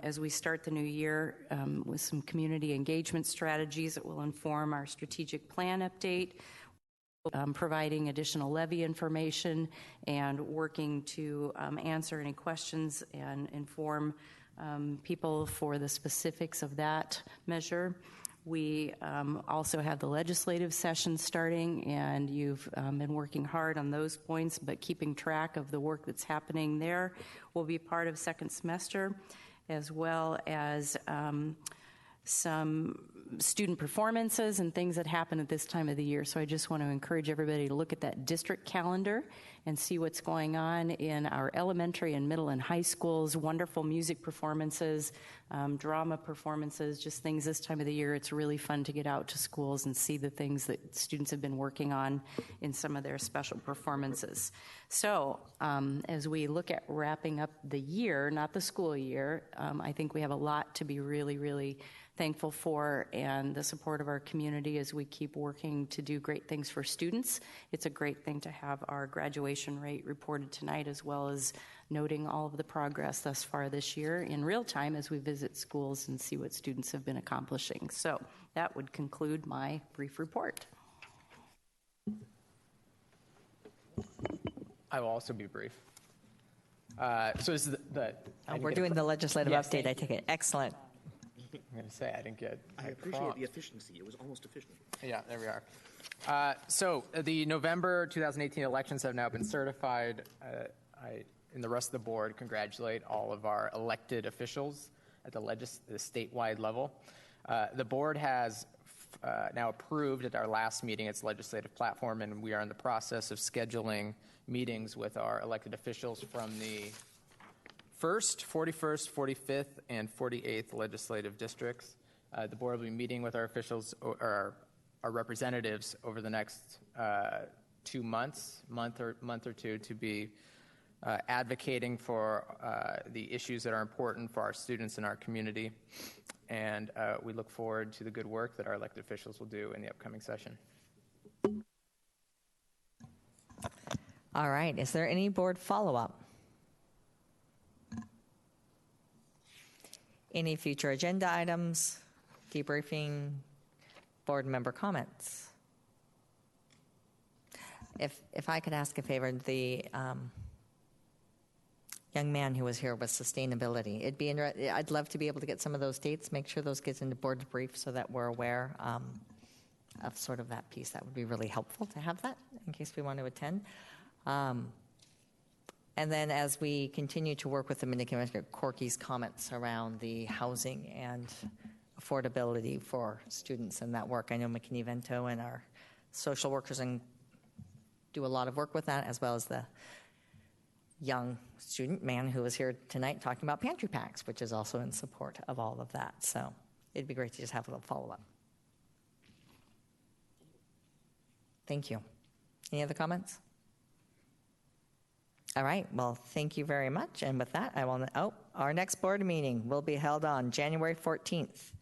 as we start the new year with some community engagement strategies that will inform our strategic plan update, providing additional levy information, and working to answer any questions and inform people for the specifics of that measure. We also have the legislative session starting, and you've been working hard on those points, but keeping track of the work that's happening there will be part of second semester, as well as some student performances and things that happen at this time of the year. So I just want to encourage everybody to look at that district calendar and see what's going on in our elementary and middle and high schools, wonderful music performances, drama performances, just things this time of the year. It's really fun to get out to schools and see the things that students have been working on in some of their special performances. So as we look at wrapping up the year, not the school year, I think we have a lot to be really, really thankful for, and the support of our community as we keep working to do great things for students. It's a great thing to have our graduation rate reported tonight, as well as noting all of the progress thus far this year in real time as we visit schools and see what students have been accomplishing. So that would conclude my brief report. I will also be brief. So this is we're doing the legislative update, I take it. Excellent. I'm going to say I didn't get. I appreciate the efficiency. It was almost efficient. Yeah, there we are. So the November 2018 elections have now been certified. I and the rest of the board congratulate all of our elected officials at the statewide level. The board has now approved at our last meeting its legislative platform, and we are in the process of scheduling meetings with our elected officials from the 1st, 41st, 45th, and 48th legislative districts. The board will be meeting with our officials or our representatives over the next 2 months, month or two, to be advocating for the issues that are important for our students in our community. And we look forward to the good work that our elected officials will do in the upcoming session. All right. Is there any board follow-up? Any future agenda items, debriefing, board member comments? If I could ask a favor, the young man who was here with sustainability, I'd love to be able to get some of those dates, make sure those gets into board brief so that we're aware of sort of that piece. That would be really helpful to have that in case we want to attend. And then as we continue to work with the Dominican, Corky's comments around the housing and affordability for students and that work. I know McKinney-Vento and our social workers do a lot of work with that, as well as the young student man who was here tonight talking about pantry packs, which is also in support of all of that. So it'd be great to just have a little follow-up. Thank you. Any other comments? All right. Well, thank you very much. And with that, our next board meeting will be held on January 14th,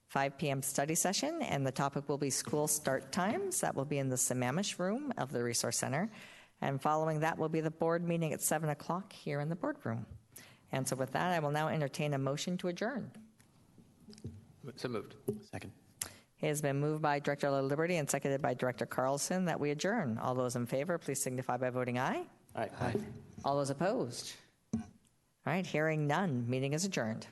5 p.m. study session, and the topic will be school start times. That will be in the Sammamish room of the Resource Center. And following that will be the board meeting at 7 o'clock here in the boardroom. And so with that, I will now entertain a motion to adjourn. So moved. Second. It has been moved by Director Liberty and seconded by Director Carlson that we adjourn. All those in favor, please signify by voting aye. Aye. All those opposed? All right, hearing none, meeting is adjourned.